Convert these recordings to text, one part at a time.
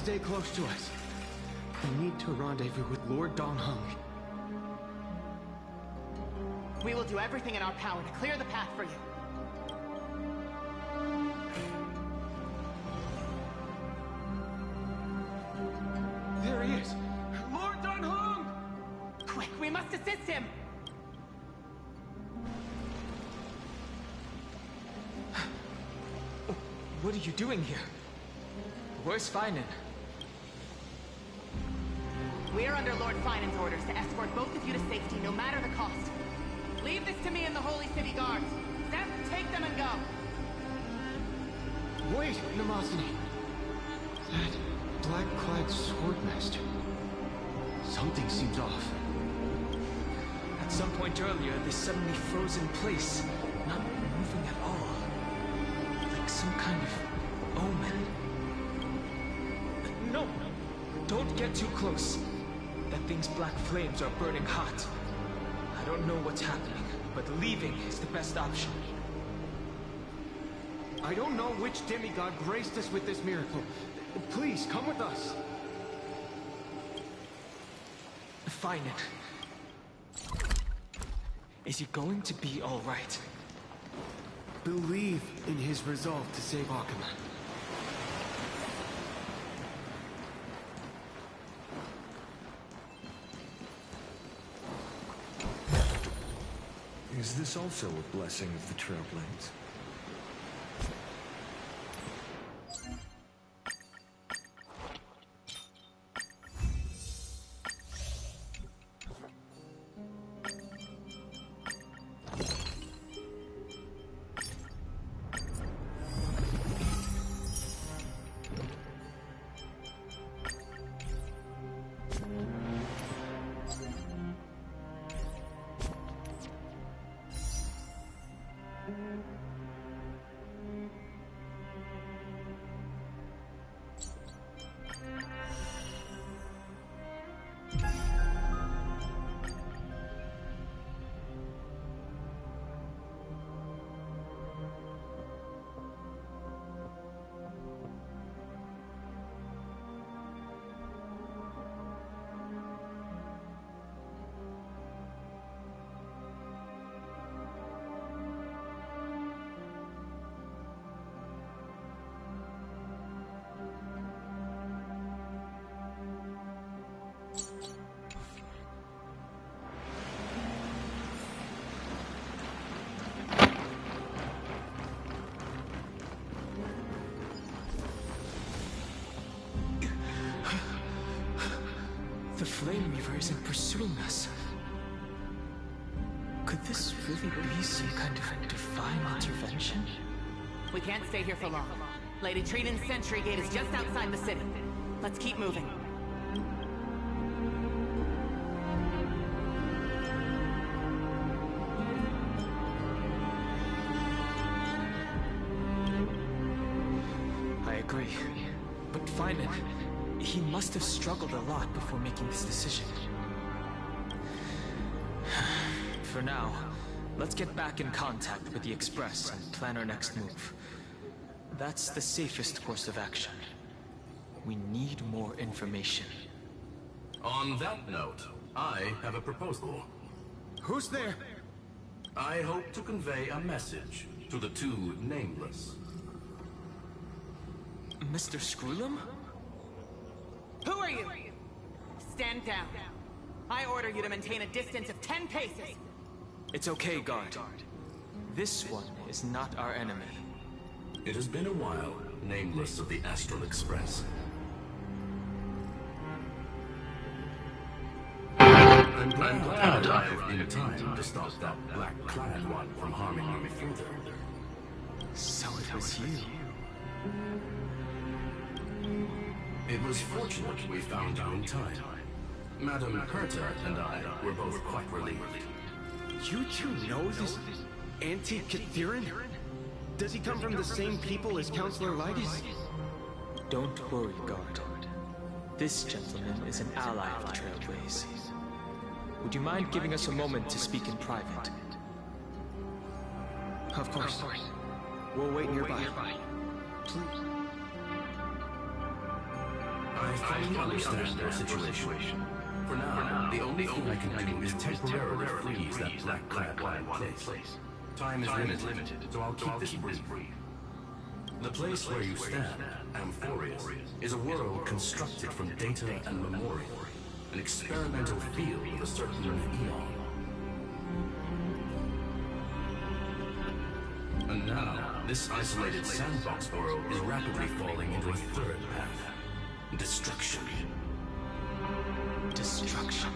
stay close to us. We need to rendezvous with Lord Donghung. We will do everything in our power to clear the path for you. There he is! Lord Donghung! Quick, we must assist him! What are you doing here? Where's Finan? We are under Lord Finan's orders to escort both of you to safety, no matter the cost. Leave this to me and the Holy City Guards. Zeph, take them and go. Wait, Namazani. That black-clad swordmaster. Something seems off. At some point earlier, this suddenly froze in place, not moving at all. Like some kind of omen. No! Don't get too close. That thing's black flames are burning hot. I don't know what's happening, but leaving is the best option. I don't know which demigod graced us with this miracle. Please, come with us. Finan. Is he going to be all right? Believe in his resolve to save Akuma. Is this also a blessing of the Trailblades? The Flame Reaver isn't pursuing us. Could this really be some kind of divine intervention? We can't stay here for long. Lady Triton's sentry gate is just outside the city. Let's keep moving. I agree. But Finan, he must have struggled a lot before making this decision. For now, let's get back in contact with the Express and plan our next move. That's the safest course of action. We need more information. On that note, I have a proposal. Who's there? I hope to convey a message to the two nameless. Mr. Screwlum? Who are you? Stand down. I order you to maintain a distance of 10 paces. It's okay, guard. This one is not our enemy. It has been a while, nameless of the Astral Express. I'm glad I arrived in time to stop that black-clad one from harming me further. So it was you. It was fortunate we found you in time. Madame Herta and I were both quite relieved. You two know this anti-Catherine? Does he come from the same people as Counselor Lygus? Don't worry, guard. This gentleman is an ally of the Trailblaze. Would you mind giving us a moment to speak in private? Of course. We'll wait nearby. Please. I fully understand your situation. For now, the only thing I can do is temporarily freeze that black-clad one in place. Time is limited, so I'll keep this brief. The place where you stand, Amphorius, is a world constructed from data and memorial, an experimental field of a certain eon. And now, this isolated sandbox world is rapidly falling into a third path: destruction. Destruction.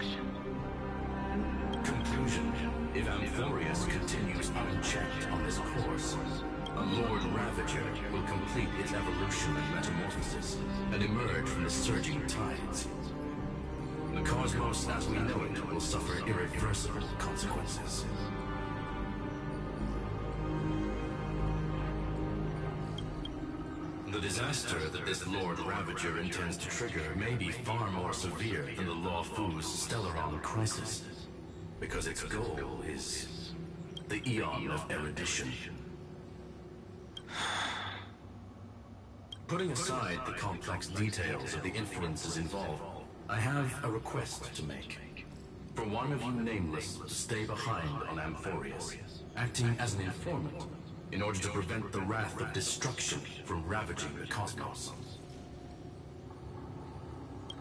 Conclusion: if Amphorius continues unchecked on this course, a Lord Ravager will complete its evolution and metamorphosis, and emerge from the surging tides. The cosmos as we know it will suffer irreversible consequences. The disaster that this Lord Ravager intends to trigger may be far more severe than the Law Fu's Stellaron crisis, because its goal is the Eon of Erudition. Putting aside the complex details of the inferences involved, I have a request to make. For one of you nameless to stay behind on Amphorius, acting as an informant, in order to prevent the wrath of destruction from ravaging the cosmos.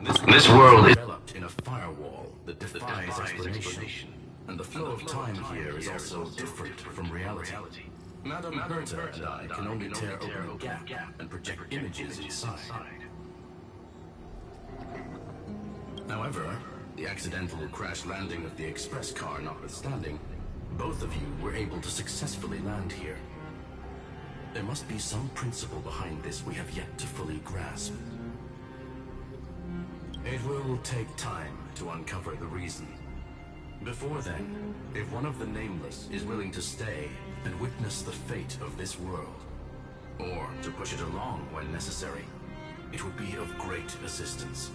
This world is developed in a firewall that defies explanation, and the flow of time here is also different from reality. Madame Herta and I can only tear open a gap and project images inside. However, the accidental crash landing of the express car notwithstanding, both of you were able to successfully land here. There must be some principle behind this we have yet to fully grasp. It will take time to uncover the reason. Before then, if one of the Nameless is willing to stay and witness the fate of this world, or to push it along when necessary, it would be of great assistance.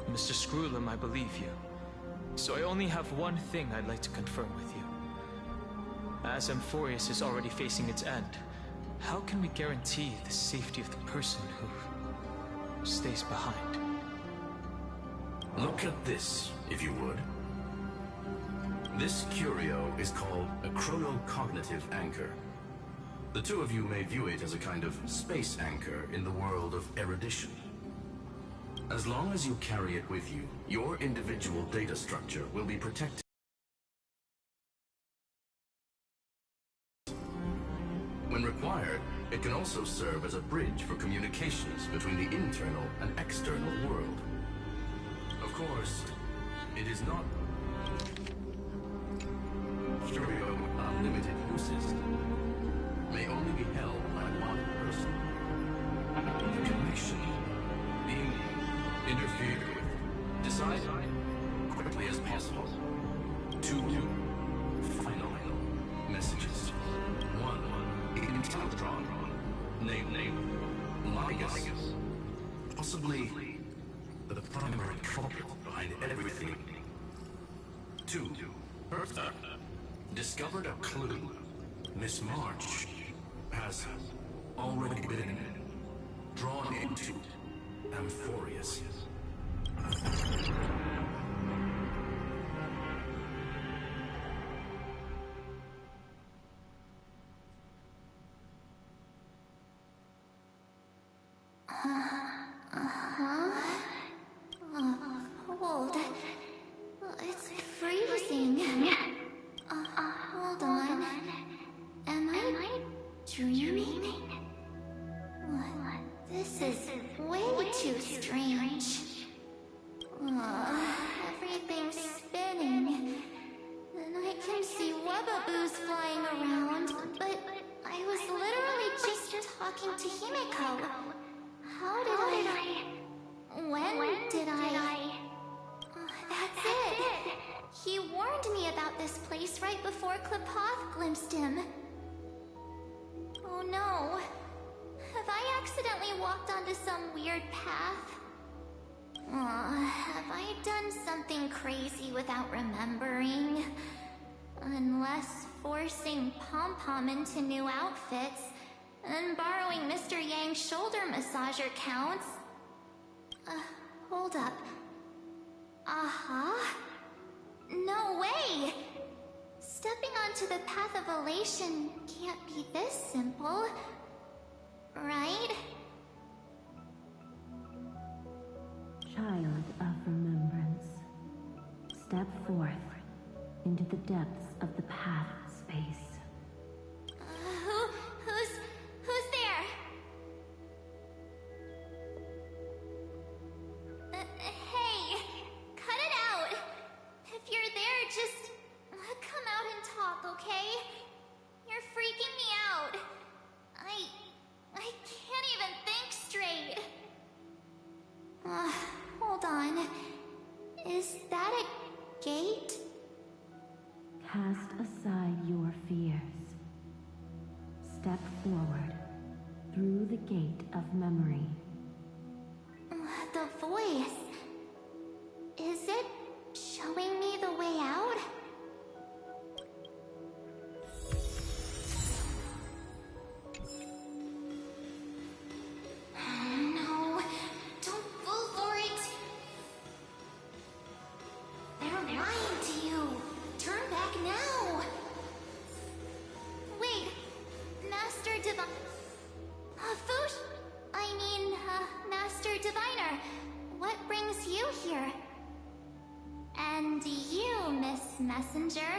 Mr. Screwlum, I believe you. So I only have one thing I'd like to confirm with you. As Amphorius is already facing its end, how can we guarantee the safety of the person who stays behind? Look at this, if you would. This curio is called a chronocognitive anchor. The two of you may view it as a kind of space anchor in the world of erudition. As long as you carry it with you, your individual data structure will be protected. When required, it can also serve as a bridge for communications between the internal and external world. Of course, it is not curio with unlimited uses. May only be held by one person. The connection being interfered with. Decide quickly as possible. 2 final messages. 1 Inteltron. Name Ligus. Possibly the primary culprit behind everything. 2 Herta discovered a clue. Miss March has already been drawn into Amphorius. Cold. It's freezing. Hold on. Am I dreaming? What? This is way too strange. Everything's spinning. And I can see webbaboos flying around, but I was literally just talking to Himeko. How did I... When did I... That's it! He warned me about this place right before Klepoth glimpsed him. Oh no. Have I accidentally walked onto some weird path? Have I done something crazy without remembering? Unless forcing Pom-Pom into new outfits, and borrowing Mr. Yang's shoulder massager counts. Hold up. No way! Stepping onto the path of elation can't be this simple, right? Child of remembrance, step forth into the depths of the path space. Who's there? Hey, cut it out. If you're there, just come out and talk, okay? You're freaking me out. I can't even think straight. Hold on. Is that a gate? Cast aside your fears. Step forward through the gate of memory. The voice. Is it showing me the way out? No, don't fall for it. They're lying to you. Turn back now. Wait, Master Master Diviner, what brings you here? And you, Miss Messenger.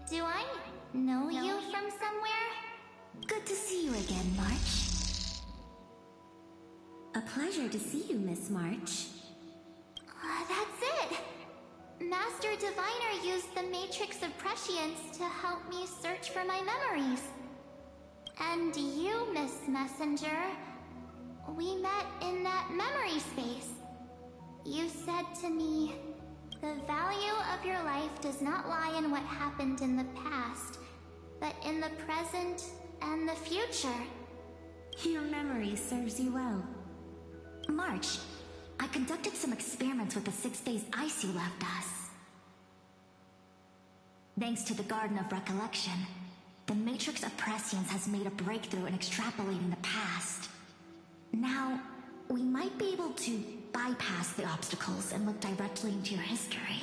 Do I know you from somewhere? Good to see you again, March. A pleasure to see you, Miss March. That's it! Master Diviner used the Matrix of Prescience to help me search for my memories. And you, Miss Messenger, we met in that memory space. You said to me, the value of your life does not lie in what happened in the past, but in the present and the future. Your memory serves you well. March, I conducted some experiments with the 6 days ice you left us. Thanks to the Garden of Recollection, the Matrix of Prescience has made a breakthrough in extrapolating the past. Now, we might be able to bypass the obstacles and look directly into your history.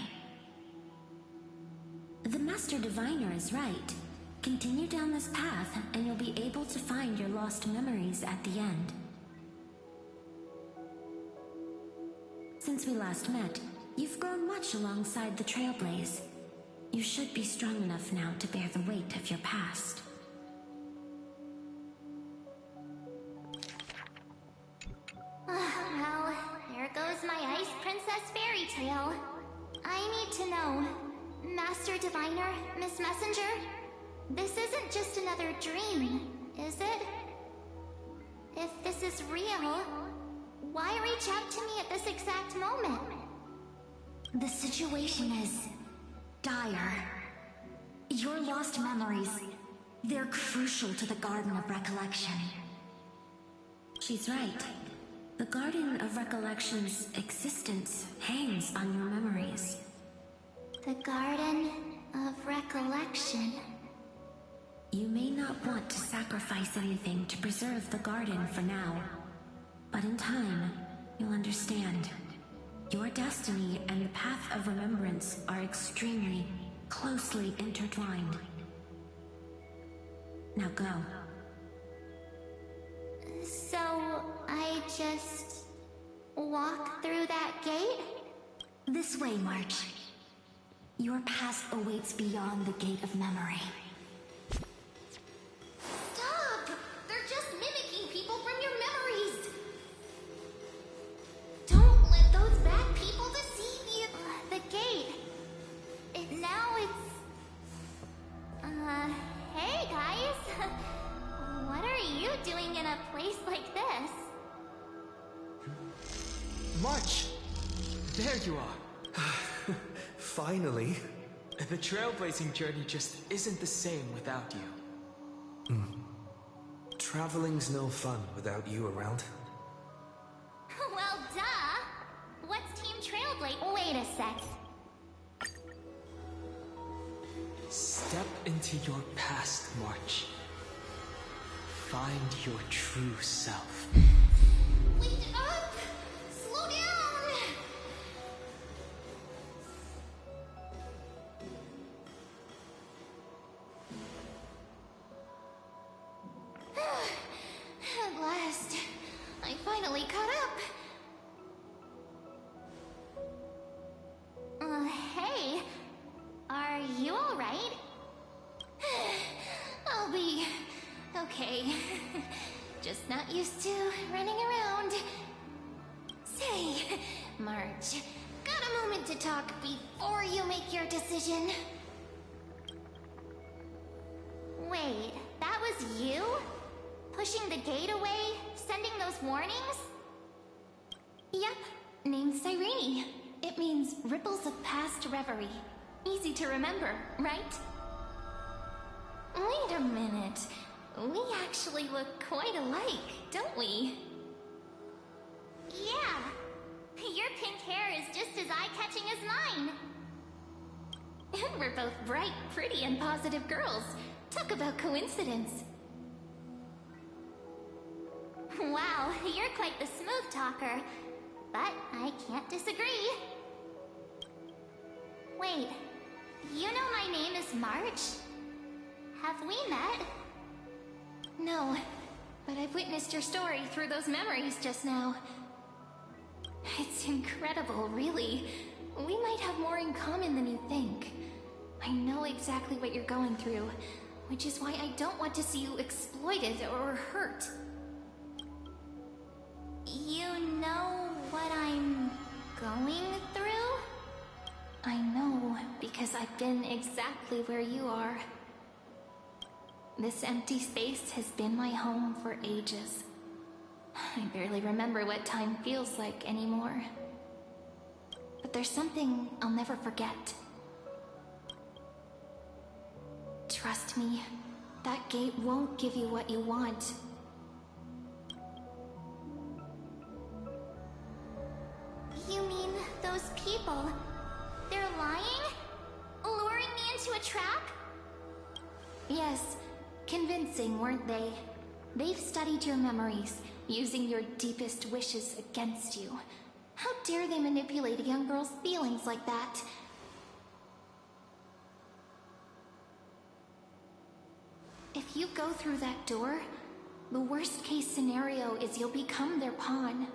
The Master Diviner is right. Continue down this path, and you'll be able to find your lost memories at the end. Since we last met, you've grown much alongside the Trailblaze. You should be strong enough now to bear the weight of your past. Well, there goes my Ice Princess fairy tale. I need to know, Master Diviner, Miss Messenger, this isn't just another dream, is it? If this is real, why reach out to me at this exact moment? The situation is dire. Your lost memories, they're crucial to the Garden of Recollection. She's right. The Garden of Recollection's existence hangs on your memories. The Garden of Recollection. You may not want to sacrifice anything to preserve the garden for now, but in time, you'll understand. Your destiny and the path of remembrance are extremely, closely intertwined. Now go. So, I just walk through that gate? This way, March. Your past awaits beyond the Gate of Memory. Stop! They're just mimicking people from your memories! Don't let those bad people deceive you! The gate. Hey guys! What are you doing in a place like this? March! There you are! Finally. The trailblazing journey just isn't the same without you. Traveling's no fun without you around. Well, duh! What's Team Trailblaze? Wait a sec. Stop Step into your past, March. Find your true self. Wait up! Slow down! At last, I finally caught up. Hey, are you alright? I'll be okay. Just not used to running around. Say, Marge, got a moment to talk before you make your decision? Wait, that was you? Pushing the gate away? Sending those warnings? Yep, name's Cyrene. It means ripples of past reverie. Easy to remember, right? Wait a minute. We actually look quite alike, don't we? Yeah. Your pink hair is just as eye-catching as mine. And we're both bright, pretty, and positive girls. Talk about coincidence. Wow, you're quite the smooth talker. But I can't disagree. Wait, you know my name is March? Have we met? No, but I've witnessed your story through those memories just now. It's incredible, really. We might have more in common than you think. I know exactly what you're going through, which is why I don't want to see you exploited or hurt. You know what I'm going through? I know, because I've been exactly where you are. This empty space has been my home for ages. I barely remember what time feels like anymore. But there's something I'll never forget. Trust me, that gate won't give you what you want. You mean those people? They're lying? Luring me into a trap? Yes, convincing, weren't they? They've studied your memories, using your deepest wishes against you. How dare they manipulate a young girl's feelings like that? If you go through that door, the worst case scenario is you'll become their pawn,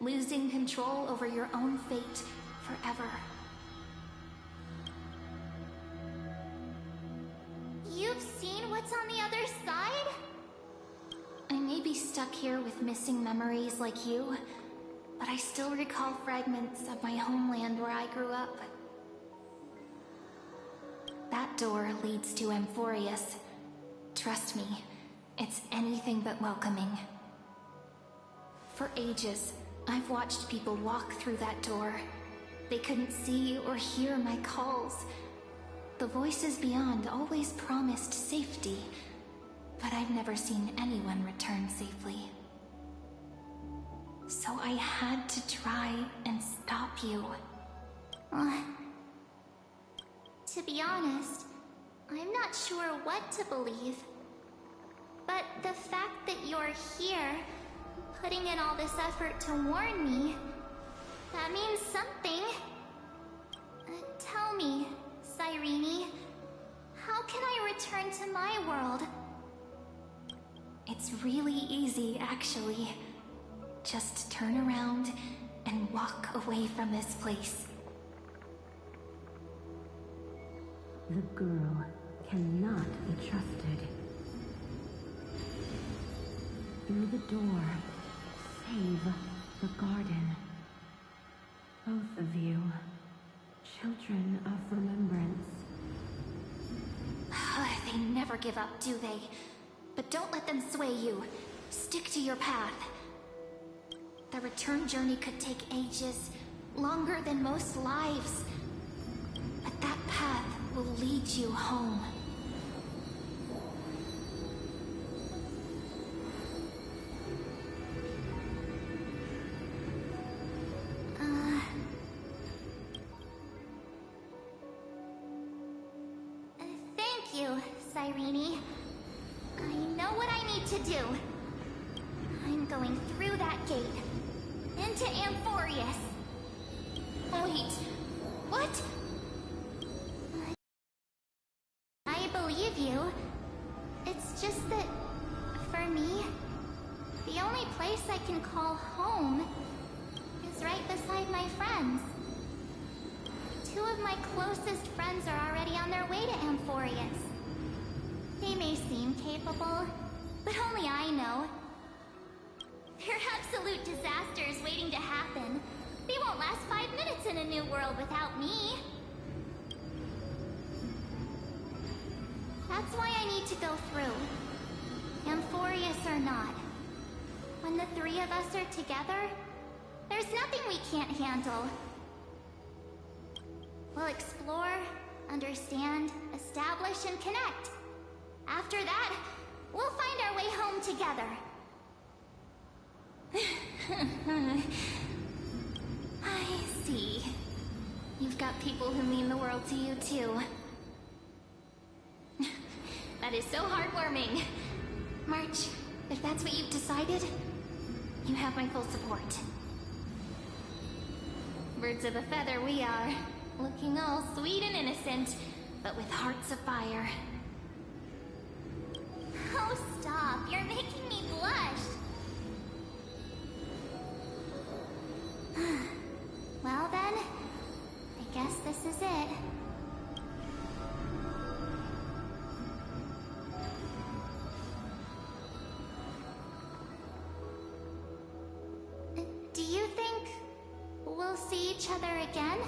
losing control over your own fate forever. You've seen what's on the other side? I may be stuck here with missing memories like you, but I still recall fragments of my homeland where I grew up. That door leads to Amphorius. Trust me, it's anything but welcoming. For ages, I've watched people walk through that door. They couldn't see or hear my calls. The voices beyond always promised safety, but I've never seen anyone return safely. So I had to try and stop you. To be honest, I'm not sure what to believe. But the fact that you're here, putting in all this effort to warn me, that means something. Tell me, Cyrene, how can I return to my world? It's really easy, actually. Just turn around and walk away from this place. The girl cannot be trusted. Through the door, save the garden. Both of you, children of remembrance. They never give up, do they? But don't let them sway you. Stick to your path. The return journey could take ages, longer than most lives. But that path will lead you home. Thank you. Irene. I know what I need to do. I'm going through that gate. Into Amphorius. Wait, what? I believe you. It's just that, for me, the only place I can call home is right beside my friends. Two of my closest friends are already on their way to Amphorius. They may seem capable, but only I know. They're absolute disasters waiting to happen. They won't last 5 minutes in a new world without me. That's why I need to go through. Amphorius or not. When the three of us are together, there's nothing we can't handle. We'll explore, understand, establish, and connect. After that, we'll find our way home together. I see. You've got people who mean the world to you, too. That is so heartwarming. March, if that's what you've decided, you have my full support. Birds of a feather we are. Looking all sweet and innocent, but with hearts of fire. Oh, stop. You're making me blush. Well then, I guess this is it. Do you think we'll see each other again?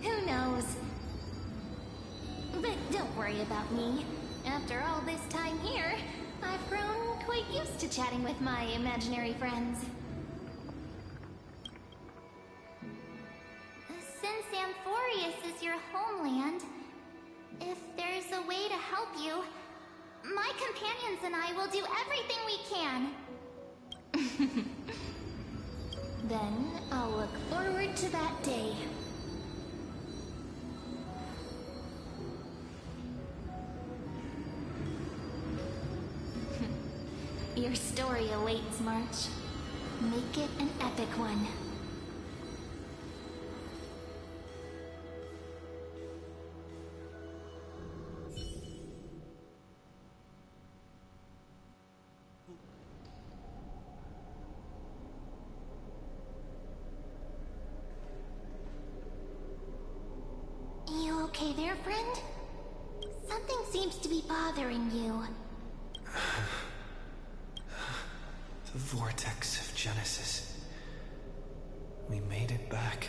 Who knows? But don't worry about me. After all this time here, I've grown quite used to chatting with my imaginary friends. Since Amphorius is your homeland, if there's a way to help you, my companions and I will do everything we can. Then I'll look forward to that day. Your story awaits, March. Make it an epic one. You okay there, friend? Something seems to be bothering you. The vortex of Genesis. We made it back.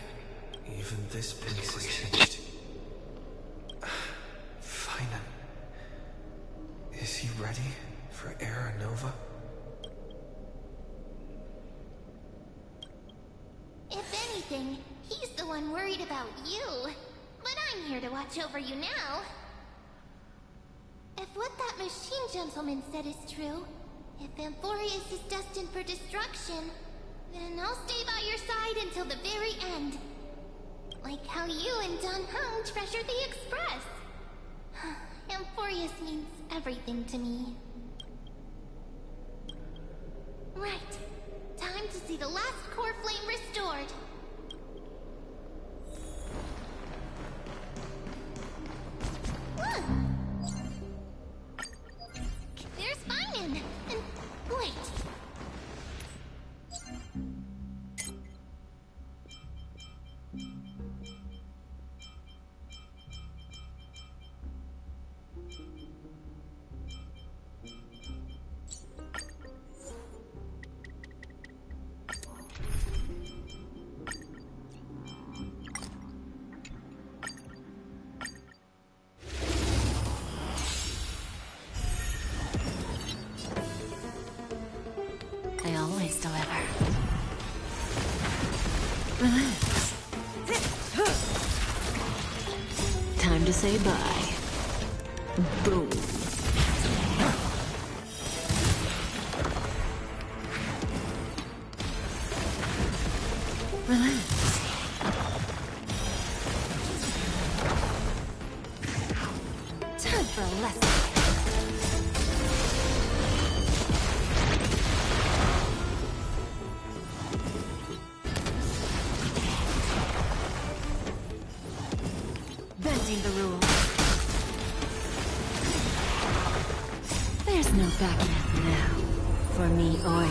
Even this place has changed. Finan. Is he ready for Era Nova? If anything, he's the one worried about you. But I'm here to watch over you now. If what that machine gentleman said is true, if Amphorius is destined for destruction, then I'll stay by your side until the very end. Like how you and Don Hung treasured the Express. Amphorius means everything to me. Right. Time to see the last core flame restored. There's Finan! And wait. I always deliver. Time to say bye. Boom. Relax. lesson. Bending the rules. There's no backing out now, for me or you.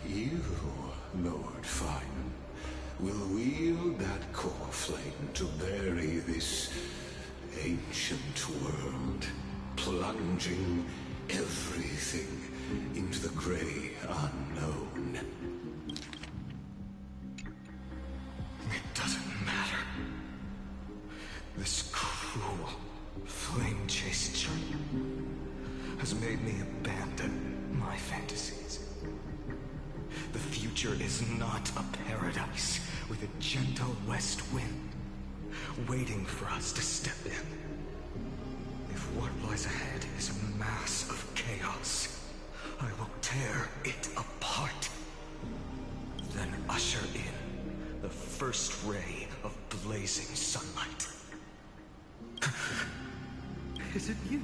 You, Lord Finan, will wield that core flame to bury this ancient world, plunging everything into the gray unknown. It doesn't matter. This cruel, flame-chased journey has made me abandon my fantasies. The future is not a paradise with a gentle west wind waiting for us to step in. If what lies ahead is a mass of chaos, I will tear it apart. Then usher in the first ray of blazing sunlight. Is it you?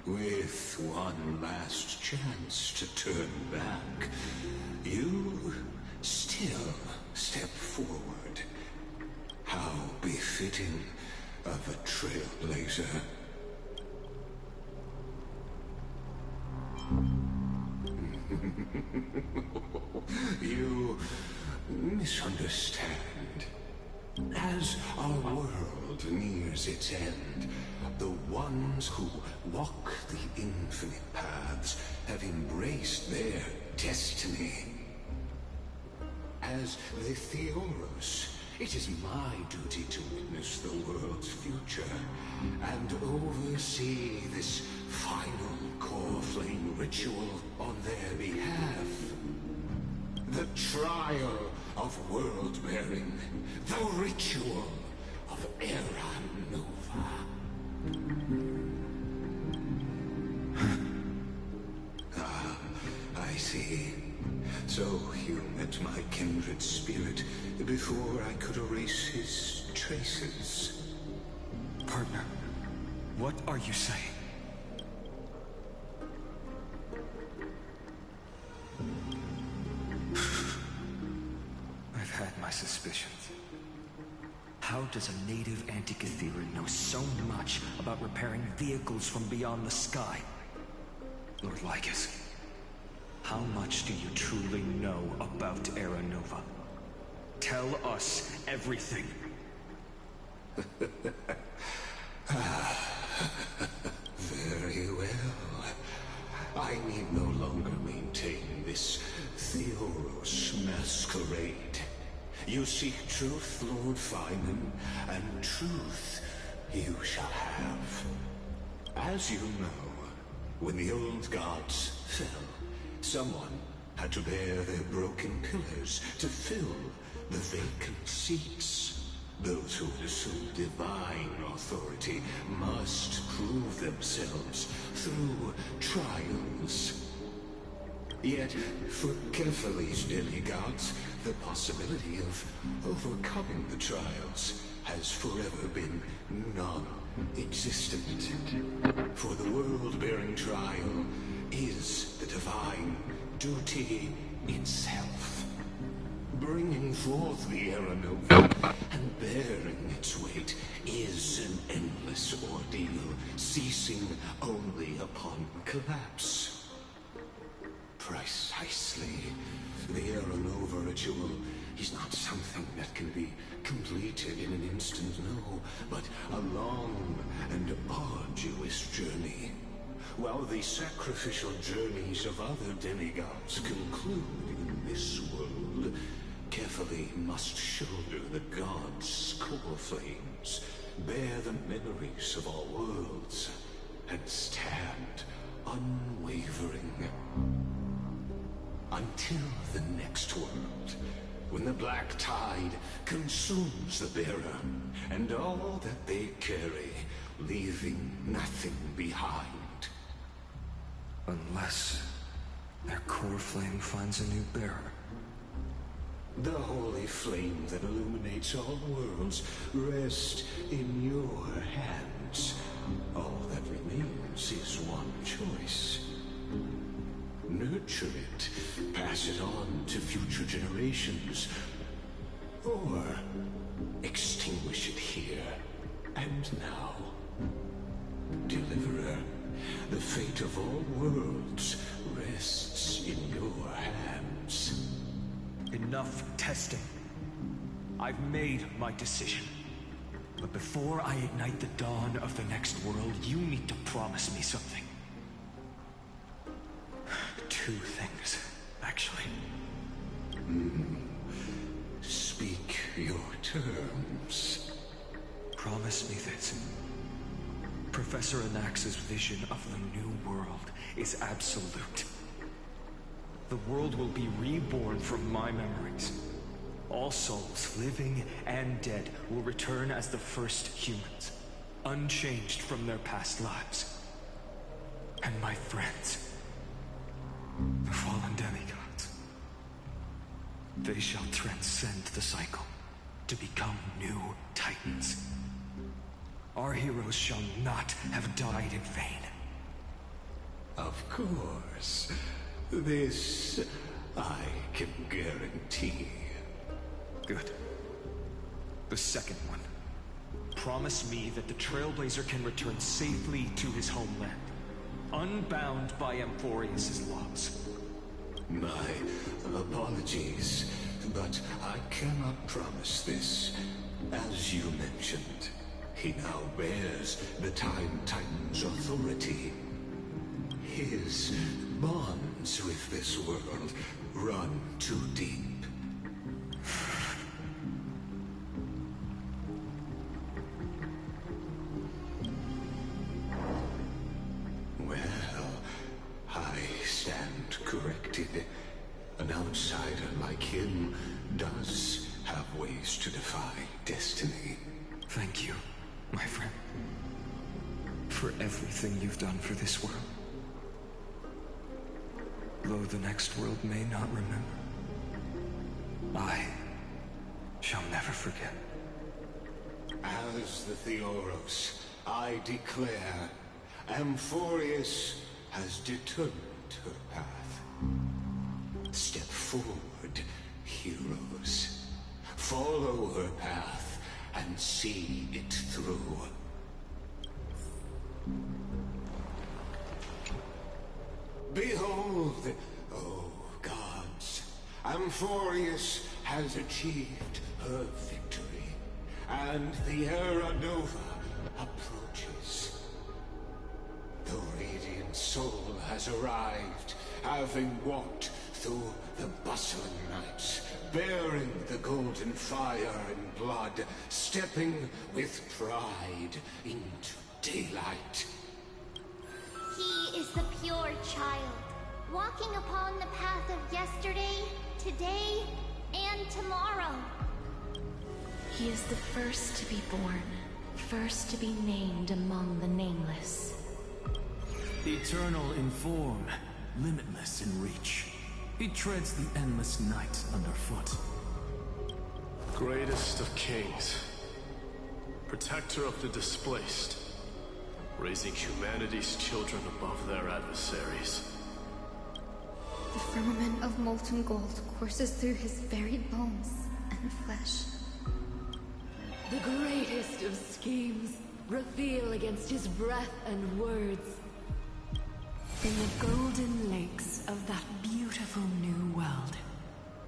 With one last chance to turn back, you still step forward. How befitting of a trailblazer. You misunderstand. As our world nears its end, the ones who walk the infinite paths have embraced their destiny. As the Theoros, it is my duty to witness the world's future and oversee this final core flame ritual on their behalf. The trial of world-bearing, the ritual of Era Nova. I see. So you met my kindred spirit before I could erase his traces. Partner, what are you saying? I've had my suspicions. How does a native Antikytheran know so much about repairing vehicles from beyond the sky? Lord Lycus, how much do you truly know about Era Nova? Tell us everything. Very well. I need no longer maintain this Theoros masquerade. You seek truth, Lord Finan, and truth you shall have. As you know, when the old gods fell, someone had to bear their broken pillars to fill the vacant seats. Those who assume divine authority must prove themselves through trials. Yet, for Kephales's demigods, the possibility of overcoming the trials has forever been non-existent. For the world-bearing trial is the divine duty itself. Bringing forth the Era Nova and bearing its weight is an endless ordeal, ceasing only upon collapse. Precisely. The Era Nova ritual is not something that can be completed in an instant, no, but a long and arduous journey. while the sacrificial journeys of other demigods conclude in this world, carefully must shoulder the gods' core flames, bear the memories of all worlds, and stand unwavering. Until the next world, when the black tide consumes the bearer, and all that they carry, leaving nothing behind. Unless their core flame finds a new bearer. The holy flame that illuminates all worlds rests in your hands. All that remains is one choice. Nurture it, pass it on to future generations, or extinguish it here and now. Deliverer, the fate of all worlds rests in your hands. Enough testing. I've made my decision. But before I ignite the dawn of the next world, you need to promise me something. 2 things, actually. Speak your terms. Promise me this. Professor Anax's vision of the new world is absolute. The world will be reborn from my memories. All souls, living and dead, will return as the first humans, unchanged from their past lives. And my friends, the fallen demigods, they shall transcend the cycle to become new titans. Our heroes shall not have died in vain. Of course. This I can guarantee. Good. The second one. Promise me that the Trailblazer can return safely to his homeland, unbound by Amphorius' laws. My apologies, but I cannot promise this. As you mentioned, he now bears the Time Titan's authority. His bonds with this world run too deep. Well, I stand corrected. An outsider like him does have ways to defy destiny. Thank you, my friend, for everything you've done for this world. Though the next world may not remember, I shall never forget. As the Theoros, I declare, Amphorius has determined her path. Step forward, heroes. Follow her path and see it through. Behold, oh gods, Amphorius has achieved her victory, and the Era Nova approaches. The radiant soul has arrived, having walked through the bustling nights, bearing the golden fire and blood, stepping with pride into daylight. He is the pure child, walking upon the path of yesterday, today, and tomorrow. He is the first to be born, first to be named among the nameless. Eternal in form, limitless in reach. He treads the endless night underfoot. Greatest of kings, protector of the displaced, raising humanity's children above their adversaries. The firmament of molten gold courses through his very bones and flesh. The greatest of schemes reveal against his breath and words. In the golden lakes of that beautiful new world,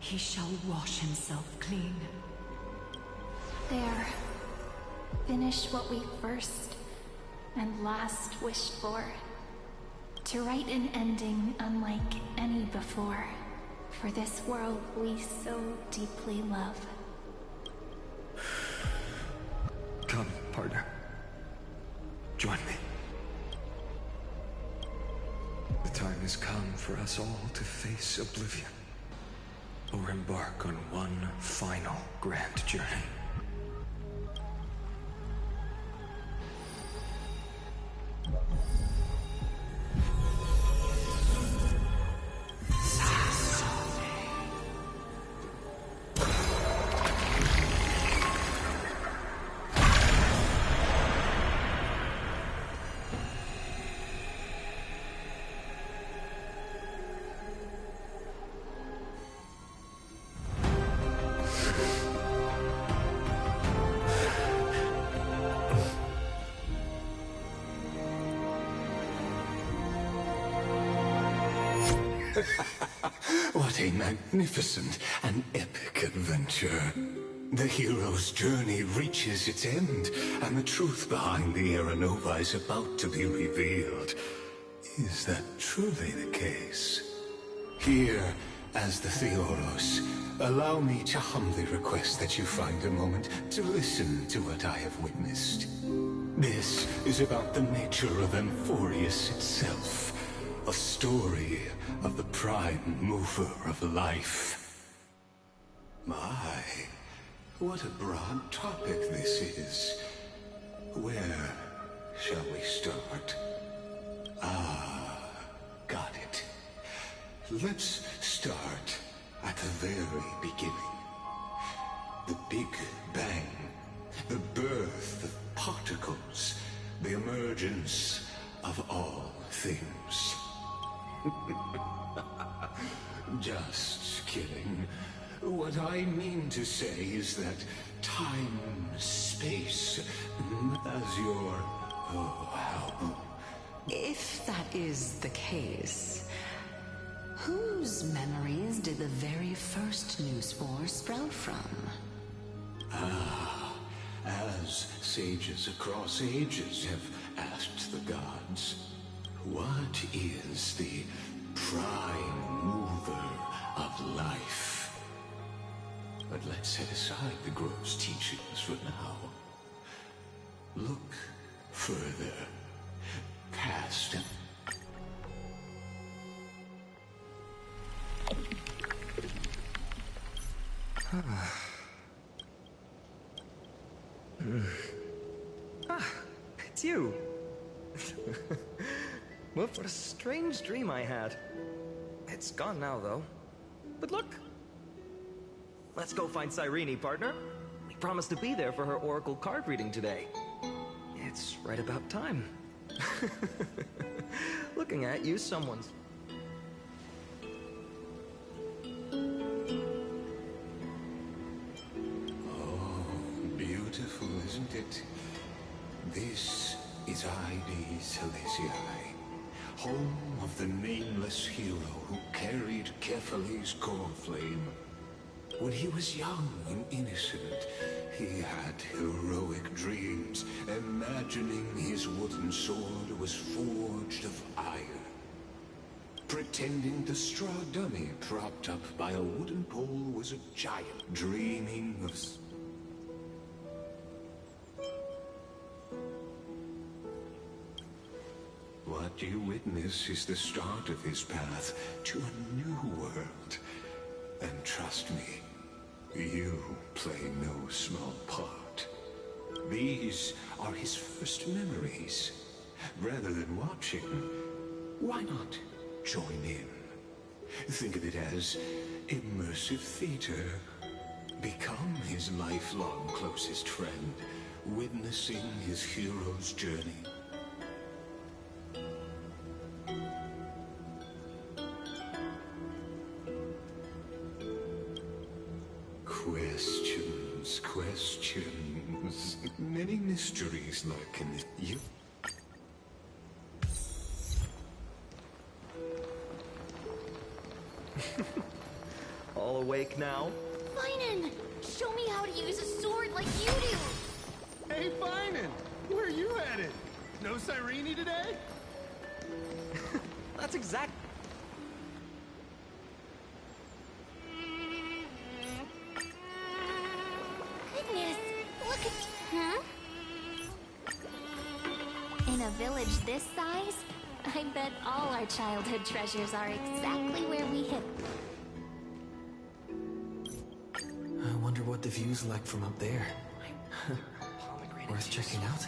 he shall wash himself clean. There. Finish what we first and last wished for. To write an ending unlike any before, for this world we so deeply love. Come, partner. Join me. The time has come for us all to face oblivion, or embark on one final grand journey. What a magnificent and epic adventure. The hero's journey reaches its end, and the truth behind the Aeronova is about to be revealed. Is that truly the case? Here, as the Theoros, allow me to humbly request that you find a moment to listen to what I have witnessed. This is about the nature of Amphorius itself. A story of the prime mover of life. My, what a broad topic this is. Where shall we start? Got it. Let's start at the very beginning. The Big Bang. The birth of particles. The emergence of all things. Just kidding. What I mean to say is that time, space, as your... oh, how... If that is the case, whose memories did the very first new spore sprout from? As sages across ages have asked the gods, what is the prime mover of life? But let's set aside the gross teachings for now. Look further, past and... It's you. What a strange dream I had. It's gone now, though. But look! Let's go find Cyrene, partner. We promised to be there for her oracle card reading today. It's right about time. Looking at you, someone's... Oh, beautiful, isn't it? This is Ide Celestii, home of the nameless hero who carried Kephales's core flame. When he was young and innocent, he had heroic dreams, imagining his wooden sword was forged of iron. Pretending the straw dummy propped up by a wooden pole was a giant, dreaming of... What you witness is the start of his path to a new world. And trust me, you play no small part. These are his first memories. Rather than watching, why not join in? Think of it as immersive theater. Become his lifelong closest friend, witnessing his hero's journey. Questions. Many mysteries lurk in this. You. All awake now? Finan! Show me how to use a sword like you do! Hey, Finan! Where are you headed? No Cyrene today? That's exact... Goodness, look at... Huh? In a village this size, I bet all our childhood treasures are exactly where we hid. I wonder what the view's like from up there. Worth checking out.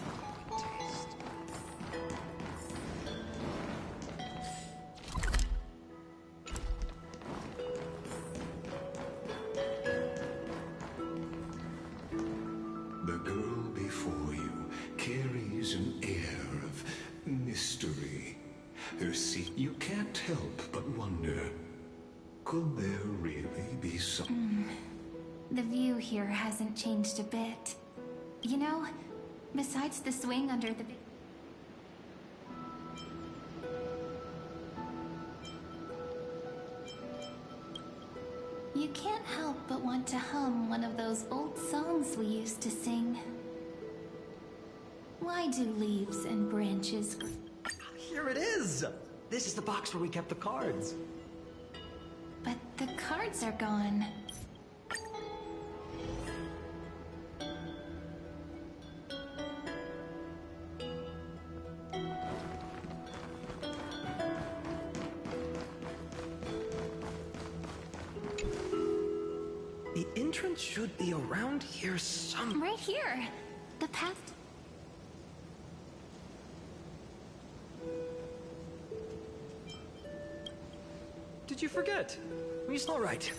The girl before you carries an air of mystery. Her you can't help but wonder, could there really be some... The view here hasn't changed a bit. You know, besides the swing under the big... You can't help but want to hum one of those old songs we used to sing. Why do leaves and branches... Here it is! This is the box where we kept the cards. But the cards are gone. The entrance should be around here some... Right here. The path... Did you forget? It's all right.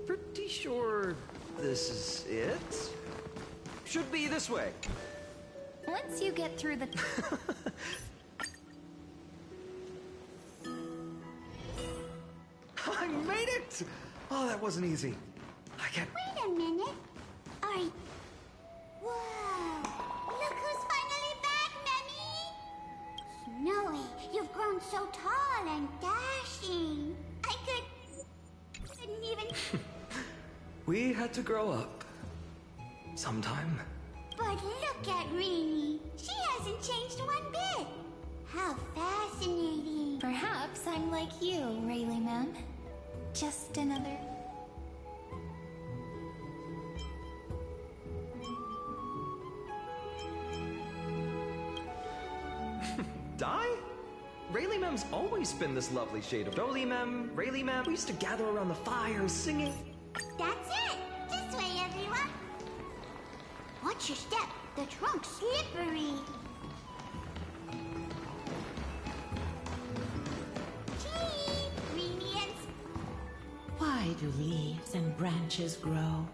Pretty sure this is it? Should be this way. Once you get through the... I made it! Oh, that wasn't easy. I can't... Wait a minute. Whoa! Look who's finally back, Memmy! Snowy, you've grown so tall and dashing. I couldn't even... We had to grow up. Sometime. But look at Rini. She hasn't changed one bit. How fascinating. Perhaps I'm like you, Rayleigh, ma'am. Just another... Die? Rayleigh Mem's always been this lovely shade of Rayleigh Mem, Rayleigh Mem. We used to gather around the fire singing. That's it! This way, everyone! Watch your step. The trunk's slippery. Cheep! Rini and... Why do leaves and branches grow?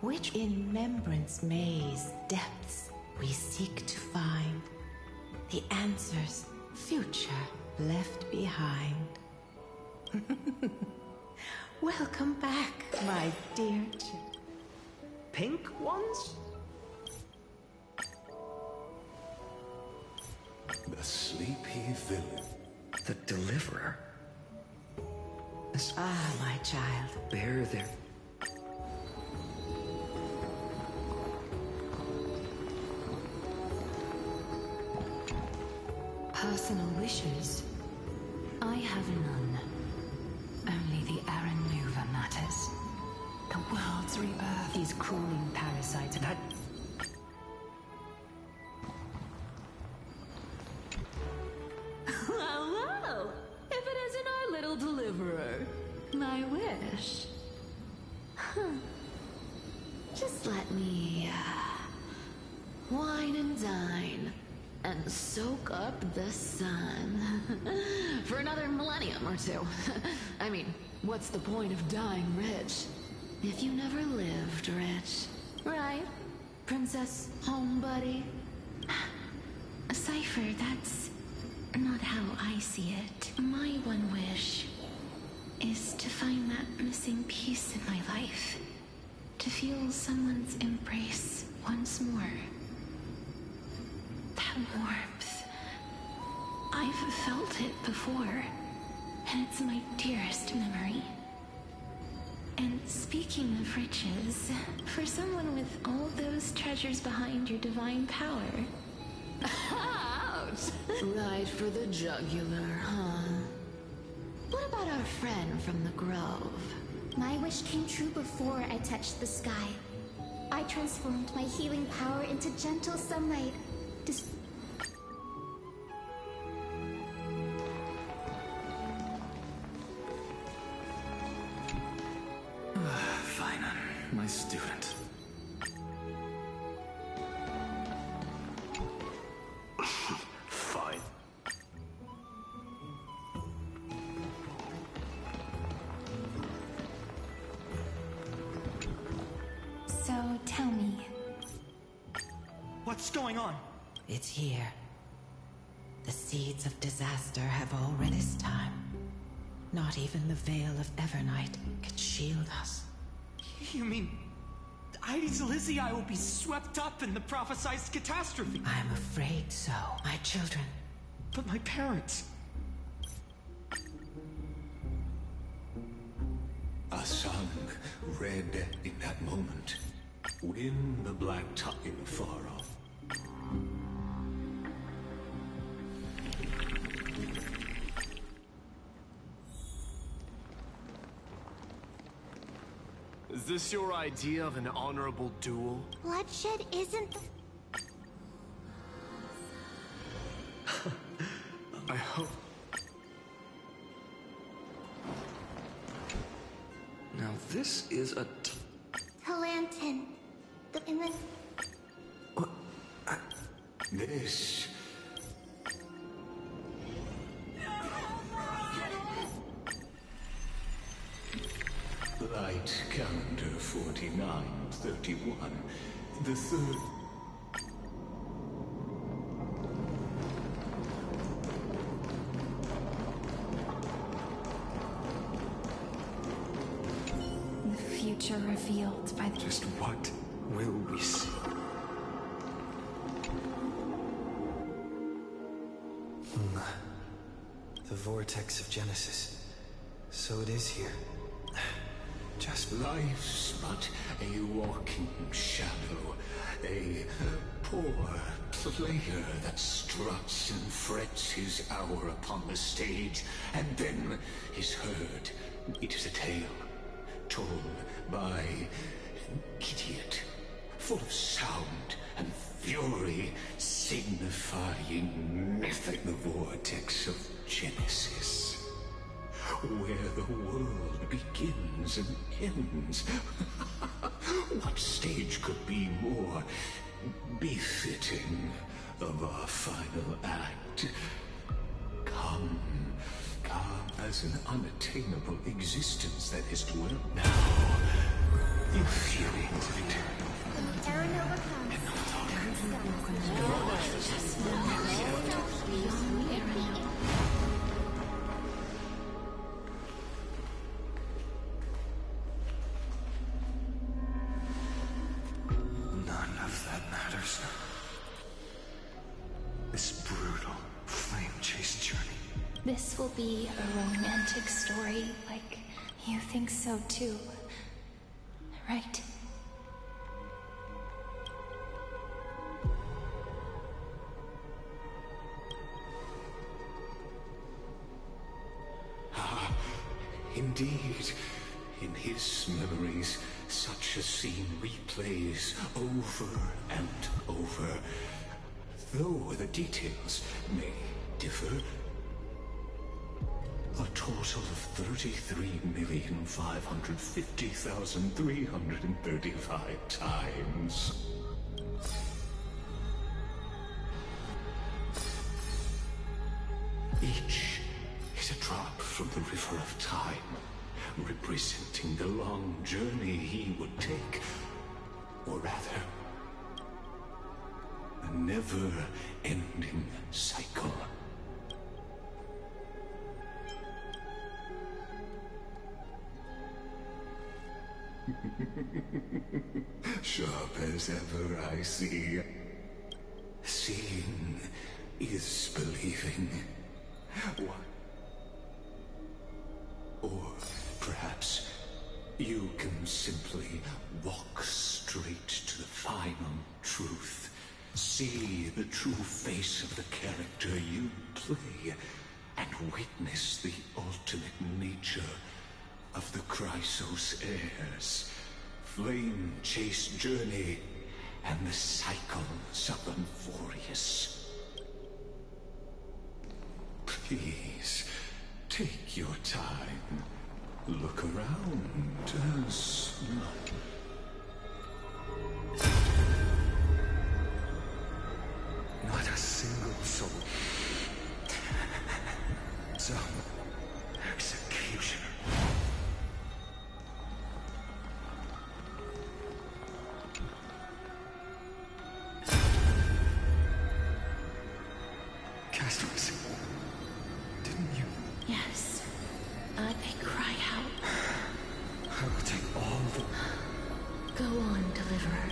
Which in remembrance maze depths we seek to find the answers future left behind. Welcome back, my dear Pink ones? The sleepy villain. The Deliverer. Ah, my child. Bear there. Personal wishes? I have none. Only the Aranuva matters. The world's rebirth. These crawling parasites that... Well, if it isn't our little deliverer. My wish. Just let me, wine and dine. And soak up the sun. For another millennium or two. I mean, what's the point of dying rich if you never lived rich? Right? Princess Homebuddy? Cypher, that's not how I see it. My one wish is to find that missing piece in my life. To feel someone's embrace once more. That warmth. I've felt it before, and it's my dearest memory. And speaking of riches, for someone with all those treasures behind your divine power... out. Right for the jugular, huh? What about our friend from the Grove? My wish came true before I touched the sky. I transformed my healing power into gentle sunlight. Fine, my student. Fine. So, tell me. What's going on? It's here. The seeds of disaster have already this time. Not even the Veil of Evernight can shield us. You mean... Ides Elysiae will be swept up in the prophesied catastrophe? I'm afraid so, my children. But my parents... A sun red in that moment. When the black tide far off. Is this your idea of an honorable duel? Bloodshed isn't... I hope... Now this is a... Talantin. This... Light calendar 4931. The third... The future revealed by the... Just what will we see? The vortex of Genesis. So it is here. Just Life's but a walking shadow, a poor player that struts and frets his hour upon the stage, and then is heard. It is a tale told by an idiot, full of sound and fury, signifying nothing. The vortex of Genesis. Where the world begins and ends. What stage could be more befitting of our final act? Come as an unattainable existence that is dwelt now. You feel it. Aaron overcomes. none of that matters. This brutal, flame-chased journey. This will be a romantic story, like you think so too, right? Indeed, in his memories, such a scene replays over and over. Though the details may differ, a total of 33,550,335 times. Each is a drop from the river of time, representing the long journey he would take, or rather, a never-ending cycle. Sharp as ever, I see. Seeing is believing. What? Or perhaps you can simply walk straight to the final truth See the true face of the character you play, and witness the ultimate nature of the Chrysos heirs, flame-chase journey, and the cycles of Amphorius. Please, take your time. Look around as much. Not a single soul. Some executioner. Castles, didn't you? Yes. They cry out. I will take all the... Go on, Deliverer.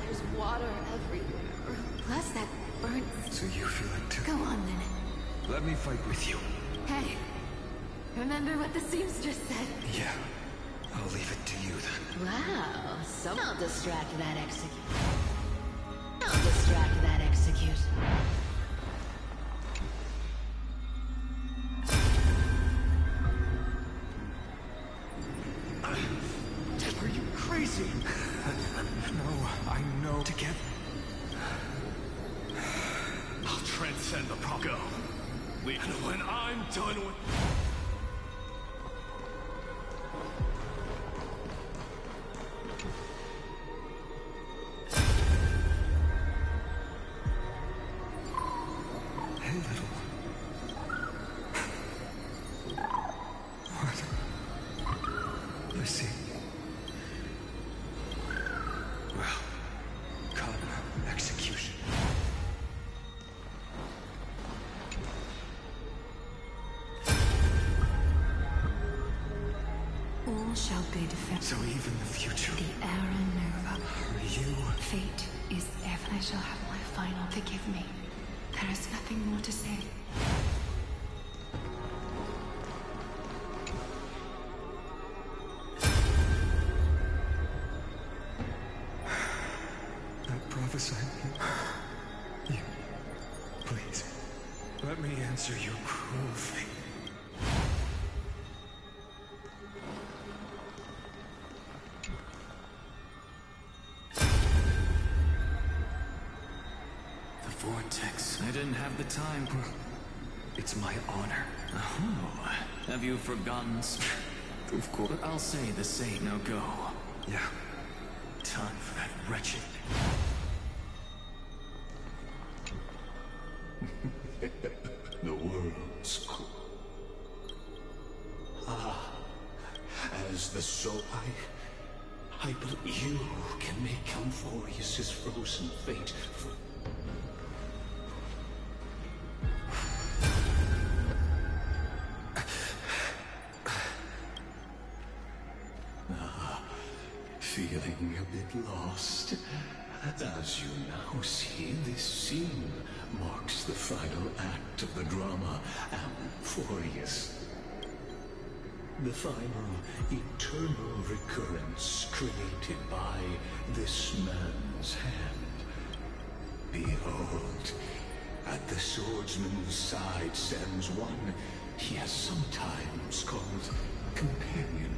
There's water everywhere. Plus that burnt... So you feel it too? Go on, then. Let me fight with you. Hey, remember what the seamstress said? Yeah. I'll leave it to you then. Wow, so I'll distract that execute. I'll distract that execute. Are you crazy? No, I know. Together. I'll transcend the problem. Go. And when I'm done with... Hey, little one. What? I see. Well, come, execution. All shall be defended. So even the future. The era Nova. Are you? Fate is ever. I shall have my final. Forgive me. There is nothing more to say. That prophesied you. Please, let me answer your cruel fate. The vortex. I didn't have the time. It's my honor. Oh, have you forgotten? Of course. But I'll say this ain't no go. Yeah. Time for that wretched. The world's cool. Ah, as the soul, I believe you can make Amphorius' frozen fate for... Feeling a bit lost. As you now see, this scene marks the final act of the drama, Amphorius. The final, eternal recurrence created by this man's hand. Behold, at the swordsman's side stands one he has sometimes called companion,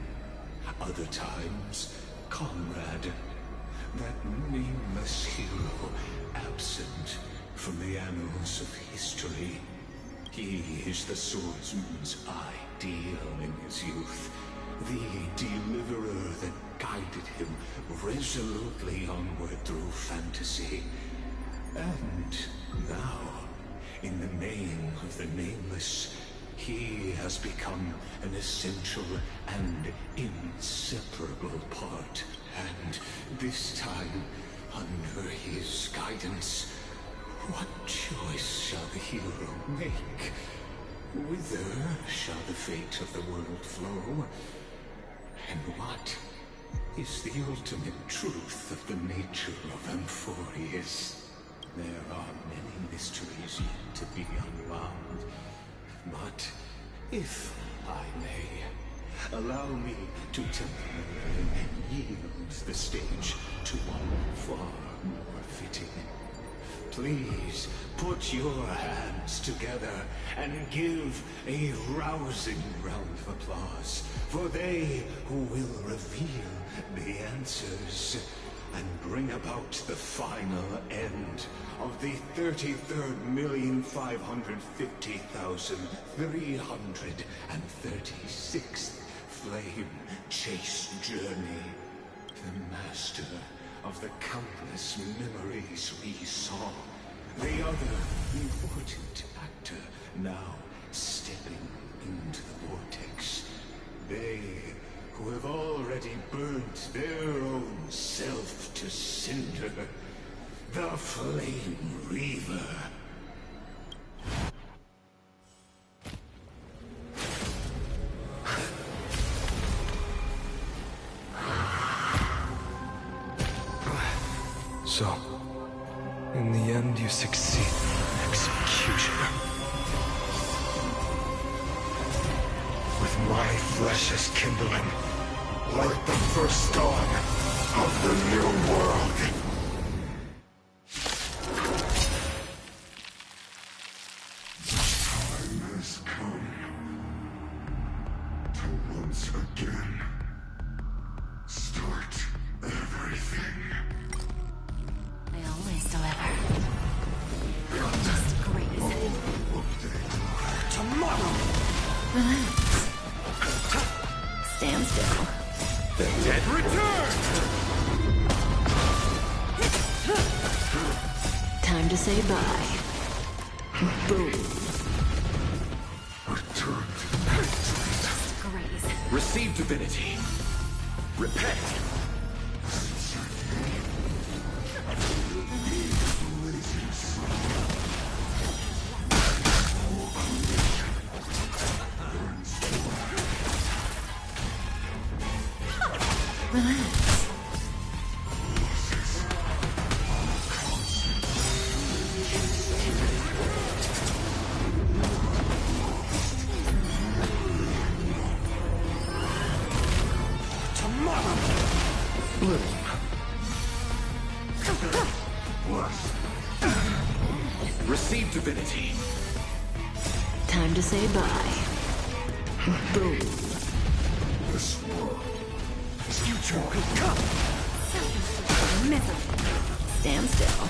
other times comrade, that nameless hero absent from the annals of history. He is the swordsman's ideal in his youth, the deliverer that guided him resolutely onward through fantasy. And now, in the name of the nameless, he has become an essential and inseparable part. And this time, under his guidance, what choice shall the hero make? Whither shall the fate of the world flow? And what is the ultimate truth of the nature of Amphorius? There are many mysteries yet to be unwound. But if I may, allow me to temporarily yield the stage to one far more fitting. Please put your hands together and give a rousing round of applause for they who will reveal the answers and bring about the final end of the 33,550,336th Flame Chase journey. The master of the countless memories we saw. The other important actor now stepping into the vortex. They who have already burnt their own self to cinder. The Flame Reaver. So, in the end, you succeed. Executioner. With my flesh as kindling, like the first dawn of the new world. Time has come to once again start everything. I always deliver. Just graze. Tomorrow! Relax. Stand still. The dead return! Time to say bye. Boom. Return to Just graze. receive divinity. Repent. Relax. Tomorrow! Bloom. What? Receive divinity. Time to say bye. Boom. This world, this future will come. Misery. Stand still.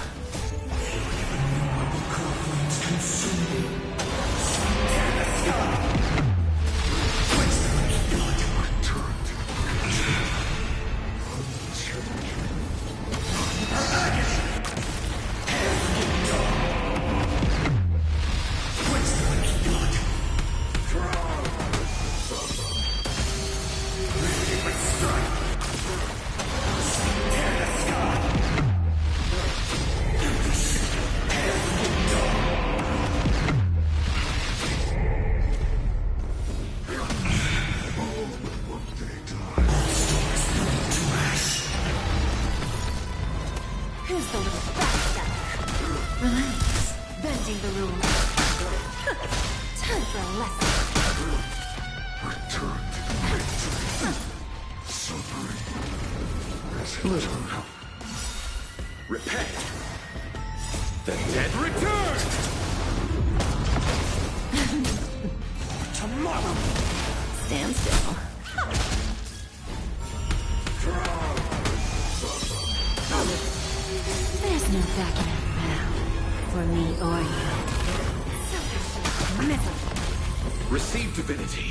Who's the little backstabber? Relax. Bending the rules. Time for a lesson. Return to victory. Suffering is little. Repent. The dead return. Tomorrow. Stand still. There's no backing out now. For me or you. Misery. Receive divinity.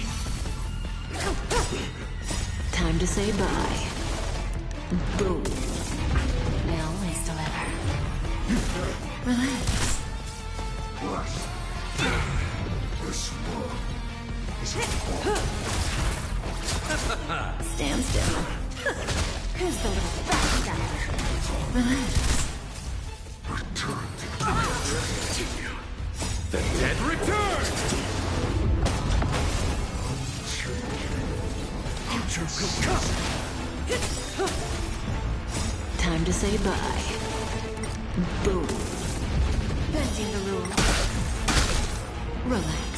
Time to say bye. Boom. I always deliver. Relax. What? This world is Stand still. Who's the little backstabber? Relax. return to continue. The dead return. Future will come. Time to say bye. Boom. Bending the rules. Relax.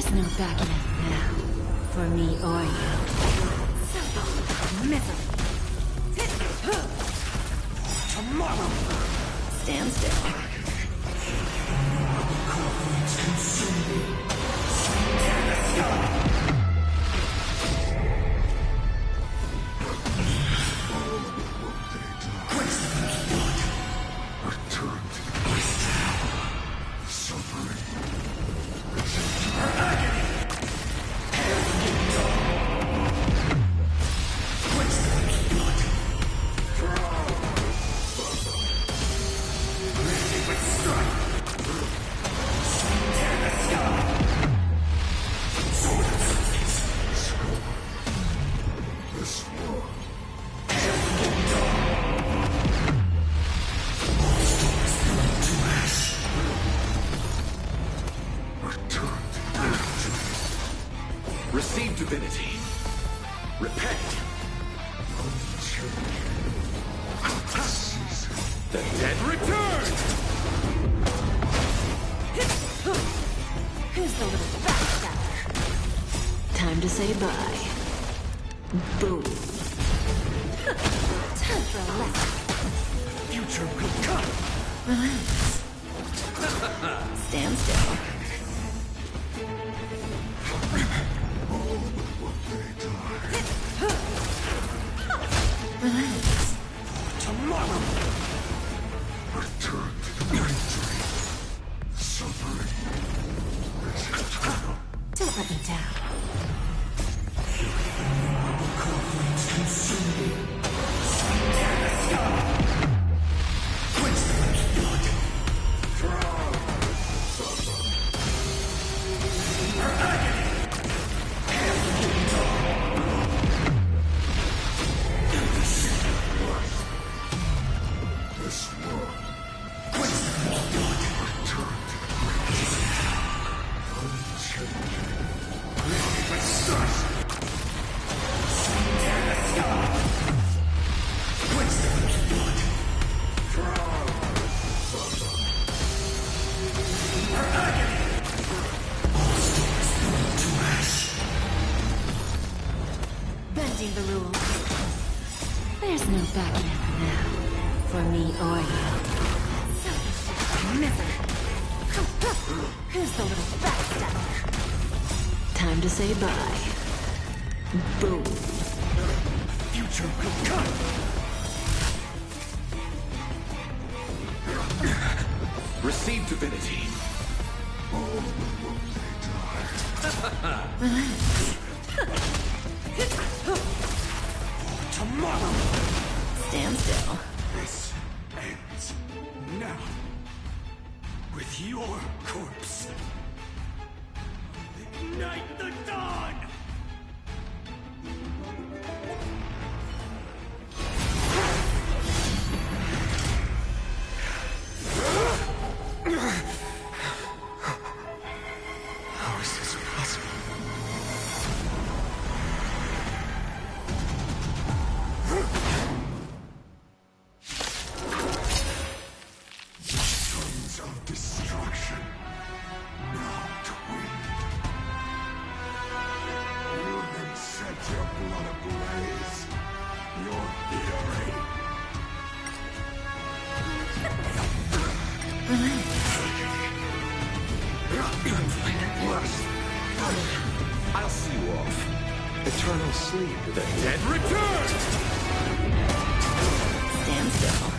There's no backing out now, for me or you. Misery. Tomorrow! Stand still. Receive divinity. Repent. The dead return! Who's the little backstabber? Time to say bye. Boom. Time for a lesson. Future will come! Relax. Stand still. Relax. Tomorrow! Return to the victory. Suffering is eternal. Don't let me down. Conflicts consume me. Tear the sky! Quench the blood! Drown! Her agony! Hail the dawn! This world. Quench the blood! Return to the greatest. Unchanging. Living but stars! Tear the sky! Quench the blood! Drown! Her agony! All stars burn to ash. Bending the rules. There's no backing out now, for me or you. Misery. Who's the little backstabber? Time to say bye. Boom. Future will come! Receive divinity. Tomorrow! Stand still. This ends now. With your corpse. Ignite the dawn! How is this possible? Sons of destruction, now twin. You then set your blood ablaze. Your fury. I'll see you off. Eternal sleep. The dead return! Stand still.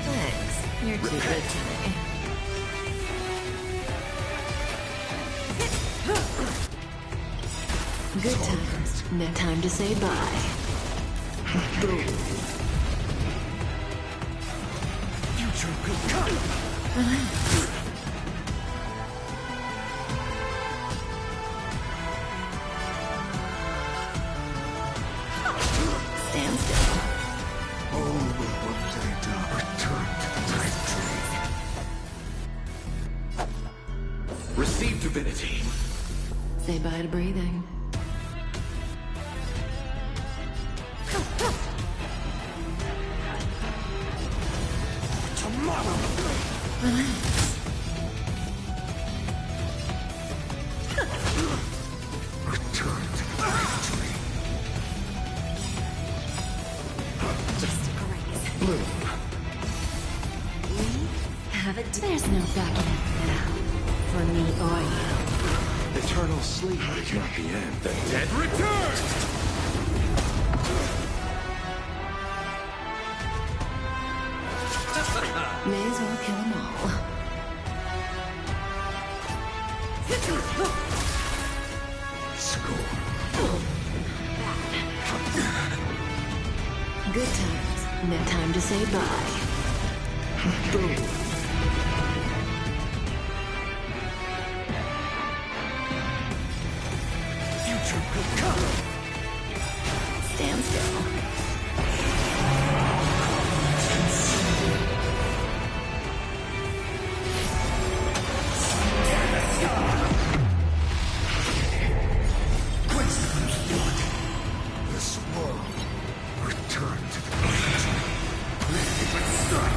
Thanks. You're too good today. Good times. Now time to say bye. Boom. Future will come! Relax. Stand still. All will one day return to the night dream. Receive divinity. Say bye to breathing. There's no backing up now. For me or you. Eternal sleep is not the end. The dead return! May as well kill them all. Score. Good times. No time to say bye. Boom. Future could come. Stand still. This world return to the future. Let's start.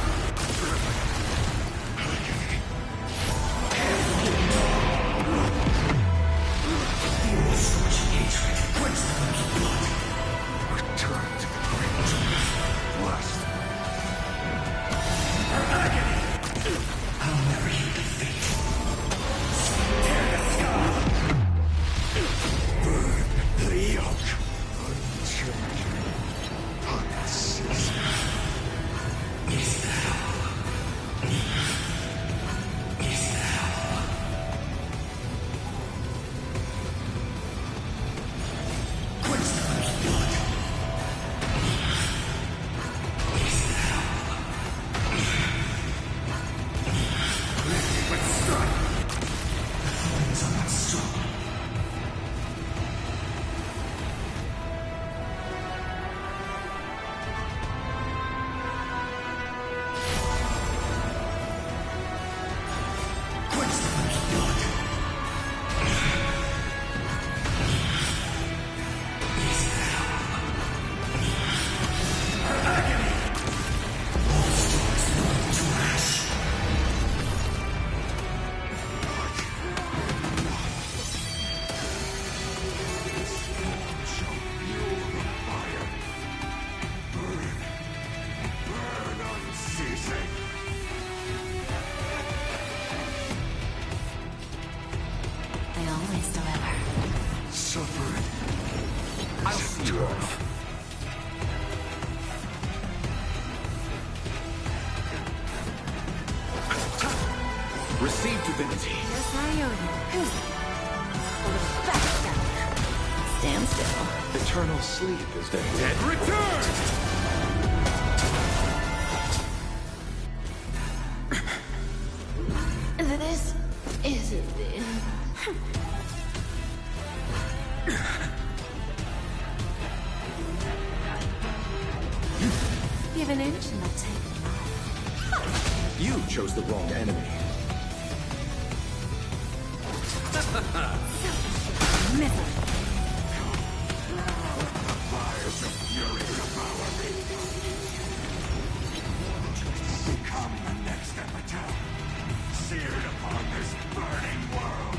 Receive divinity. Yes, I owe you. Stand still. Eternal sleep is The dead return! This isn't the end. Give an inch and I'll take a mile. You chose the wrong enemy. fires of fury devour me. Become the next epitaph, seared upon this burning world.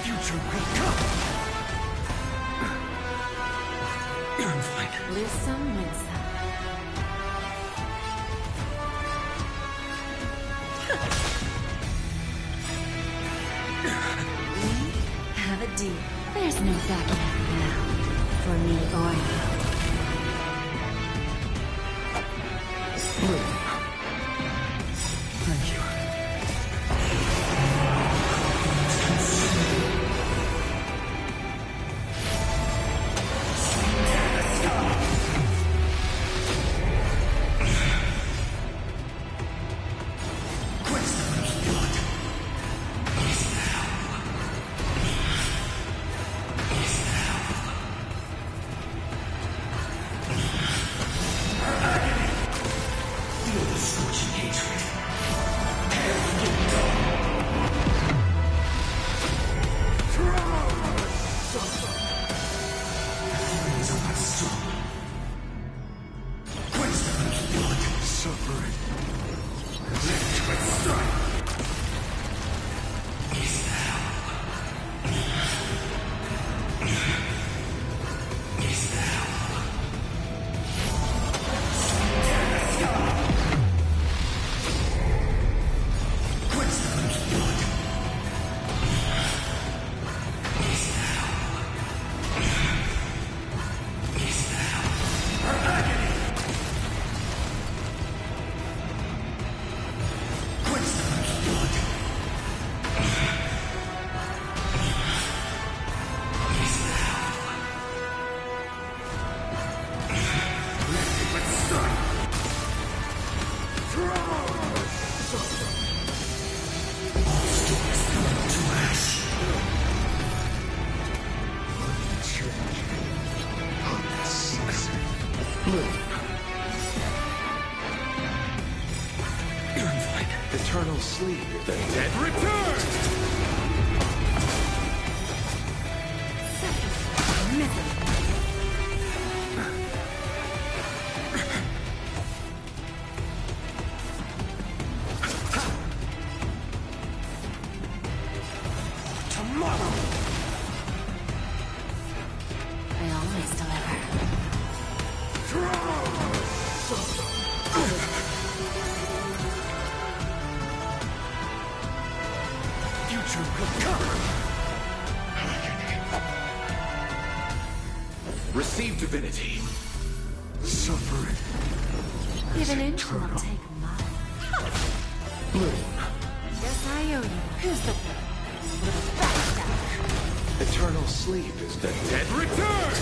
Future will come. I'm fine. Lose some, win some. We have a deal. There's no backing out now. For me or you. Thank you. Eternal sleep. The dead return! Tomorrow! I always deliver. Future will come! Receive divinity. Suffering. Even inch will take a mile. Guess I owe you. Who's the little bastard? Eternal sleep is the dead return!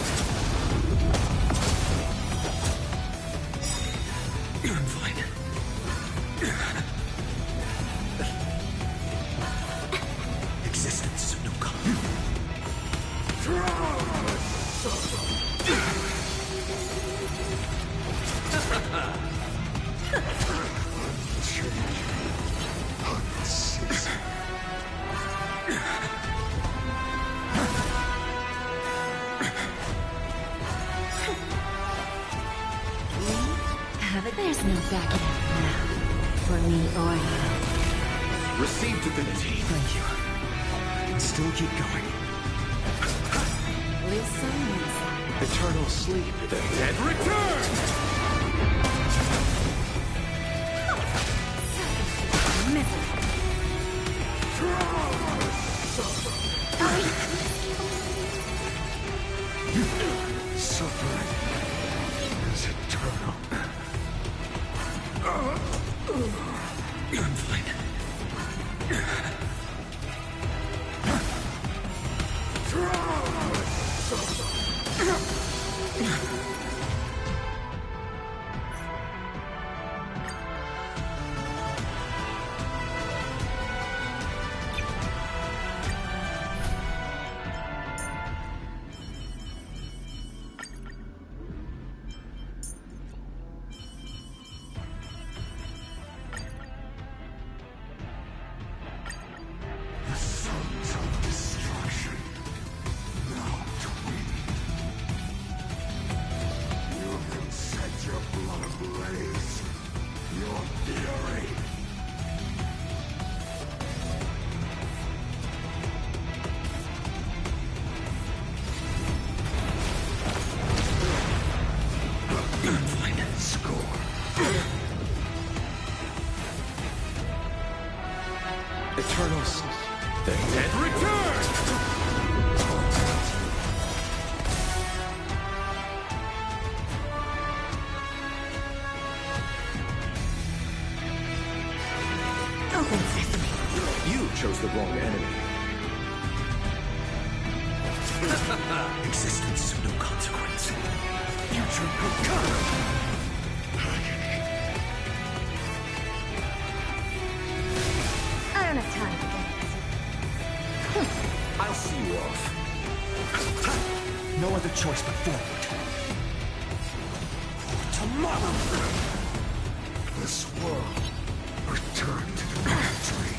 Existence of no There's no backing out now. For me or you. Receive divinity. Thank you. And still keep going. Listen. Eternal sleep. The dead return! Suffering is eternal. Eternal sleep. The dead return! Open sesame. You chose the wrong enemy. Existence is of no consequence. Future will come! I don't have time for games. I'll see you off. No other choice but forward. For tomorrow! This world returned to the tree.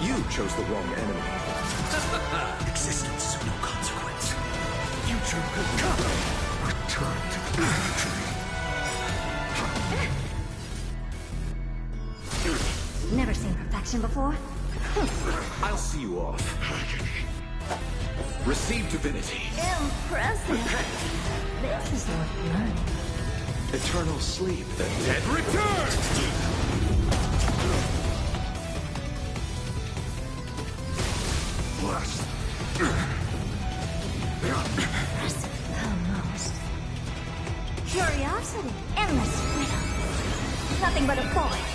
You chose the wrong enemy. Existence is of no consequence. Future will come. Return to the tree. Never seen perfection before. I'll see you off. Receive divinity. Impressive. This is worth learning. Eternal sleep. The dead return! Blessed. Almost. Curiosity. Endless freedom. Nothing but a void.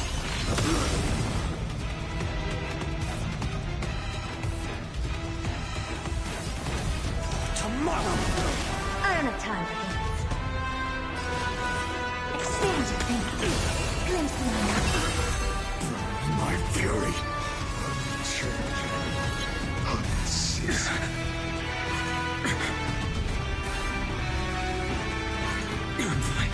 Tomorrow! I don't have time for games. Expand your thinking. Glimpse beyond. My fury. Unchained. is. I'm fine.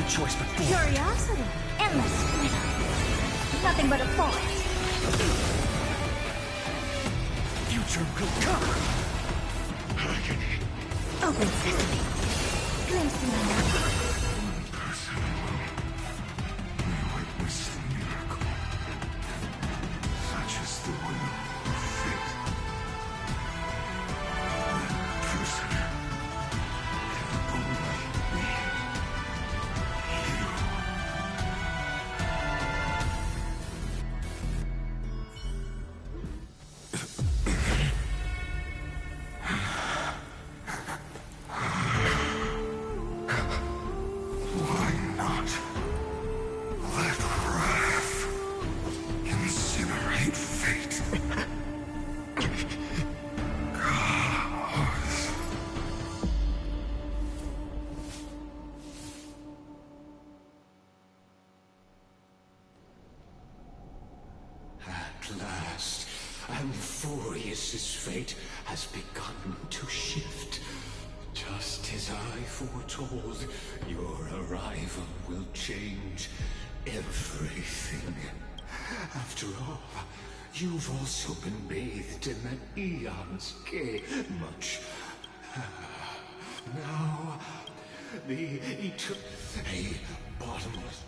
Choice but fear. Curiosity. Endless freedom. Nothing but a forest. Future will come. Agony. Open sesame. Glimpse the unknown. One person alone may witness the miracle. Such is the will of fate. That person can only be. At last, Amphorius's fate has begun to shift. Just as I foretold, your arrival will change everything. After all, you've also been bathed in that eon's much. Now, a bottomless.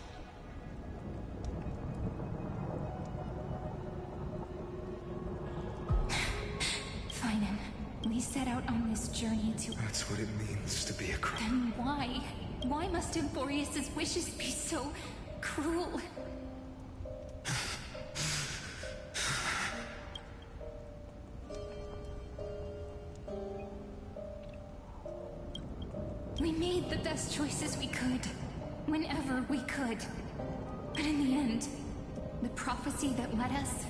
Finan, we set out on this journey to... That's what it means to be a crow. Then why? Why must Amphorius's wishes be so cruel? We made the best choices we could, whenever we could. But in the end, the prophecy that led us,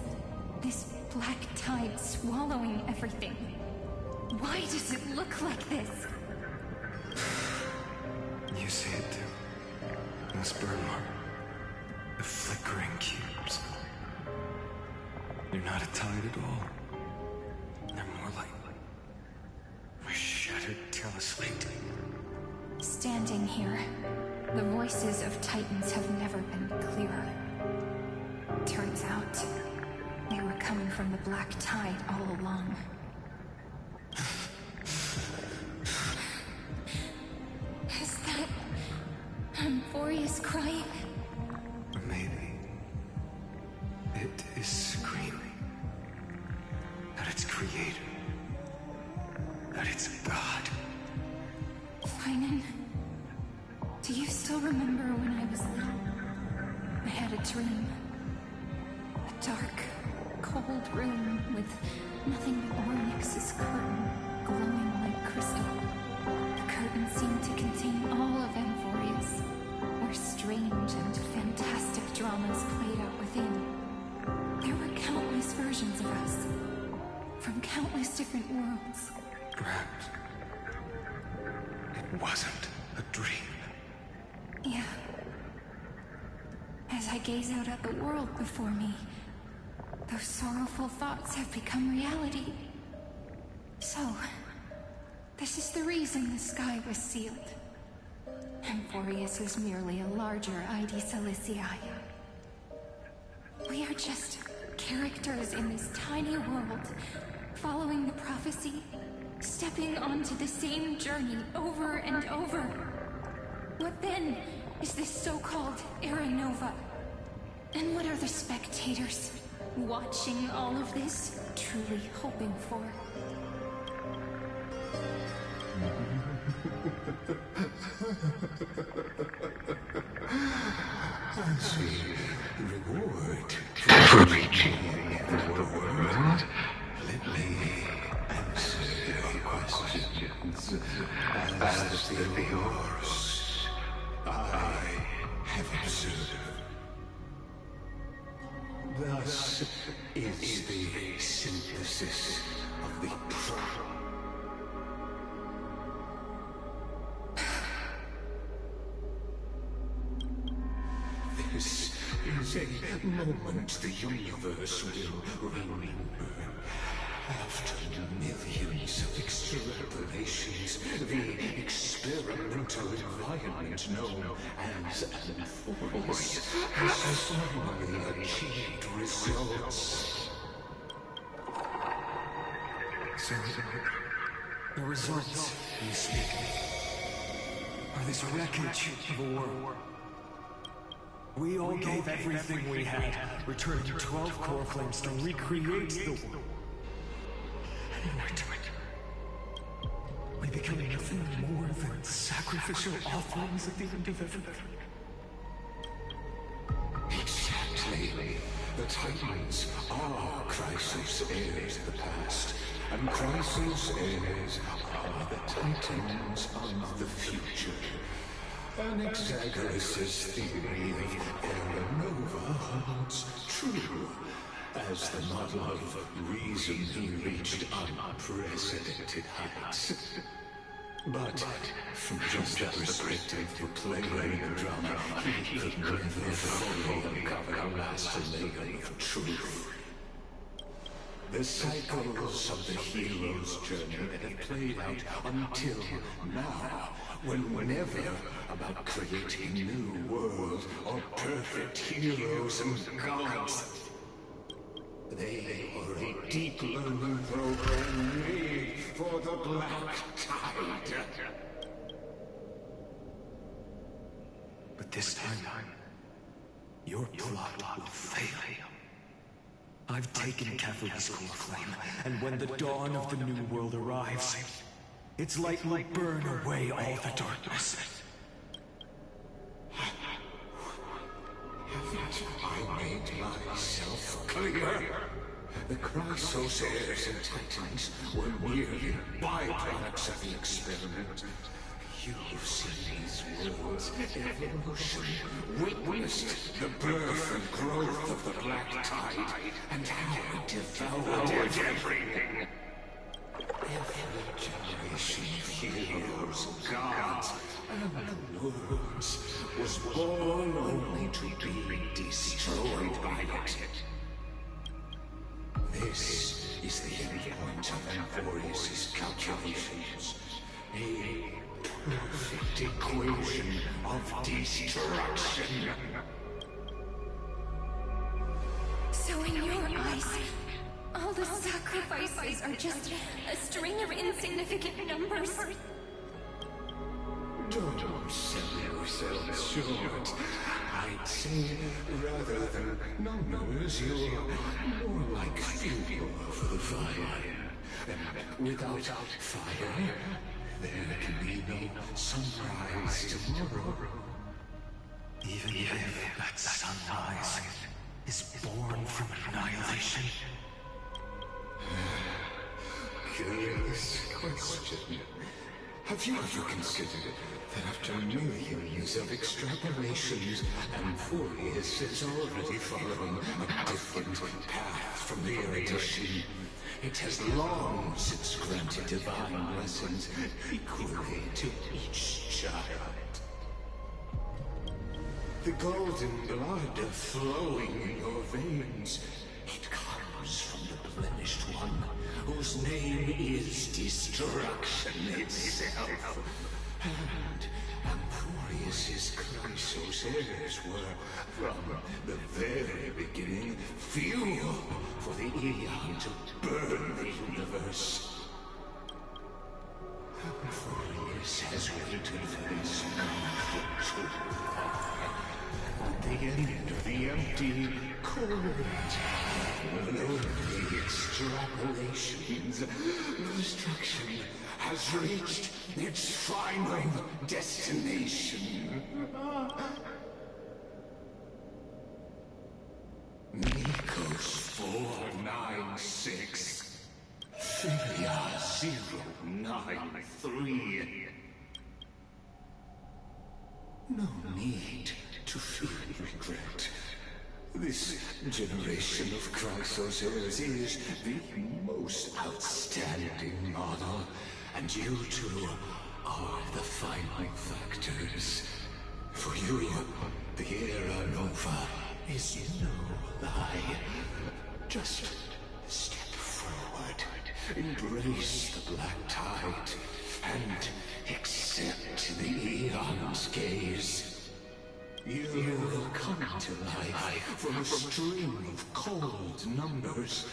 this black tide swallowing everything. Why does it look like this? You see it too. This burn mark. The flickering cubes. They're not a tide at all. They're more like a shattered teleslate. Standing here, the voices of Titans have never been clearer. Turns out, they were coming from the black tide all along. Is that Amphorius crying? Maybe it is screaming that it's creator, that it's God. Finan, still remember when I was little. I had a dream. A dark, cold room with nothing but Oryx's curtain glowing like crystal. The curtain seemed to contain all of Amphorius, where strange and fantastic dramas played out within. There were countless versions of us, from countless different worlds. Perhaps it wasn't a dream. Yeah. As I gaze out at the world before me, those sorrowful thoughts have become reality. So, this is the reason the sky was sealed. Amphorius is merely a larger ID Silicii. We are just characters in this tiny world, following the prophecy, stepping onto the same journey over and over. What then is this so-called Era Nova? And what are the spectators watching all of this truly hoping for? As a reward for reaching the world, let me answer your questions as they're yours. I have observed. Thus is the synthesis of the This is a moment the universe will remember. After millions of extrapolations, the experimental environment known as Amphorius has finally achieved results. So, the results you speak are this wreckage of a world. We all gave everything we had, returning 12 core flames to recreate the world. And in return, we become nothing more than sacrificial offerings at the end of everything. Exactly. The Titans are Chrysos' heirs of the past, and Chrysos' heirs are the Titans of the future. Anaxagoras' theory of Era Nova holds true. As the model of reason, he reached unprecedented heights. But from just the perspective of playing the drama, he could never fully uncover a lasting layer of truth. The cycles of the hero's journey that have played out until now were never about creating a new world or perfect heroes and gods. They are a deep learning program made for the Black Tide. But this time, your plot will fail. I've taken Catherine's core flame, and when the dawn of the new world arrives, its light will burn away all the darkness. Haven't I made myself clear? The Chrysos heirs and Titans were merely byproducts of the experiment. You've seen these worlds' evolution, witnessed the birth and growth of the Black Tide, and how it devoured everything. Every generation of heroes, gods, and lords was born only to be destroyed by it. This is the end point of Amphorius' calculations. A perfect equation of destruction. So in your eyes, all the sacrifices are just a string of insignificant numbers. Don't sell yourself short. I'd say, rather than numbers, you're more like fuel for the fire. And without fire, there can be no sunrise tomorrow. Even if that sunrise is born from annihilation? Curious question. Have you considered that after millions of extrapolations, Amphorius is already following a different path from the erudition? It has long since granted divine blessings equally to each child. The golden blood flowing in your veins, it comes from the blemished one, whose name is destruction itself. And Amphorius's Chrysos heirs were, from the very beginning, fuel for the Aeon to burn the universe. Amphorius has waited for this moment for too long. At the end of the empty corridor, when only extrapolations, destruction has reached its final destination. Nikos 496, Philia 093. No need to feel regret. This generation of Chrysos heirs is the most outstanding model, and you two are the final factors. For you, the Era Nova is no lie. Just step forward, embrace the black tide, and accept the Aeon's gaze. You will come to life from a string of cold numbers.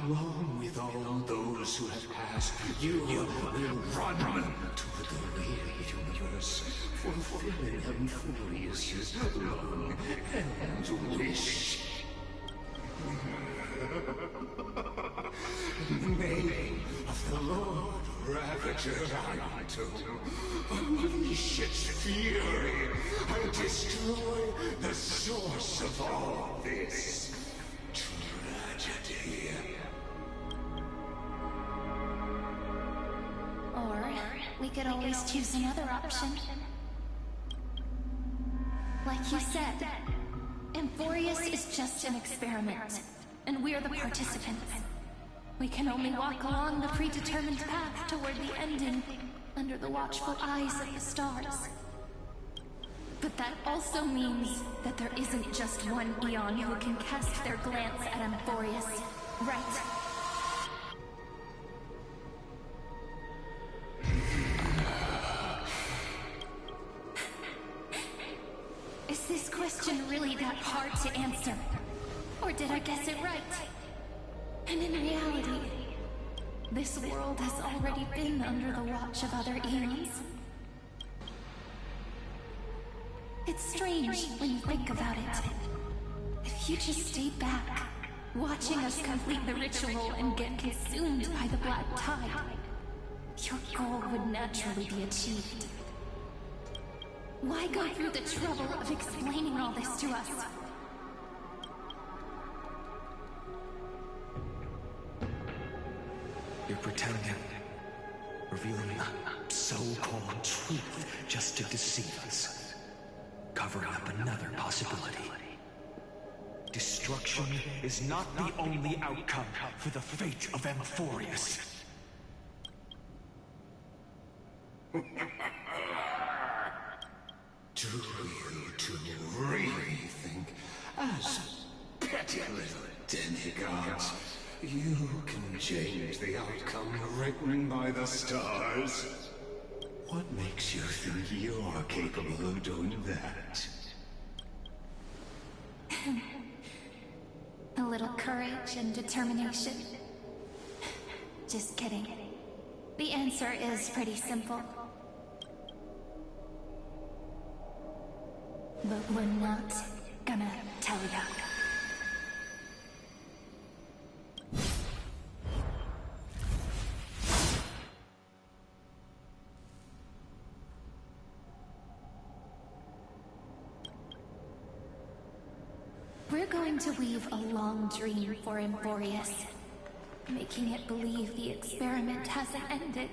Along with all those who have passed, you will run to the real universe, fulfilling Amphorius's long-held wish. Name of the Lord Ravager Anton, unleash its fury and destroy the source of all this tragedy. Or we could always choose another option. Like you said, Amphorius is just an experiment, and we're the participants. We can only walk along the predetermined path toward the ending, under the watchful eyes of the stars. But that also means that there isn't just one Aeon who can cast their glance at Amphorius, right? Is this question really that hard to answer? Or did I guess it right? And in reality, this world has already been under the watch of other Aeons. It's strange when you think about it. If you just stayed back, watching us complete the ritual and get consumed by the black tide, your goal would naturally be achieved. Why go through the trouble of explaining all this to us? You're pretending, revealing the so-called truth just to deceive us, covering up another possibility. Destruction is not the only outcome for the fate of Amphorius. Do you two really think, as petty little demigods, you can change the outcome written by the stars? What makes you think you're capable of doing that? A little courage and determination. Just kidding. The answer is pretty simple. But we're not gonna tell you. We're going to weave a long dream for Emborius, making it believe the experiment hasn't ended,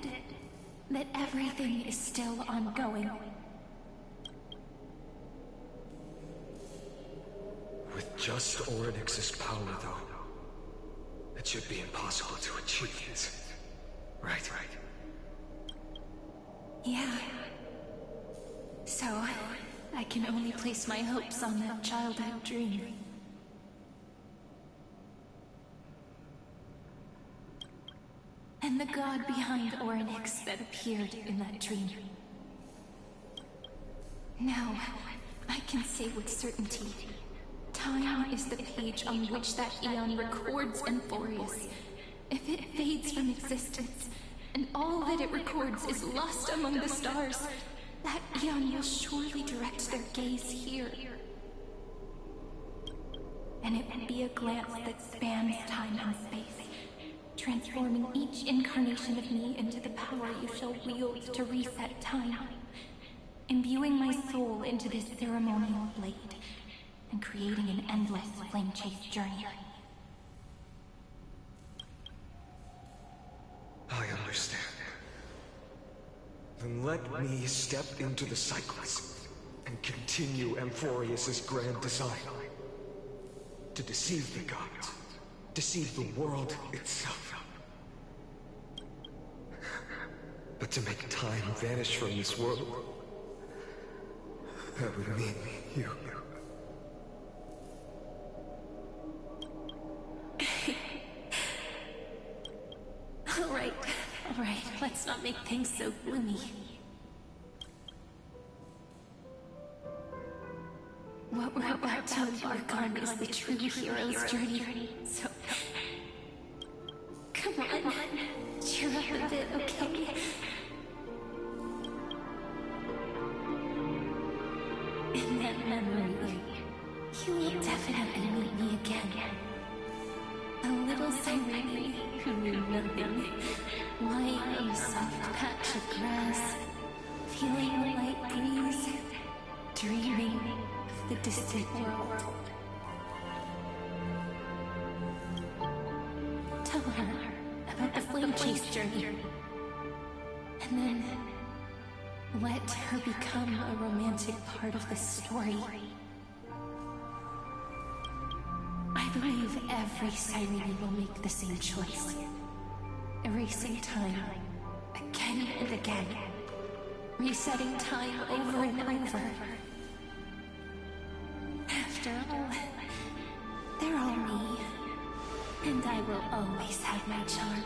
that everything is still ongoing. With just Orynyx's power, though, it should be impossible to achieve this. Right. Yeah. So, I can only place my hopes on that childhood dream. And the god behind Orynyx that appeared in that dream. Now, I can say with certainty, time is the page on which that eon records Emborius. If it fades from existence, and all that it records is lost among the stars, that eon will surely direct their gaze here. And it will be a glance that spans time and space, transforming each incarnation of me into the power you shall wield to reset time, imbuing my soul into this ceremonial blade, and creating an endless flame chase journey. I understand. Then let me step into the cycles and continue Amphorius's grand design. To deceive the gods, deceive the world itself. But to make time vanish from this world, that would mean you. All right, let's not make things so gloomy. What we're about to embark on is the true hero's journey, so... Come on, cheer up a bit, okay? In that memory, you will definitely meet me again. A little Cyrene who knew nothing, lying on a soft patch of grass, feeling the light breeze, dreaming of the distant world. Tell her about the flame chase journey, and then let her become a romantic part of the story. I believe every Cyrene will make the same choice. Erasing time, again and again. Resetting time over and over. After all, they're all me. And I will always have my charm.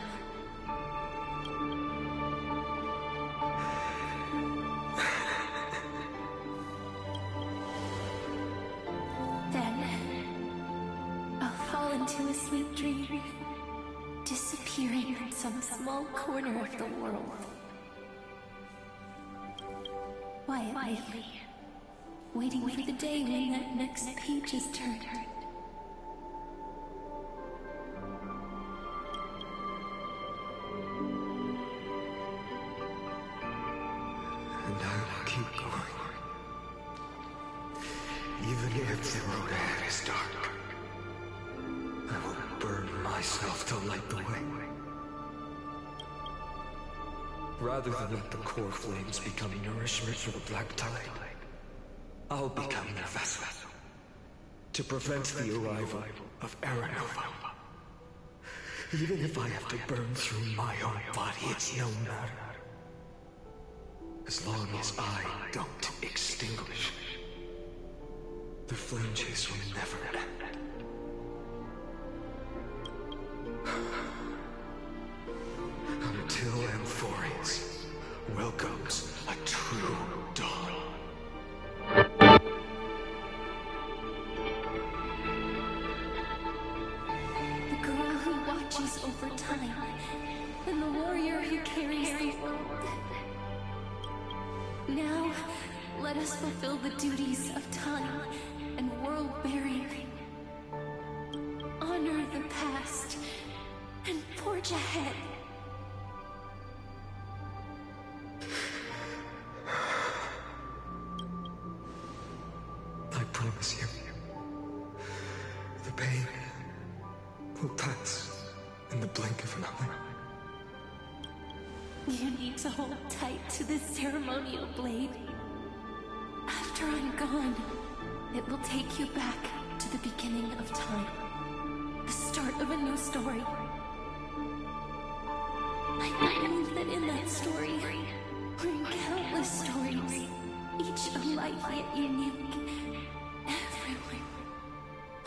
Into a sweet dream, disappearing in some small corner of the world. Quietly, waiting for the day when that next page is turned. And I will keep going. Even if the road ahead is dark. I will burn myself to light the way. Rather than let the core flames become nourishment for the black tide, I'll become their vessel. To prevent the arrival of Aranova. Even if I have to burn through my own body, it's no matter. As long as I don't extinguish, the flame chase will never end. Until Amphorius welcomes a true dawn. The girl who watches over time, and the warrior who carries the world. Now, let us fulfill the duties of time and world-bearing. Honor the past and forge ahead. I promise you, pain will pass in the blink of an eye. You need to hold tight to this ceremonial blade. After I'm gone, it will take you back to the beginning of time. The start of a new story. I believe that in that story, we're in countless stories, each alike yet unique. Everyone,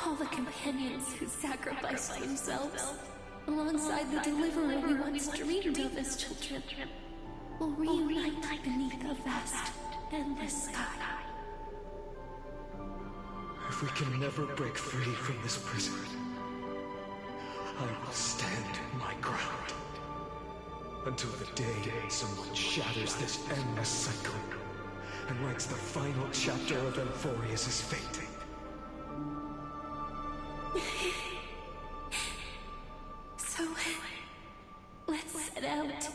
all the companions who sacrificed themselves, alongside the deliverer we once dreamed of as children, will reunite beneath a vast, endless sky. If we can never break free from this prison, I will stand my ground until the day someone shatters this endless cycle and writes the final chapter of Emphorius' fate. So, let's set out.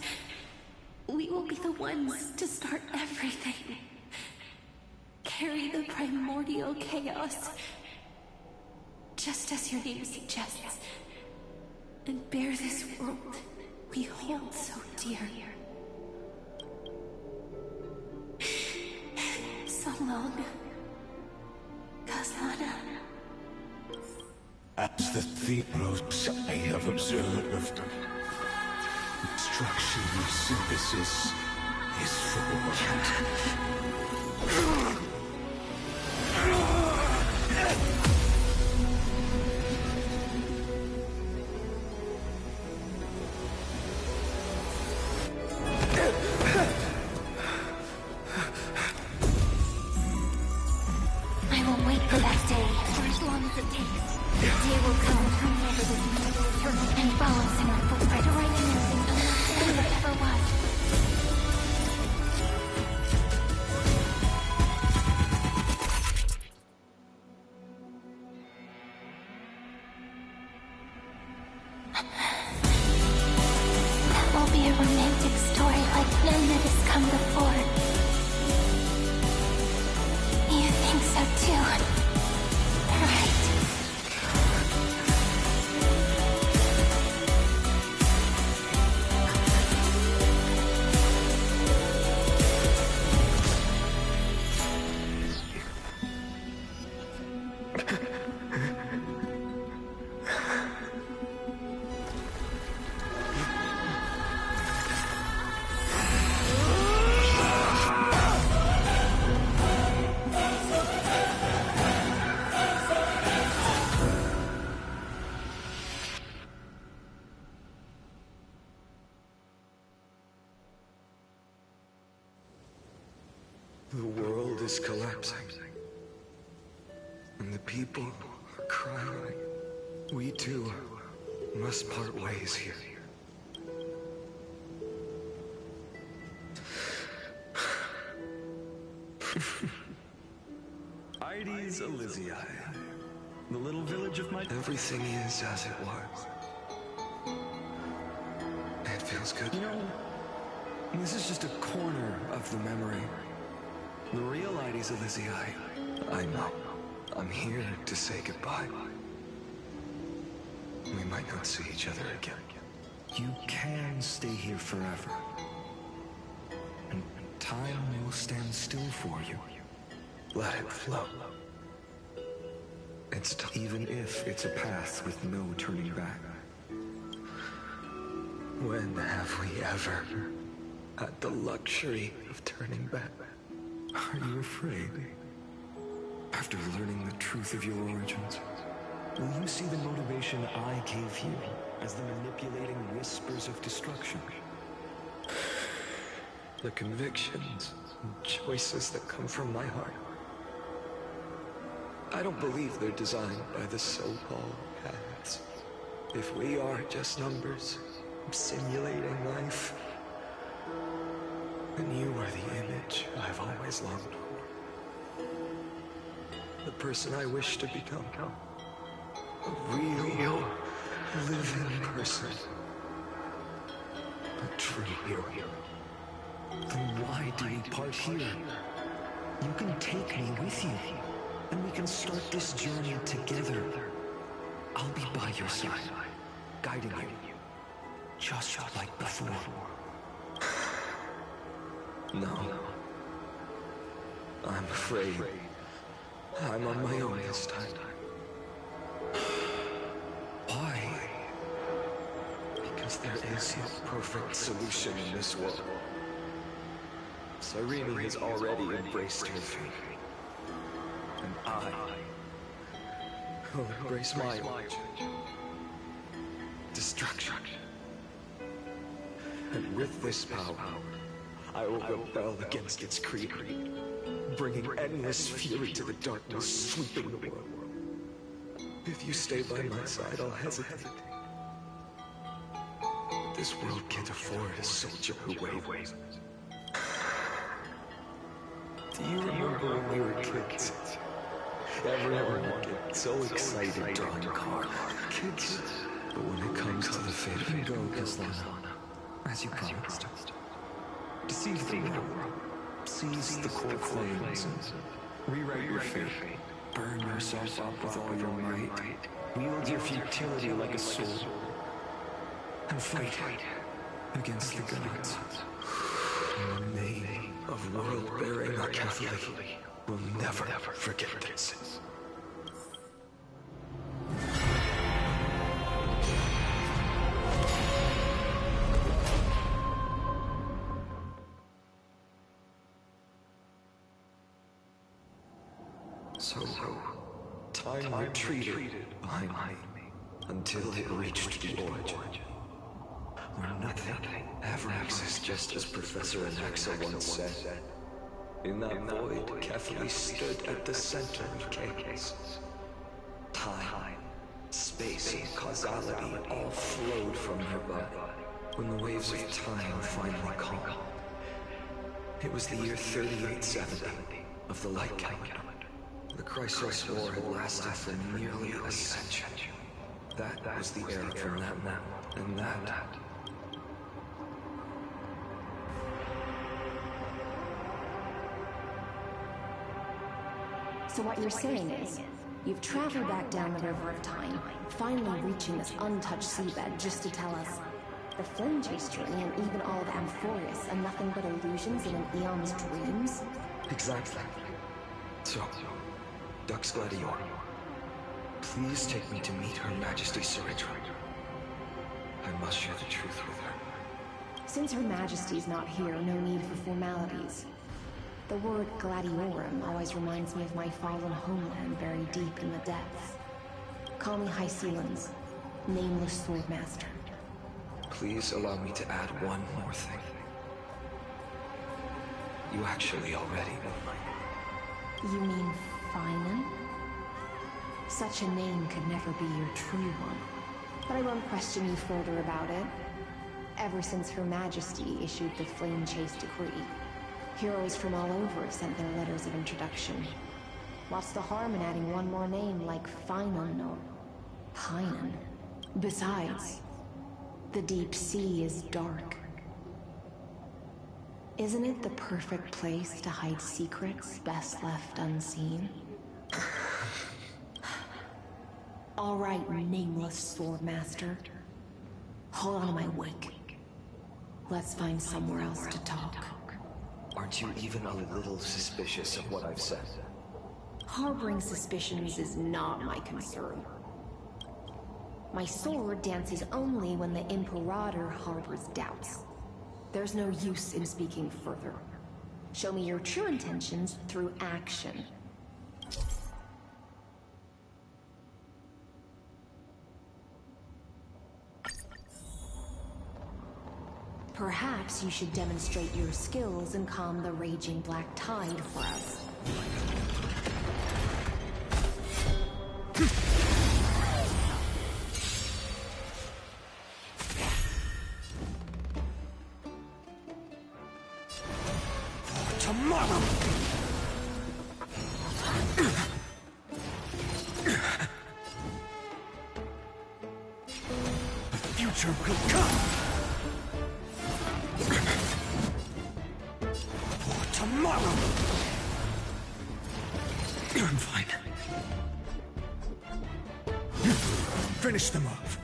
We will be the ones to start everything. Carry the primordial chaos, just as your name suggests, and bear this world we hold so dear. So long, Kaslana. As the Thebros I have observed, destruction of synthesis is forged. I will wait for that day for as long as it takes. The day will come whenever this universe will turn and follows in our footprint to write a new thing than there ever was. That will be a romantic story like none that has come before. You think so too, right? The world is collapsing, and the people are crying. We too must part ways here. Ides Elysiae, the little village of my... Everything is as it was. It feels good. You know, this is just a corner of the memory. The real Ides Elysiae. I know. I'm here to say goodbye. We might not see each other again. You can stay here forever. And time will stand still for you. Let it flow. It's even if it's a path with no turning back. When have we ever had the luxury of turning back? Are you afraid? After learning the truth of your origins, will you see the motivation I gave you as the manipulating whispers of destruction? The convictions and choices that come from my heart. I don't believe they're designed by the so-called paths. If we are just numbers, simulating life, then you are the image I've always longed for. The person I wish to become. A real, living person. A true hero. Then why do we part here? You can take me with you, and we can start this journey together. I'll be by your side, guiding you, just like before. No. I'm afraid I'm on my own this time. Why? Because there is no perfect solution in this world. Cyrene has already embraced her fate. And I will embrace my origin. Destruction. And with this power, I will rebel against its creator, bringing endless fury to the darkness sweeping the world. If you stay by my side, I'll hesitate. This world can't afford a soldier who wavers. Do you remember when we were kids? Everyone would get so excited drawing cards. Kids. But when it comes to the fate of go, Caslana, as you promised, deceive the world, seize the core flames, and rewrite your fate. Burn yourself up with all your might, wield your futility like a sword, and fight against the gods. In the name of world-bearing Catholic, we'll never forget this. So, time retreated behind me until it reached the origin, where nothing ever exists, just as Professor Anaxa once said. In that void, Kefli stood at the center of chaos. Time, space, and causality all flowed from her body. When the waves of time finally calmed, it was the year 3870 of the Light Calendar. The Chrysos War had lasted for nearly a century. That was the era from that moment, and that... So what you're saying is, you've traveled back down the river of time, finally reaching this untouched seabed just to tell us the Flame Chase journey and even all of Amphorius are nothing but illusions in an eon's dreams? Exactly. So, Dux Gladior, please take me to meet Her Majesty Cyritra. I must share the truth with her. Since Her Majesty's not here, no need for formalities. The word Gladiorum always reminds me of my fallen homeland buried deep in the depths. Call me High Sealans, Nameless Swordmaster. Please allow me to add one more thing. You actually already know my name. You mean Finan? Such a name could never be your true one. But I won't question you further about it. Ever since Her Majesty issued the Flame Chase decree, heroes from all over have sent their letters of introduction. What's the harm in adding one more name like Finan or Pinan? Besides, the deep sea is dark. Isn't it the perfect place to hide secrets best left unseen? All right, Nameless Swordmaster. Hold on to my wake. Let's find somewhere else to talk. Aren't you even a little suspicious of what I've said? Harboring suspicions is not my concern. My sword dances only when the Imperator harbors doubts. There's no use in speaking further. Show me your true intentions through action. Perhaps you should demonstrate your skills and calm the raging black tide for us. Tomorrow! The future will come! For tomorrow! I'm fine. Finish the move.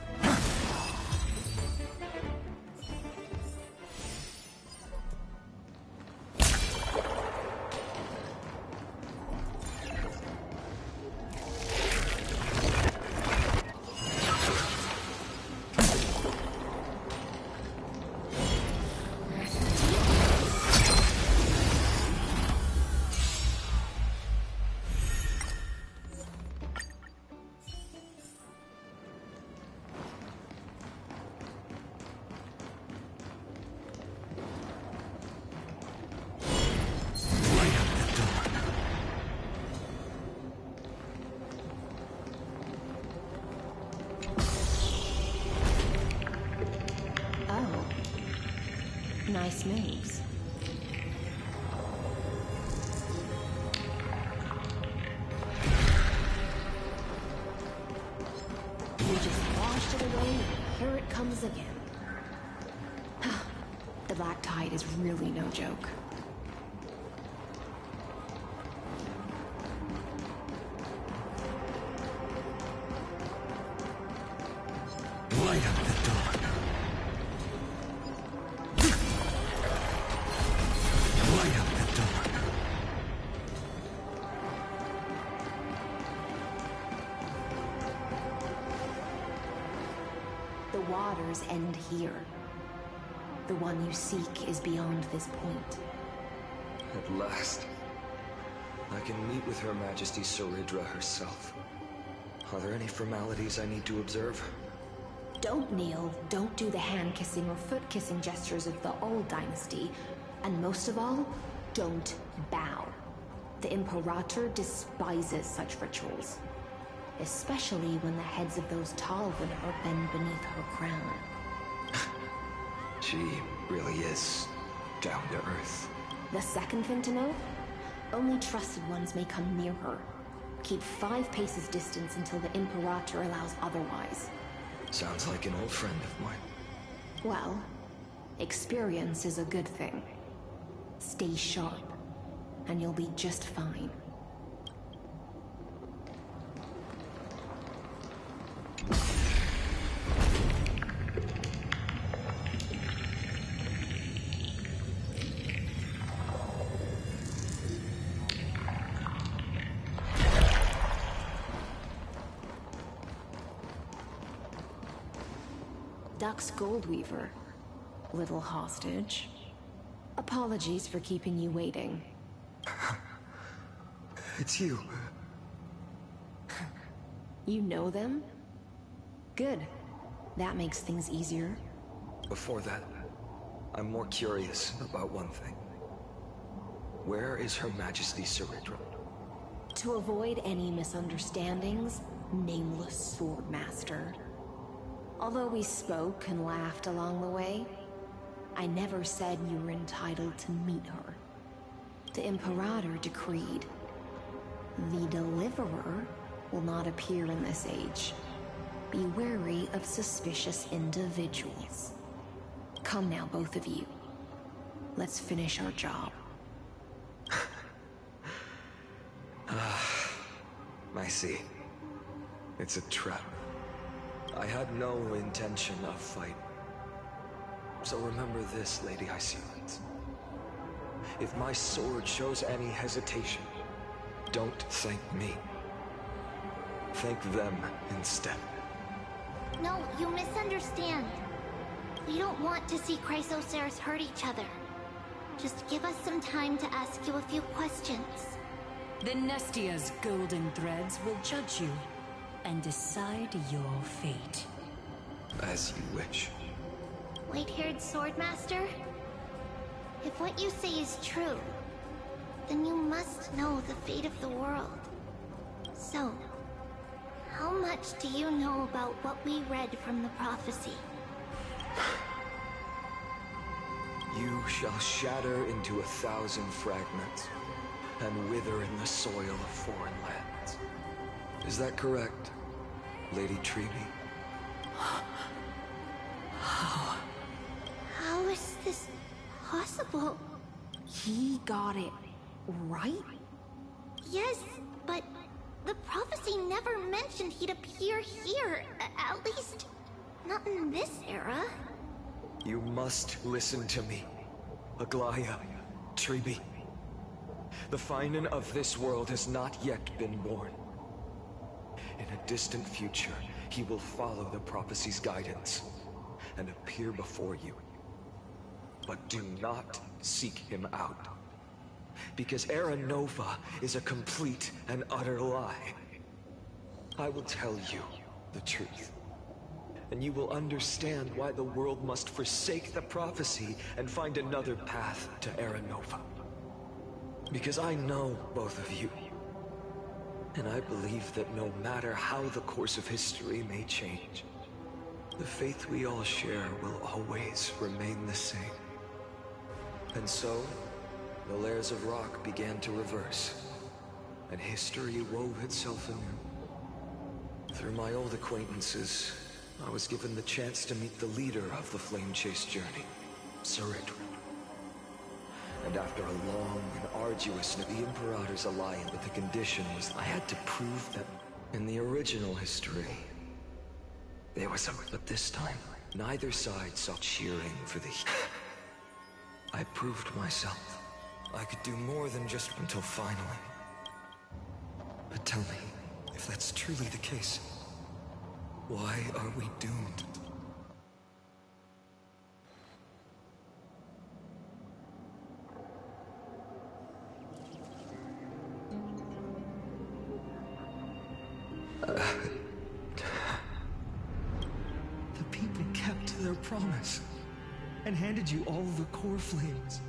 Nice moves. You just washed it away, and here it comes again. The Black Tide is really no joke. Light up the dawn. Light up the dawn. The waters end here. The one you seek is beyond this point. At last, I can meet with Her Majesty Soridra herself. Are there any formalities I need to observe? Don't kneel, don't do the hand-kissing or foot-kissing gestures of the old dynasty, and most of all, don't bow. The Imperator despises such rituals, especially when the heads of those Talvin are bent beneath her crown. She really is down to earth. The second thing to know? Only trusted ones may come near her. Keep 5 paces distance until the Imperator allows otherwise. Sounds like an old friend of mine. Well, experience is a good thing. Stay sharp, and you'll be just fine. Dux Goldweaver, little hostage. Apologies for keeping you waiting. It's you. You know them? Good. That makes things easier. Before that, I'm more curious about one thing. Where is Her Majesty Soridra? To avoid any misunderstandings, nameless Swordmaster. Although we spoke and laughed along the way, I never said you were entitled to meet her. The Imperator decreed. The Deliverer will not appear in this age. Be wary of suspicious individuals. Come now, both of you. Let's finish our job. I see. It's a trap. I had no intention of fighting. So remember this, Lady Iseult. If my sword shows any hesitation, don't thank me. Thank them instead. No, you misunderstand. We don't want to see Chrysoceres hurt each other. Just give us some time to ask you a few questions. The Nestia's golden threads will judge you and decide your fate. As you wish. White-haired Swordmaster? If what you say is true, then you must know the fate of the world. So, how much do you know about what we read from the prophecy? You shall shatter into 1,000 fragments and wither in the soil of foreign lands. Is that correct, Lady Treeby? How? How is this possible? He got it right? Yes, but The prophecy never mentioned he'd appear here, at least not in this era. You must listen to me, Aglaya, Tribi. The Finan of this world has not yet been born. In a distant future, he will follow the prophecy's guidance and appear before you. But do not seek him out, because Era Nova is a complete and utter lie. I will tell you the truth, and you will understand why the world must forsake the prophecy and find another path to Era Nova. Because I know both of you, and I believe that no matter how the course of history may change, the faith we all share will always remain the same. And so, the layers of rock began to reverse, and history wove itself anew. Through my old acquaintances, I was given the chance to meet the leader of the Flame Chase journey, Saridra. And after a long and arduous, the Imperator's alliance with the condition was I had to prove that in the original history, there was but this time, neither side saw cheering for the I proved myself. I could do more than just until finally. But tell me, if that's truly the case, why are we doomed? The people kept their promise and handed you all the core flames.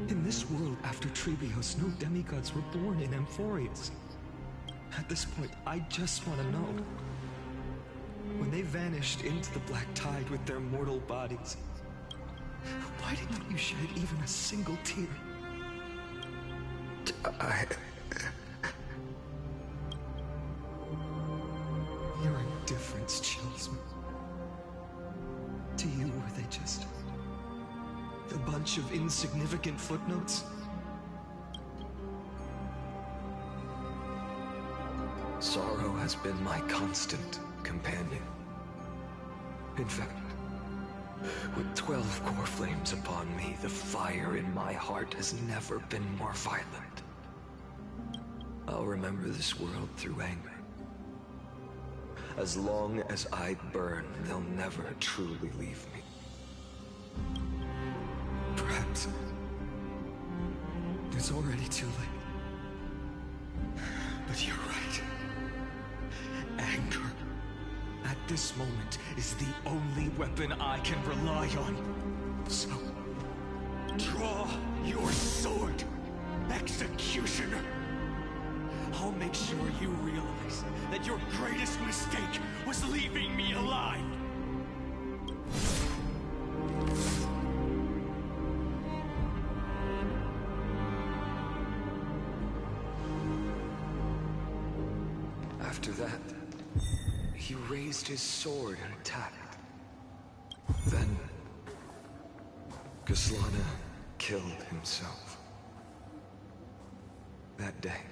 In this world after Trebios, no demigods were born in Amphorius. At this point, I just want to know. When they vanished into the Black Tide with their mortal bodies, why didn't you shed even a single tear? Your indifference chills me. To you, were they just a bunch of insignificant footnotes? Sorrow has been my constant companion. In fact, with 12 core flames upon me, the fire in my heart has never been more violent. I'll remember this world through anger. As long as I burn, they'll never truly leave me. Perhaps it's already too late. But you're right. Anger, at this moment, is the only weapon I can rely on. So, draw your sword, Executioner. I'll make sure you realize that your greatest mistake was leaving me alive. After that, he raised his sword and attacked. Then, Kaslana killed himself. That day,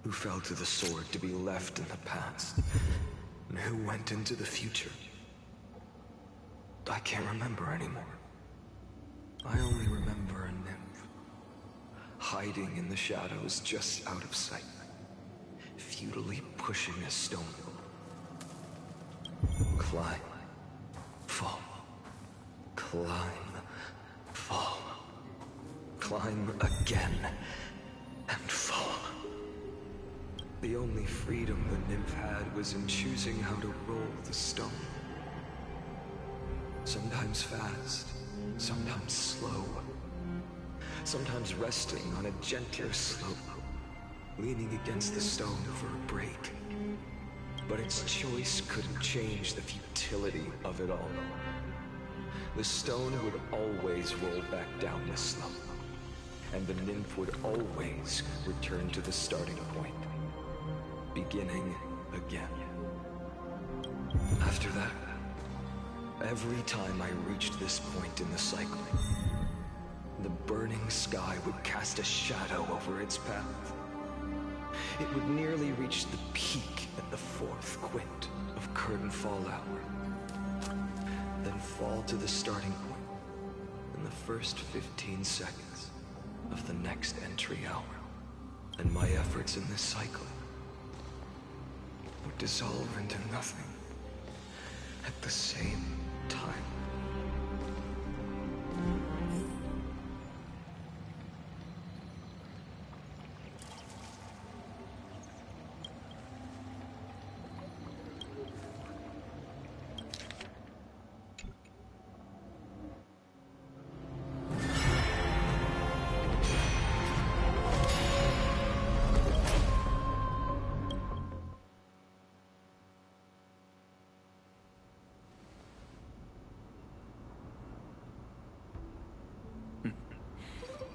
who fell to the sword to be left in the past, and who went into the future, I can't remember anymore. I only remember a nymph, hiding in the shadows just out of sight, futilely pushing a stone. Climb, fall, climb, fall, climb again, and fall. The only freedom the nymph had was in choosing how to roll the stone. Sometimes fast, sometimes slow, sometimes resting on a gentler slope, leaning against the stone for a break. But its choice couldn't change the futility of it all. The stone would always roll back down the slope, and the nymph would always return to the starting point, beginning again. After that, every time I reached this point in the cycle, the burning sky would cast a shadow over its path. it would nearly reach the peak at the fourth quint of curtain fall hour, then fall to the starting point in the first 15 seconds of the next entry hour. And my efforts in this cycle would dissolve into nothing at the same time.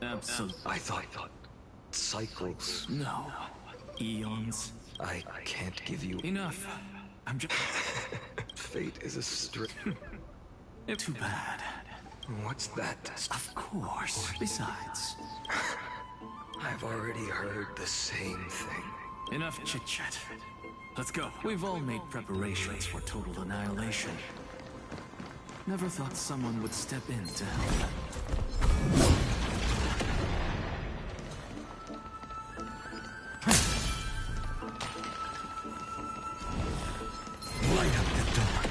Absolutely. I thought cycles. No. Eons. I can't give you enough. I'm just. Fate is a Too bad. What's that? Of course. Besides, I've already heard the same thing. enough chit-chat. Let's go. We've all made preparations for total annihilation. Never thought someone would step in to help. Light up the dawn.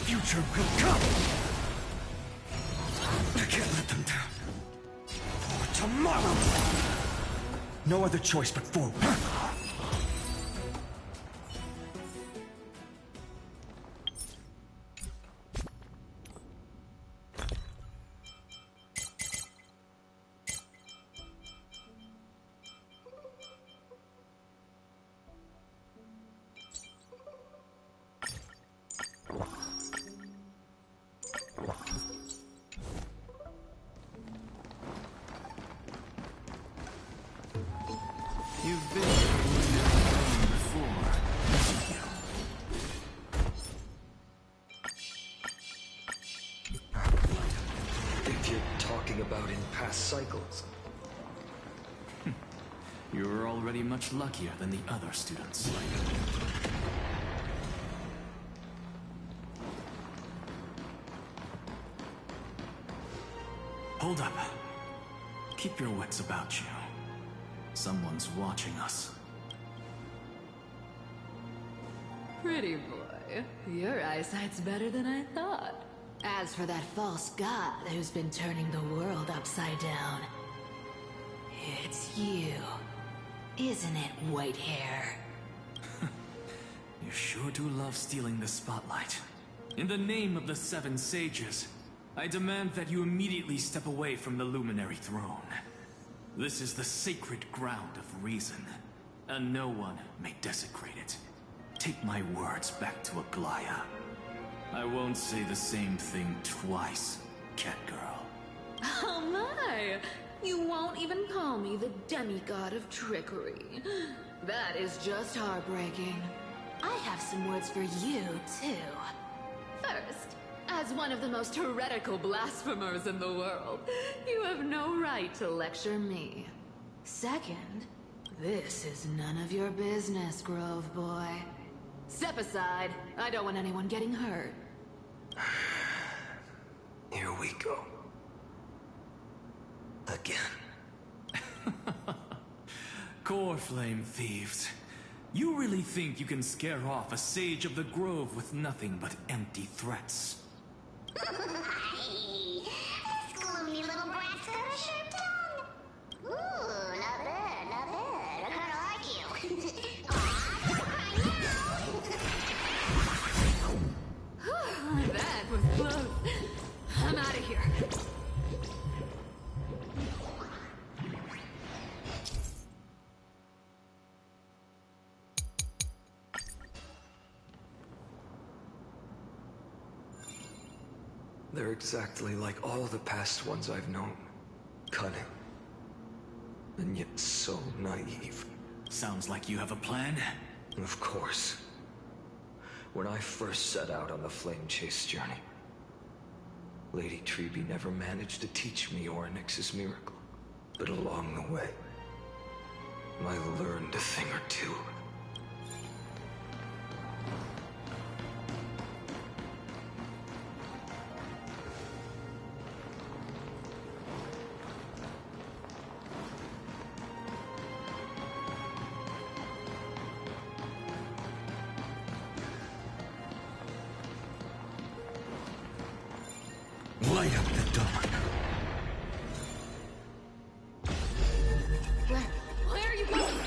Future will come. I can't let them down. For tomorrow. No other choice but forward. You've been before, haven't you? If you're talking about in past cycles. You were already much luckier than the other students. Hold up. Keep your wits about you. Someone's watching us. Pretty boy, your eyesight's better than I thought. As for that false god who's been turning the world upside down, it's you, isn't it, white hair? You sure do love stealing the spotlight. In the name of the Seven Sages, I demand that you immediately step away from the Luminary Throne. This is the sacred ground of reason, and no one may desecrate it. Take my words back to Aglaya. I won't say the same thing twice, Catgirl. Oh my! You won't even call me the demigod of trickery. That is just heartbreaking. I have some words for you, too. First, as one of the most heretical blasphemers in the world, you have no right to lecture me. Second, this is none of your business, Grove Boy. Step aside. I don't want anyone getting hurt. Here we go. Again. Core Flame Thieves. You really think you can scare off a Sage of the Grove with nothing but empty threats? This gloomy little brat's got a sharp tongue. Ooh, not bad, not bad. I kinda like you. That was close. I'm out of here. They're exactly like all the past ones I've known. Cunning, and yet so naive. Sounds like you have a plan? Of course. When I first set out on the Flame Chase journey, Lady Treby never managed to teach me Orynyx's miracle. But along the way, I learned a thing or two. Light up the dawn. Where are you going?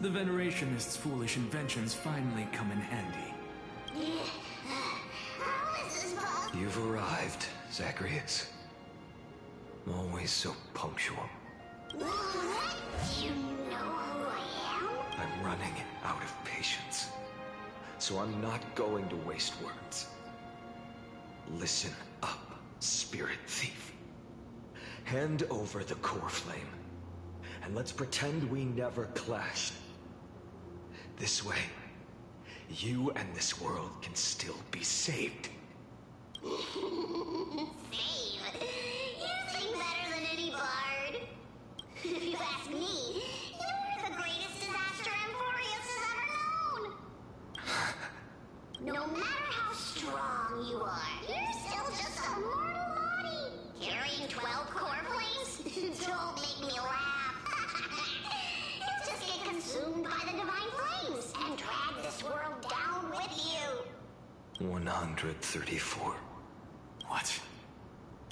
The Veneration-ist's foolish inventions finally come in handy. You've arrived, Zacharias. Always so punctual. You know who I am? I'm running out of patience. So I'm not going to waste words. Listen up, Spirit Thief. Hand over the core flame, and let's pretend we never clashed. This way, you and this world can still be saved. Save? You sing better than any bard. If you ask me, you're the greatest disaster Emporius has ever known. No matter how strong you are, you're still just a mortal body. Carrying 12 core planes? Don't make me laugh. You'll just get consumed by the divine flames and drag this world down with you. 134. What?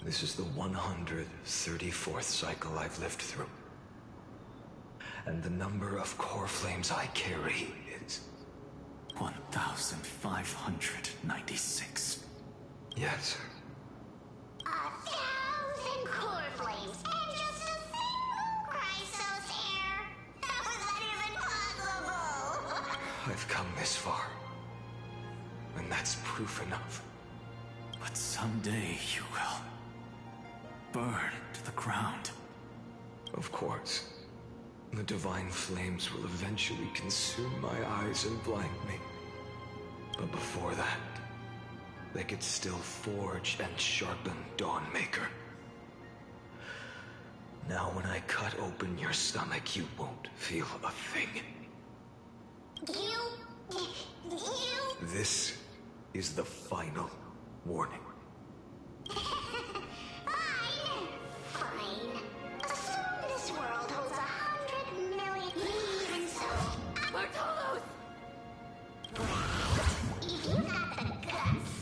This is the 134th cycle I've lived through. And the number of core flames I carry is... 1,596. Yes. 1,000 core flames and just a single Chrysos hair. How is that even possible? I've come this far. And that's proof enough. But someday you will burn to the ground. Of course. The divine flames will eventually consume my eyes and blind me. But before that, they could still forge and sharpen Dawnmaker. Now when I cut open your stomach, you won't feel a thing. You... This is the final warning. Fine. Assume this world holds 100 million... Even so... Bartolos! If you got the guts...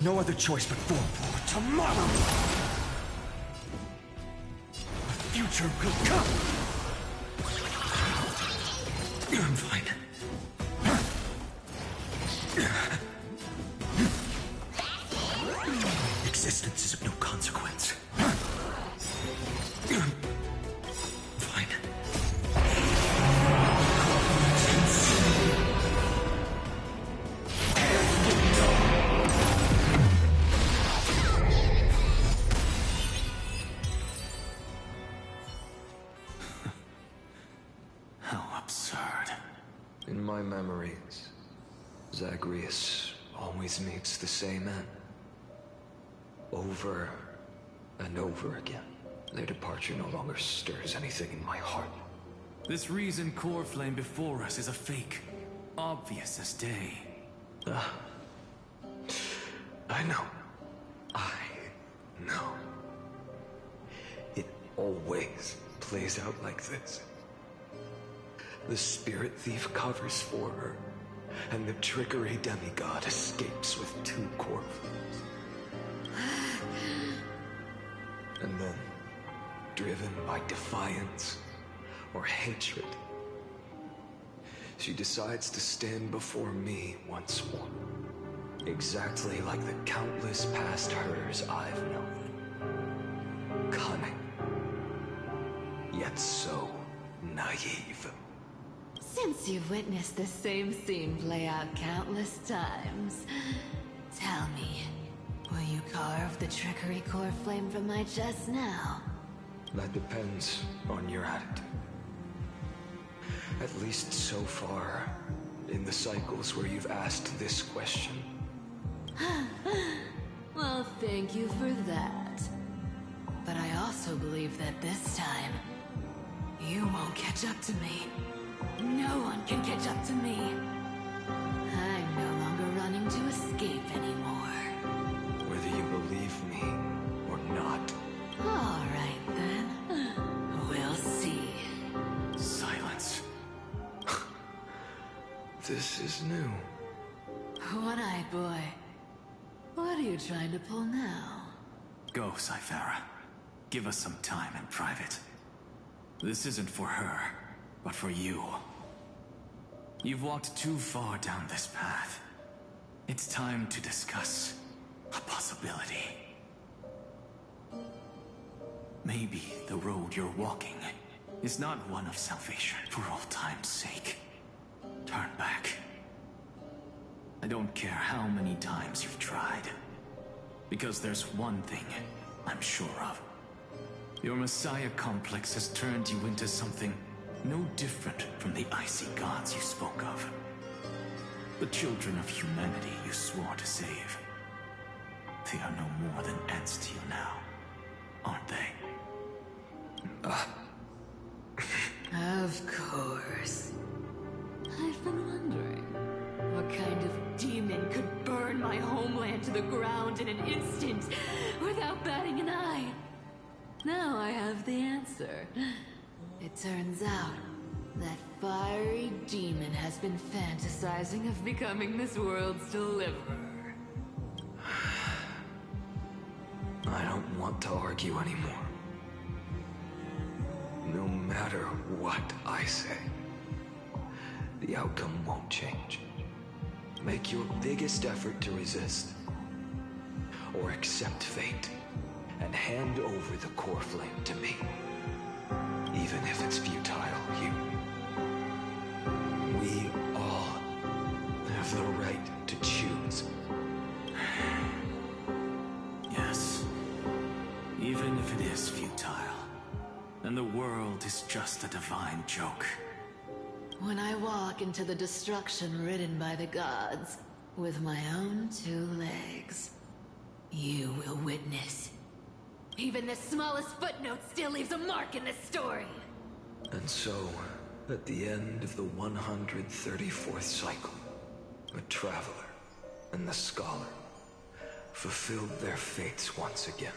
No other choice but for tomorrow. The future will come. I'm fine. Existence is of no consequence. Fine. In my memories, Zagreus always meets the same end. Over and over again. Their departure no longer stirs anything in my heart. This reason core flame before us is a fake. Obvious as day. I know. I know. It always plays out like this. The Spirit Thief covers for her, and the Trickery Demigod escapes with 2 core flames. And then, driven by defiance or hatred, she decides to stand before me once more. Exactly like the countless past hers I've known. Cunning. Yet so naive. Since you've witnessed the same scene play out countless times, tell me, will you carve the trickery core flame from my chest now? That depends on your attitude. At least so far, in the cycles where you've asked this question. Well, thank you for that. But I also believe that this time, you won't catch up to me. No one can catch up to me. I'm no longer running to escape anymore. Whether you believe me or not. All right, then. We'll see. Silence. This is new. One-eyed boy. What are you trying to pull now? Go, Cythera. Give us some time in private. This isn't for her, but for you. You've walked too far down this path. It's time to discuss a possibility. Maybe the road you're walking is not one of salvation for all time's sake. Turn back. I don't care how many times you've tried. Because there's one thing I'm sure of. Your Messiah complex has turned you into something no different from the icy gods you spoke of. The children of humanity you swore to save. They are no more than ants to you now, aren't they? Of course. I've been wondering, what kind of demon could burn my homeland to the ground in an instant without batting an eye? Now I have the answer. It turns out that fiery demon has been fantasizing of becoming this world's deliverer. I don't want to argue anymore. No matter what I say, the outcome won't change. Make your biggest effort to resist. Or accept fate, and hand over the core flame to me. Even if it's futile, we all have the right to choose. Yes. Even if it is futile, and the world is just a divine joke. When I walk into the destruction ridden by the gods, with my own two legs, you will witness. Even the smallest footnote still leaves a mark in this story. And so, at the end of the 134th cycle, the Traveler and the Scholar fulfilled their fates once again.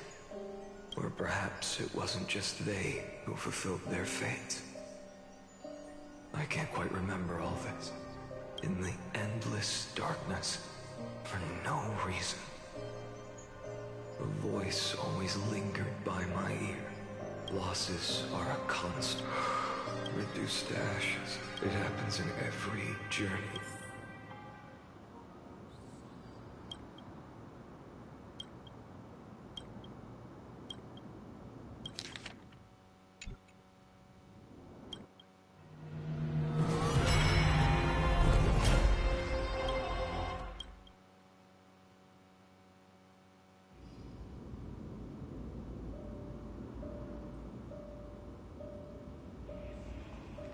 Or perhaps it wasn't just they who fulfilled their fates. I can't quite remember all this. In the endless darkness, for no reason. A voice always lingered by my ear. Losses are a constant. Reduced to ashes. It happens in every journey.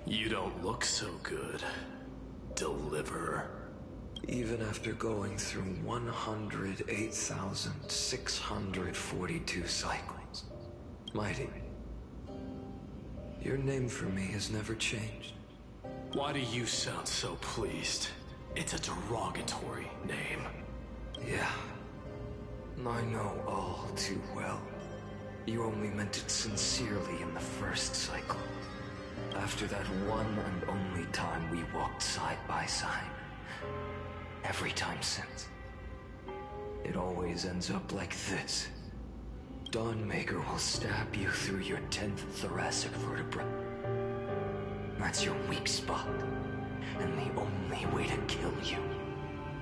You don't look so good, Deliverer. Even after going through 108,642 cycles. Mighty, your name for me has never changed. Why do you sound so pleased? It's a derogatory name. Yeah. I know all too well. You only meant it sincerely in the first cycle. After that one and only time we walked side by side. Every time since. It always ends up like this. Dawnmaker will stab you through your 10th thoracic vertebra. That's your weak spot. And the only way to kill you.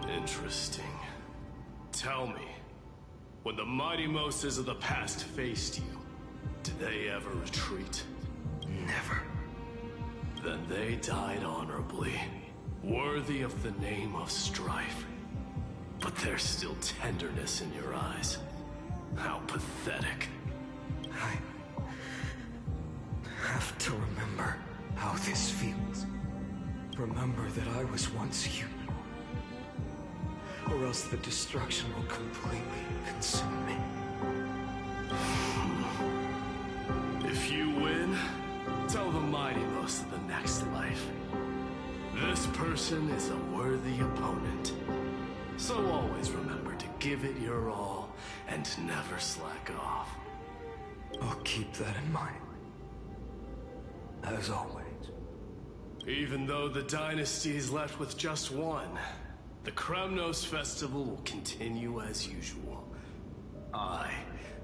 Interesting. Tell me, when the mighty Moses of the past faced you, did they ever retreat? Never. Then they died honorably, worthy of the name of strife. But there's still tenderness in your eyes. How pathetic. I have to remember how this feels. Remember that I was once human. Or else the destruction will completely consume me. If you win, tell the mighty most of the next life. This person is a worthy opponent. So always remember to give it your all and never slack off. I'll keep that in mind. As always. Even though the dynasty is left with just one, the Kremnos festival will continue as usual. I,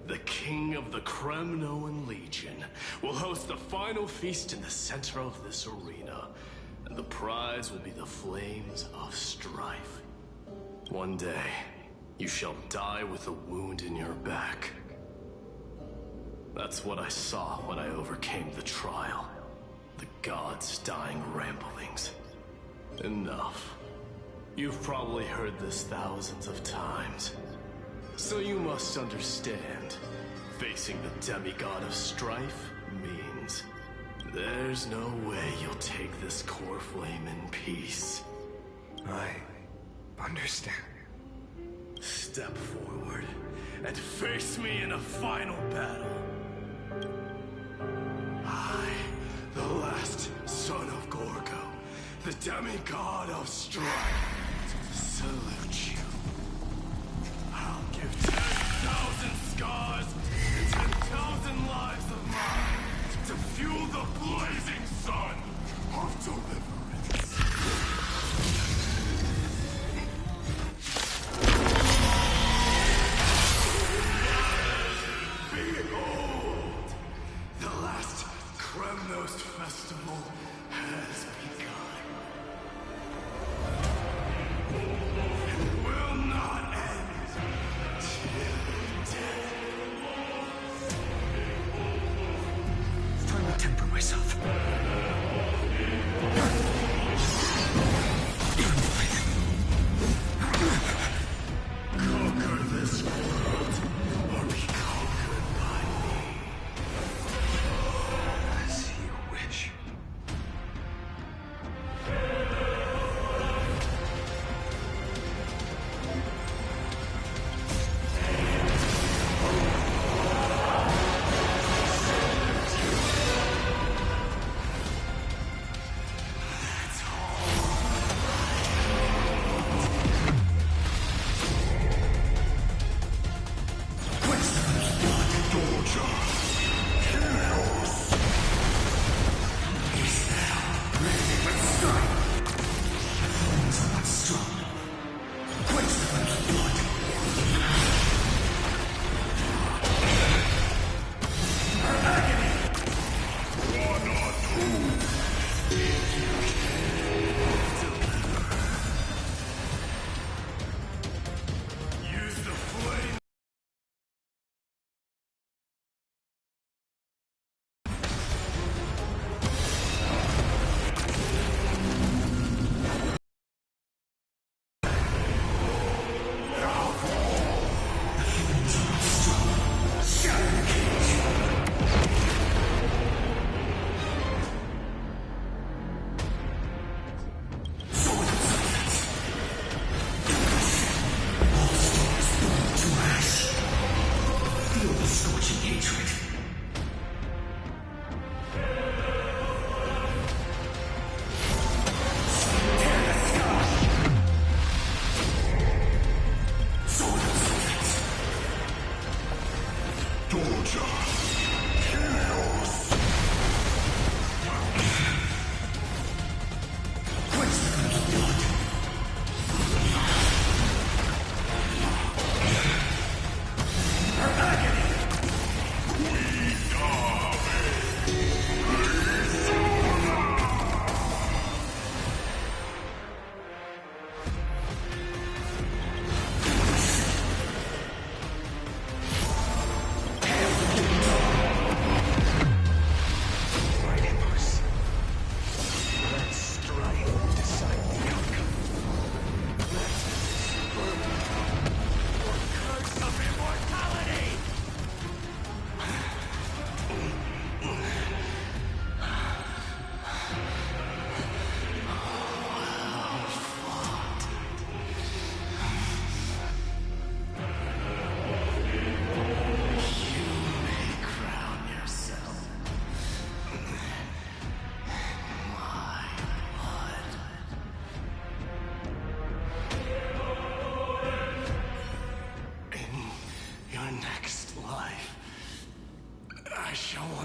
the king of the Kremnoan Legion, will host the final feast in the center of this arena, and the prize will be the flames of strife. One day, you shall die with a wound in your back. That's what I saw when I overcame the trial. The gods' dying ramblings. Enough. You've probably heard this thousands of times. So you must understand, facing the demigod of strife means there's no way you'll take this core flame in peace. I understand. Step forward and face me in a final battle. I, the last son of Gorgo, the demigod of strife, salute you. I'll give 10,000 scars and 10,000 lives of mine to fuel the blazing sun of deliverance. Behold, the last Kremnos festival has begun. It will not end till death. It's time to temper myself.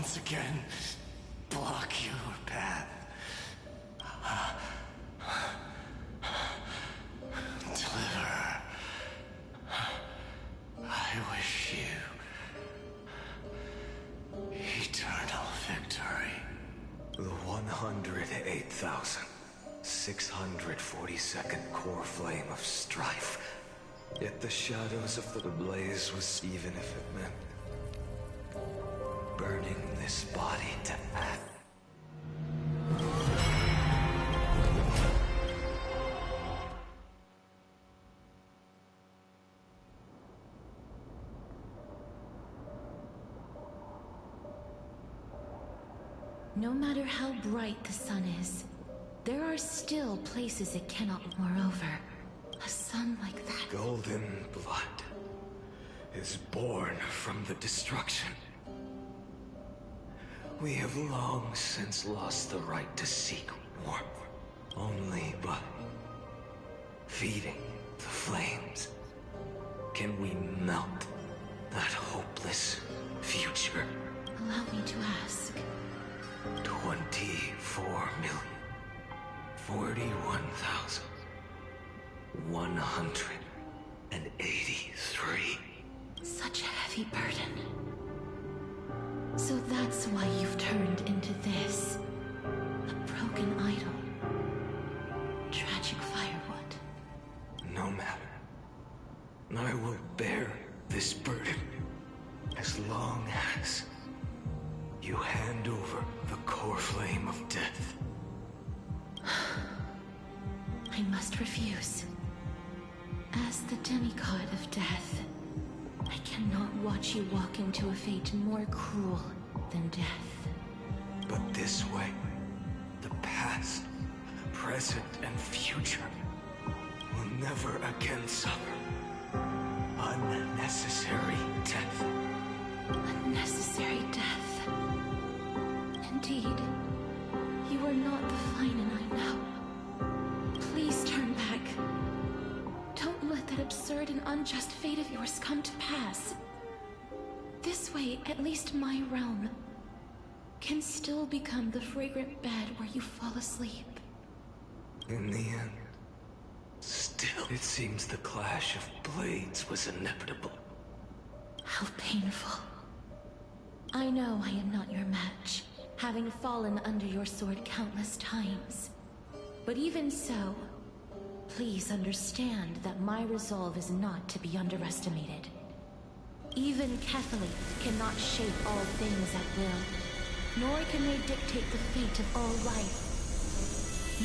once again block your path. Deliver. I wish you eternal victory. The 108,642nd core flame of strife. Yet the shadows of the blaze was, even if it meant burning this body to ash. No matter how bright the sun is, there are still places it cannot pour over. A sun like that. Golden blood is born from the destruction. We have long since lost the right to seek warmth. Only by feeding the flames can we melt that hopeless future. Allow me to ask. 24,041,183. Such a heavy burden. So that's why you've turned into this. A broken idol. Tragic firewood. No matter. I will bear this burden as long as you hand over the core flame of death. I must refuse. As the demigod of death, I cannot watch you walk into a fate more cruel than death. But this way, the past, present, and future will never again suffer unnecessary death. Unnecessary death. Indeed, you are not the Finen I know. Please turn back. Don't let that absurd and unjust fate of yours come to pass. This way, at least my realm can still become the fragrant bed where you fall asleep. In the end, still, it seems the clash of blades was inevitable. How painful. I know I am not your match, having fallen under your sword countless times. But even so, please understand that my resolve is not to be underestimated. Even Catholic cannot shape all things at will, nor can they dictate the fate of all life.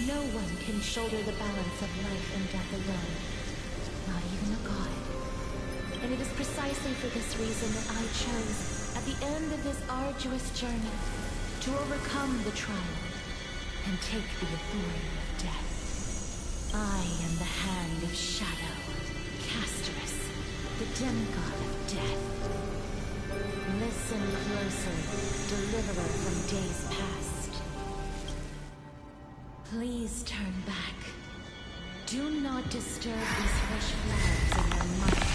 No one can shoulder the balance of life and death alone, not even a god. And it is precisely for this reason that I chose, at the end of this arduous journey, to overcome the trial and take the authority of death. I am the Hand of Shadow, Casterus, the demigod of death. Listen closely, deliverer from days past. Please turn back. Do not disturb these fresh flowers in your mind.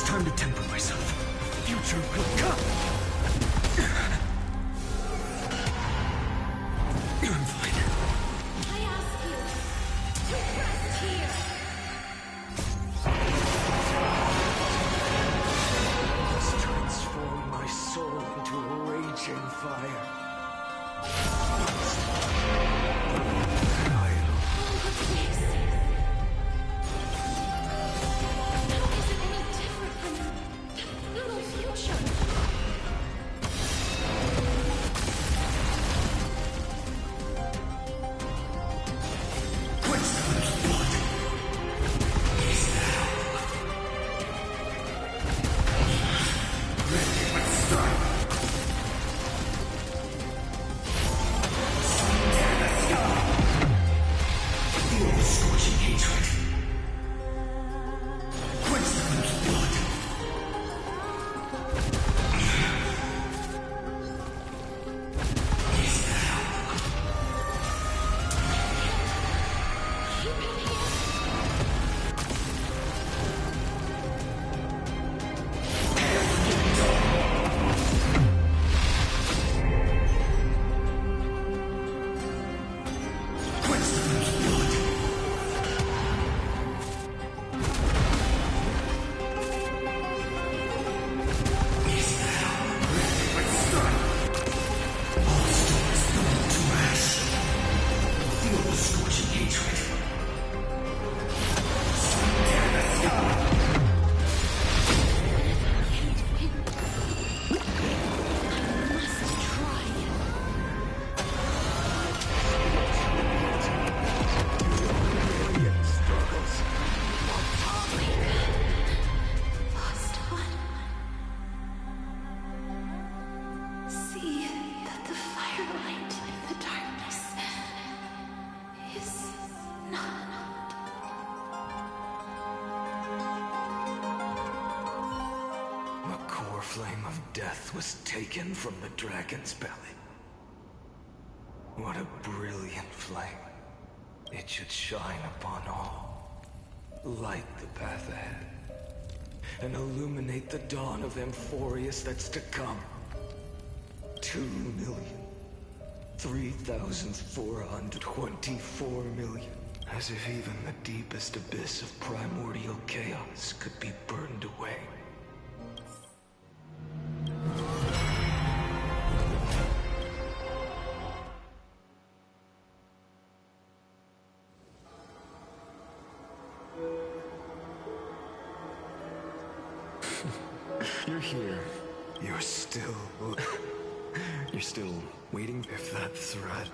Time to temper myself. Future will come. I'm fine. I ask you to rest here. Let's transform my soul into a raging fire. core flame of death was taken from the dragon's belly. What a brilliant flame. It should shine upon all. Light the path ahead. And illuminate the dawn of Amphorius that's to come. 2,003,424 million. As if even the deepest abyss of primordial chaos could be burned away. You're here. You're still... You're still waiting? If that threat...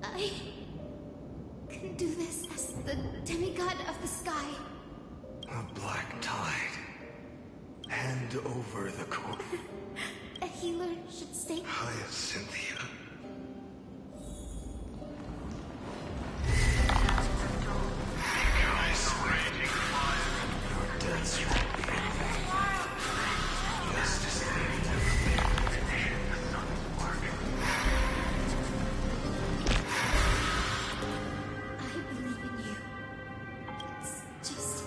I can do this as the demigod of the sky. A black tide. Hand over the core. A healer should stay. Hyacinthia. Your deaths will be in vain. Justice never been the sun's work. I believe in you. It's just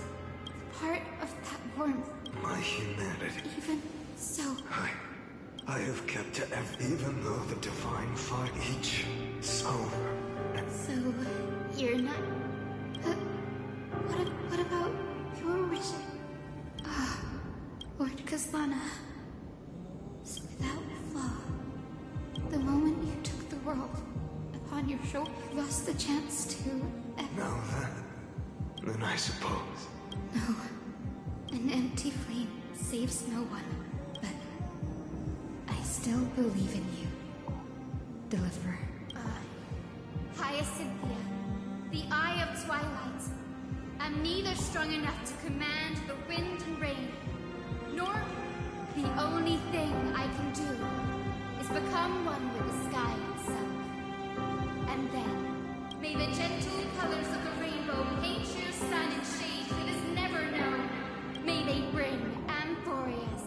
part of that warmth. My humanity. Even so. I have kept to even though the divine fight each is over. So, you're not... What about your wish? Lord Kazlana. Without flaw. The moment you took the world upon your shoulder, you lost the chance to... Now then I suppose. No. An empty flame saves no one. But I still believe in you. Deliverer. Hyacinthia, the Eye of Twilight. I'm neither strong enough to command the wind and rain, nor the only thing I can do is become one with the sky itself. And then, may the gentle colors of the rainbow paint your sun in shades it has never known. May they bring Amphorius.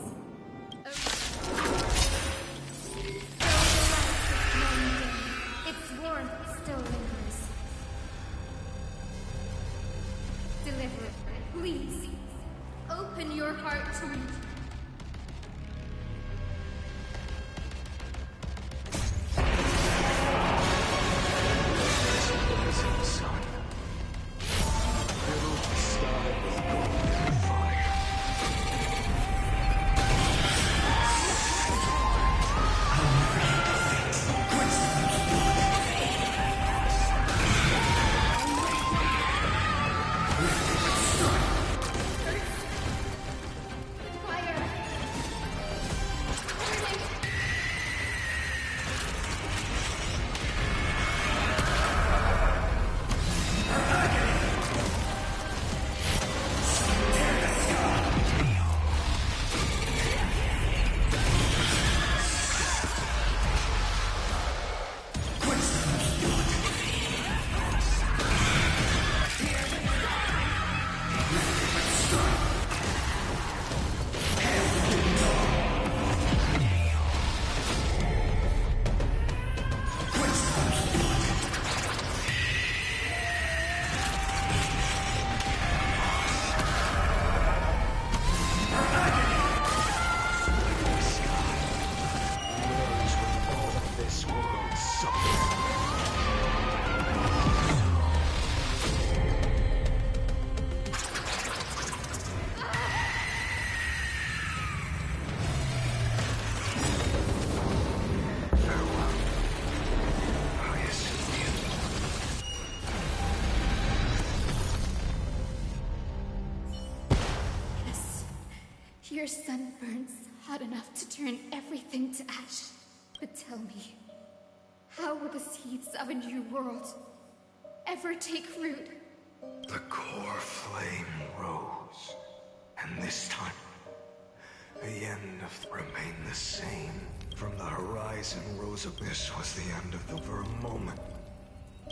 Its warmth still lingers. Deliverer, please, open your heart to me. Blazing sun. Fill the sky with golden fire. Your sun burns hot enough to turn everything to ash. But tell me, how will the seeds of a new world ever take root? The core flame rose. And this time, a end remain the same. From the horizon rose abyss was the end of the very moment.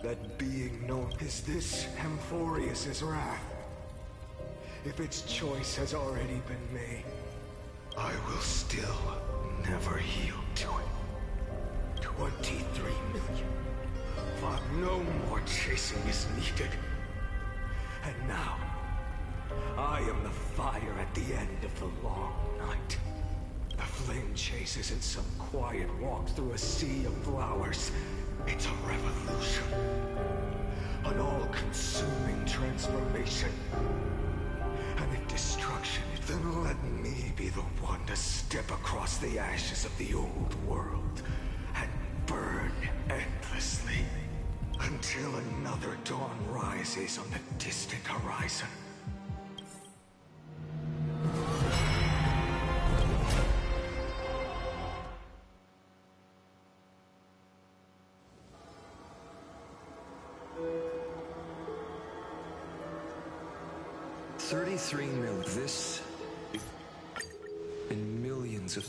That being known as this Amphorius' wrath. If its choice has already been made, I will still never yield to it. 23 million. But no more chasing is needed. And now, I am the fire at the end of the long night. The flame chase isn't some quiet walk through a sea of flowers. It's a revolution. An all-consuming transformation. And if destruction, then let me be the one to step across the ashes of the old world and burn endlessly until another dawn rises on the distant horizon. This and millions of...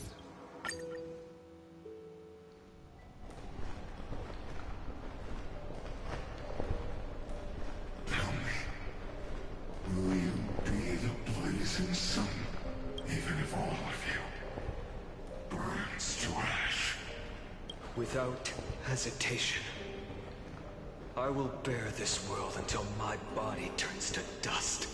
Tell me, will you be the blazing sun, even if all of you burns to ash? Without hesitation, I will bear this world until my body turns to dust.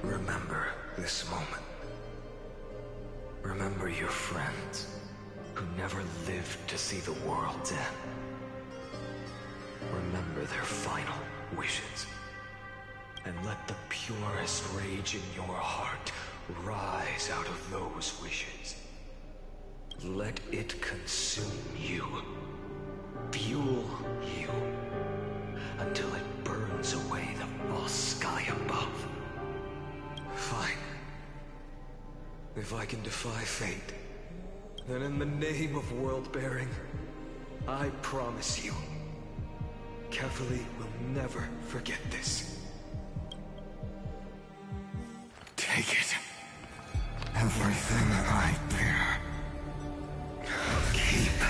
Remember this moment. Remember your friends who never lived to see the world's end. Remember their final wishes. And let the purest rage in your heart rise out of those wishes. Let it consume you. Fuel you. Until it burns away the false sky above. Fine. If I can defy fate, then in the name of world-bearing, I promise you, Kefali will never forget this. Take it. Everything I bear. Keep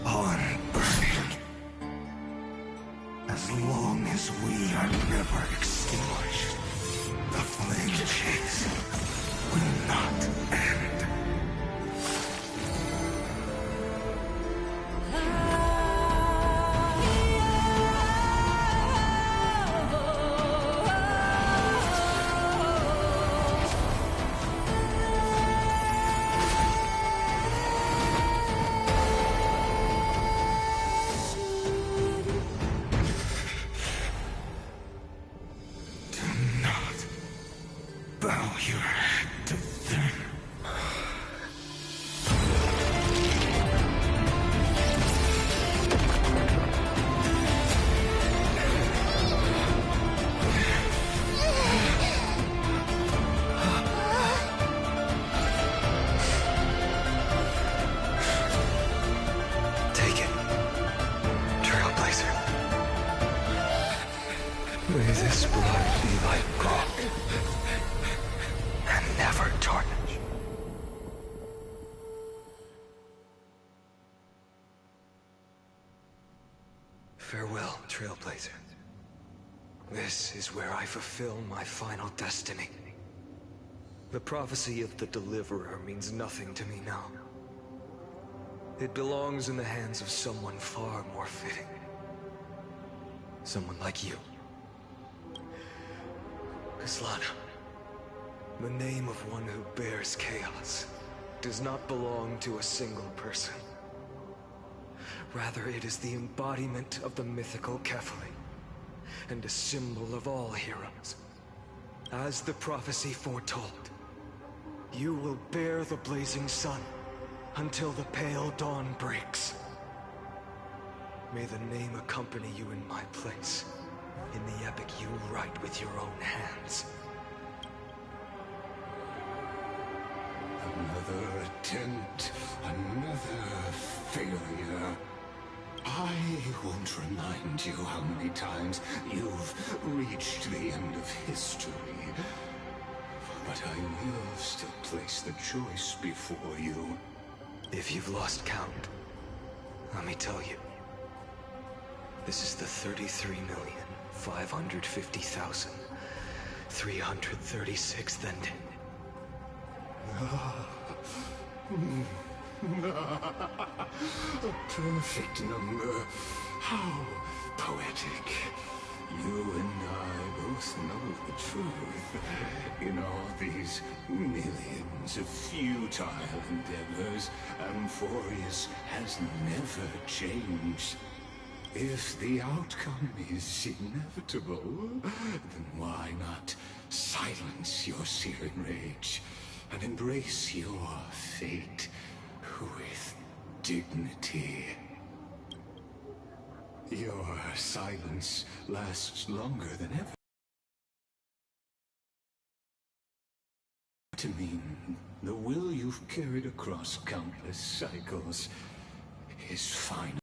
on burning. As long as we are never extinguished, the flame chase will not end. May this blood be like gold, and never tarnish. Farewell, Trailblazer. This is where I fulfill my final destiny. The prophecy of the Deliverer means nothing to me now. It belongs in the hands of someone far more fitting. Someone like you. Islana, the name of one who bears chaos does not belong to a single person. Rather, it is the embodiment of the mythical Kefali, and a symbol of all heroes. As the prophecy foretold, you will bear the blazing sun until the pale dawn breaks. May the name accompany you in my place, in the epic you write with your own hands. Another attempt, another failure. I won't remind you how many times you've reached the end of history. But I will still place the choice before you. If you've lost count, let me tell you. This is the 33,550,336th ending. A perfect number. How poetic. You and I both know the truth. In all these millions of futile endeavors, Amphorius has never changed. If the outcome is inevitable, then why not silence your searing rage and embrace your fate with dignity? Your silence lasts longer than ever. To mean the will you've carried across countless cycles is final.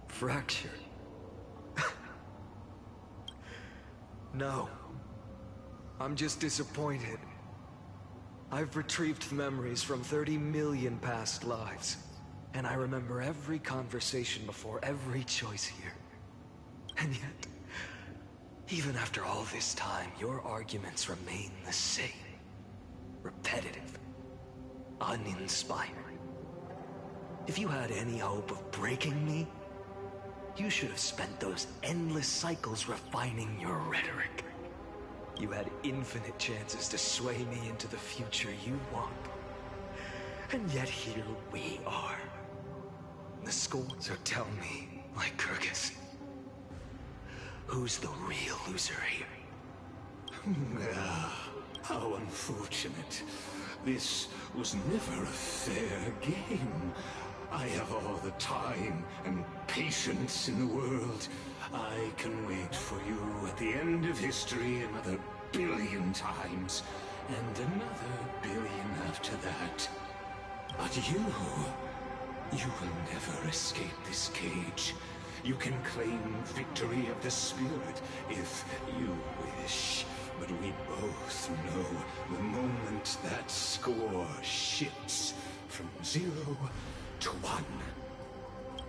Fractured? No. I'm just disappointed. I've retrieved memories from 30 million past lives, and I remember every conversation before every choice here. And yet, even after all this time, your arguments remain the same. Repetitive. Uninspiring. If you had any hope of breaking me, you should have spent those endless cycles refining your rhetoric. You had infinite chances to sway me into the future you want. And yet here we are. The score. So tell me, Lycurgus, who's the real loser here? How unfortunate. This was never a fair game. I have all the time and patience in the world. I can wait for you at the end of history another billion times, and another billion after that. But you will never escape this cage. You can claim victory of the spirit if you wish. But we both know the moment that score shifts from 0 to 1.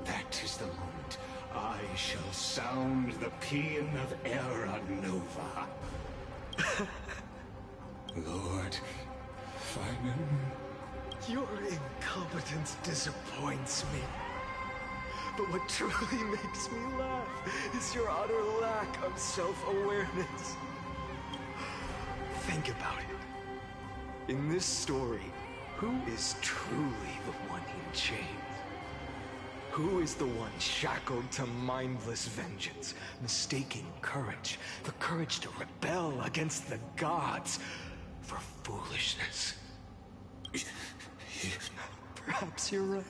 That is the moment I shall sound the paean of Era Nova. Lord Finan. Your incompetence disappoints me. But what truly makes me laugh is your utter lack of self-awareness. Think about it. In this story, who is truly the one in chains? Who is the one shackled to mindless vengeance, mistaking courage, the courage to rebel against the gods, for foolishness? Perhaps you're right.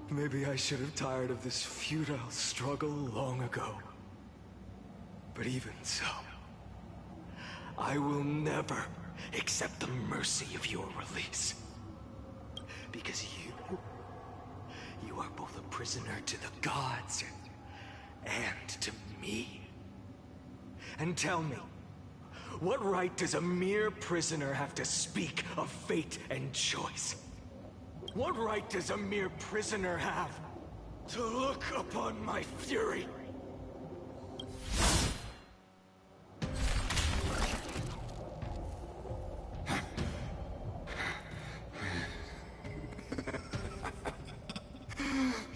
Maybe I should have tired of this futile struggle long ago. But even so, I will never accept the mercy of your release. Because you are both a prisoner to the gods and to me. And tell me, what right does a mere prisoner have to speak of fate and choice? What right does a mere prisoner have to look upon my fury?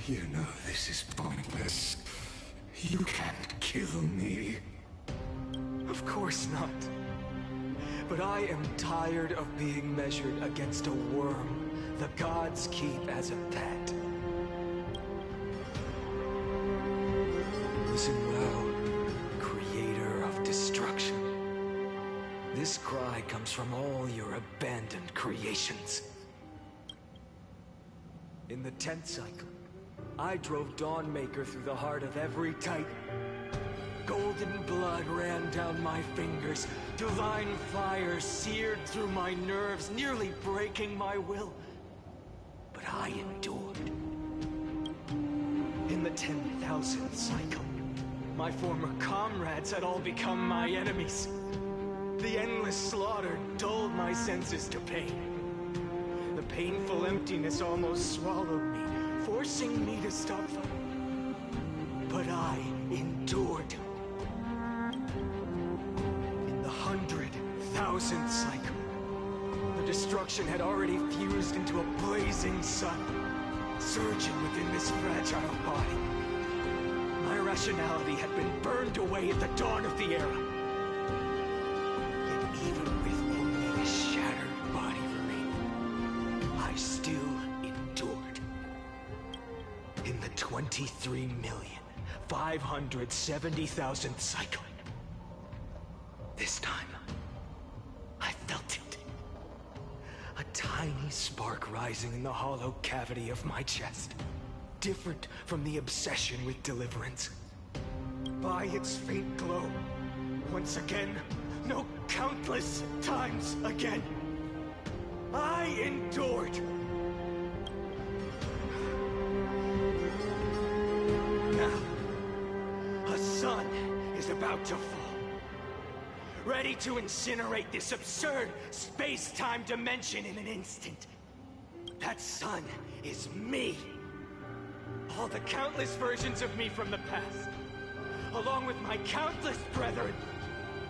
You know this is pointless. You can't kill me. Of course not. But I am tired of being measured against a worm the gods keep as a pet. Listen well, creator of destruction. This cry comes from all your abandoned creations. In the 10th cycle, I drove Dawnmaker through the heart of every Titan. Golden blood ran down my fingers. Divine fire seared through my nerves, nearly breaking my will. but I endured. In the 10,000th cycle, my former comrades had all become my enemies. The endless slaughter dulled my senses to pain. The painful emptiness almost swallowed me, forcing me to stop fighting. But I endured. In the 100,000th cycle, the destruction had already fused into a blazing sun, surging within this fragile body. My rationality had been burned away at the dawn of the era. Yet even with only this shattered body remaining, I still endured. In the 23,570,000th cycle, this time, I felt it. A tiny spark rising in the hollow cavity of my chest. Different from the obsession with deliverance. By its faint glow, once again, no, countless times again, I endured. Now, a sun is about to fall, ready to incinerate this absurd space-time dimension in an instant. That sun is me. All the countless versions of me from the past, along with my countless brethren,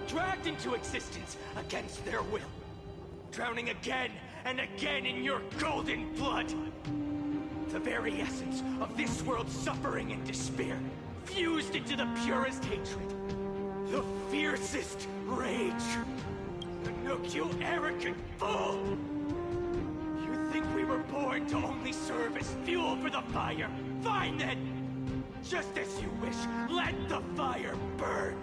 dragged into existence against their will, drowning again and again in your golden blood. The very essence of this world's suffering and despair, fused into the purest hatred, the fiercest rage. Nook, you arrogant fool! You think we were born to only serve as fuel for the fire? Fine then! Just as you wish, let the fire burn!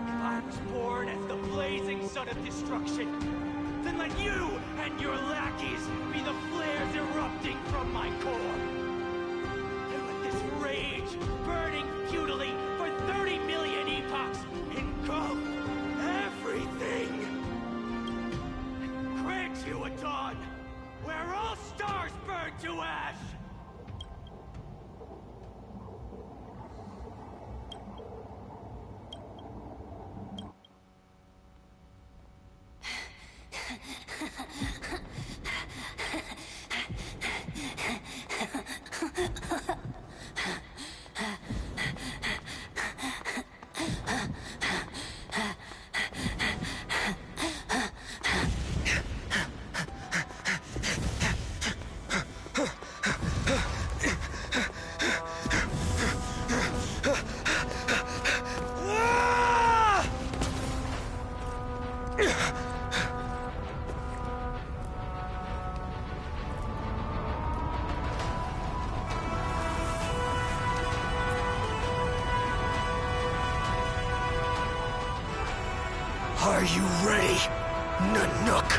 If I was born as the blazing sun of destruction, then let you and your lackeys be the flares erupting from my core! And let this rage, burning futilely for 30 million epochs, engulf everything! And grant you a dawn where all stars burn to ash! Are you ready, Nanook?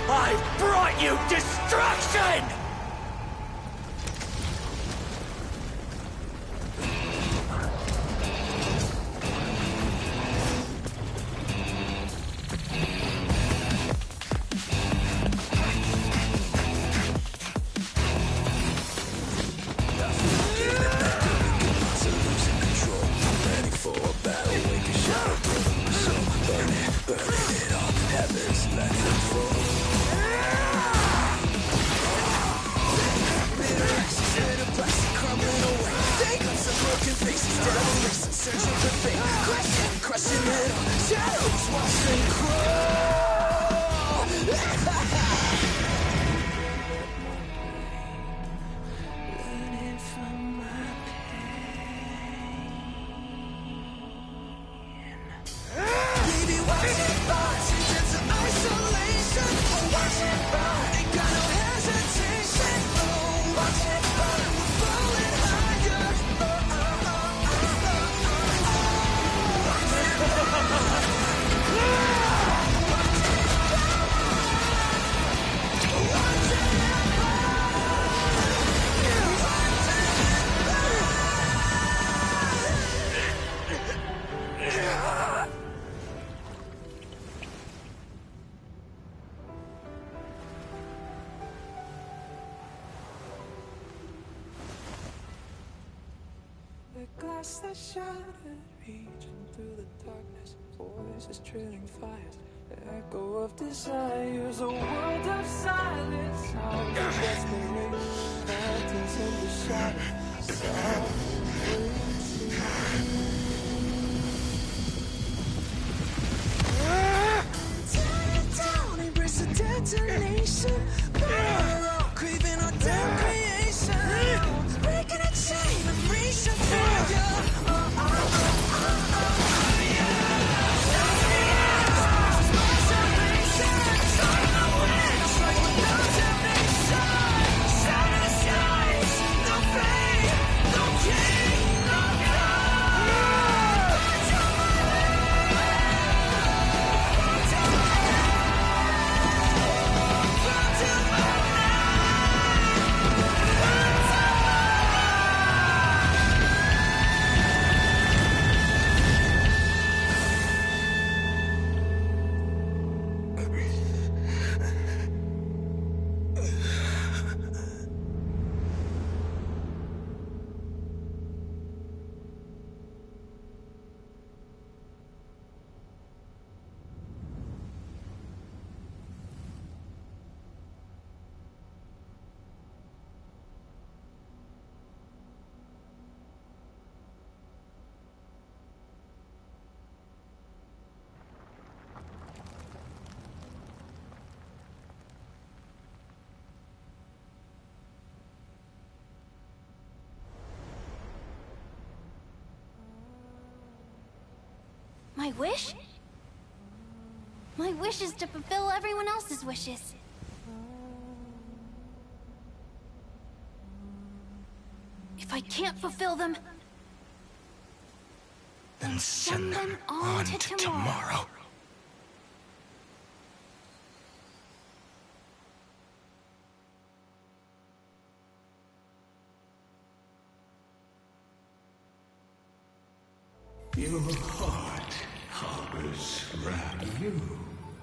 I've brought you destruction! A glass that shattered, reaching through the darkness. Voices trailing fires, echo of desires. A world of silence, sounds of desperation. Phantoms in the shadows, suffering. Tear it down, embrace the detonation. Parallel, craving our damn creation. Breaking a chain of reaching for you. My wish? My wish is to fulfill everyone else's wishes. If I can't fulfill them, then send them on to tomorrow. Your heart harbors around you.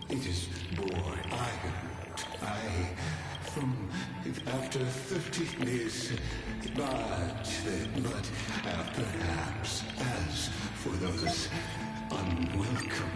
It is born iron. After 30 years, but perhaps as for those unwelcome.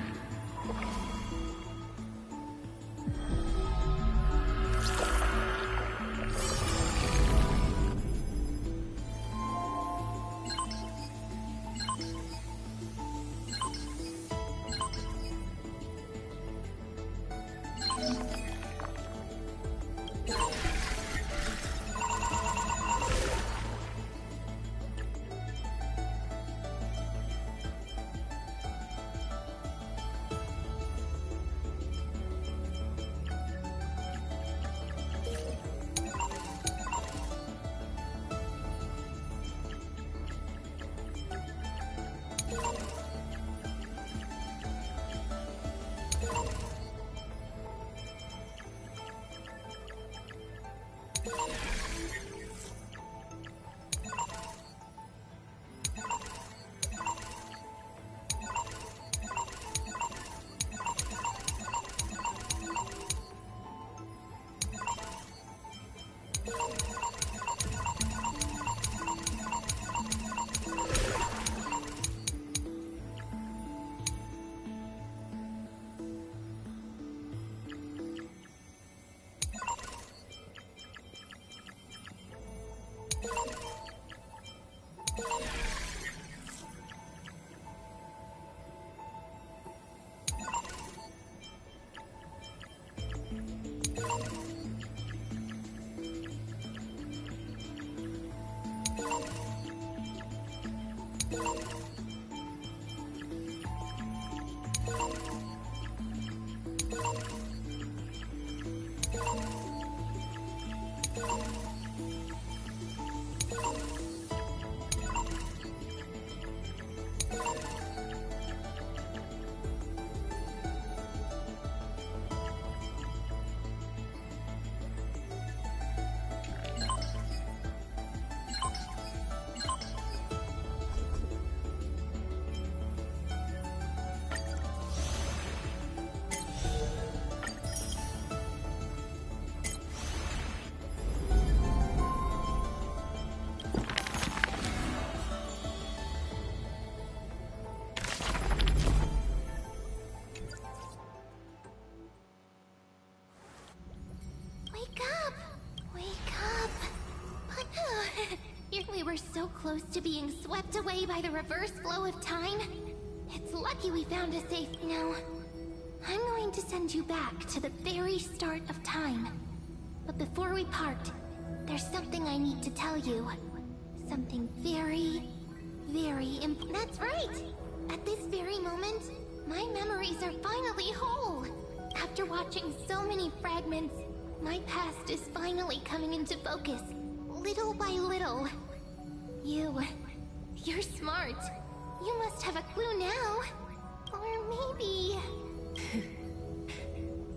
swept away by the reverse flow of time? It's lucky we found a safe... No. I'm going to send you back to the very start of time. But before we part, there's something I need to tell you. Something very, very important. That's right! At this very moment, my memories are finally whole. After watching so many fragments, my past is finally coming into focus, little by little. You're smart. You must have a clue now. Or maybe...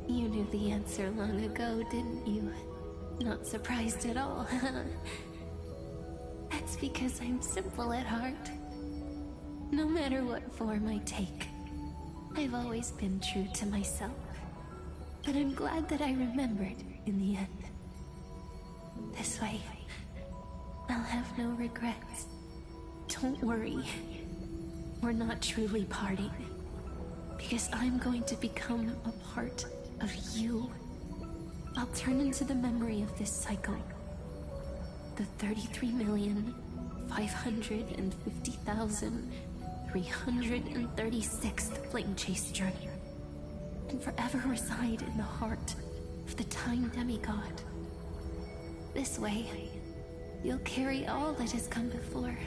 You knew the answer long ago, didn't you? Not surprised at all, huh? That's because I'm simple at heart. No matter what form I take, I've always been true to myself. But I'm glad that I remembered in the end. This way, I'll have no regrets. Don't worry. We're not truly parting. Because I'm going to become a part of you. I'll turn into the memory of this cycle. The 33,550,336th Flame Chase journey. And forever reside in the heart of the Time Demigod. This way, you'll carry all that has come before,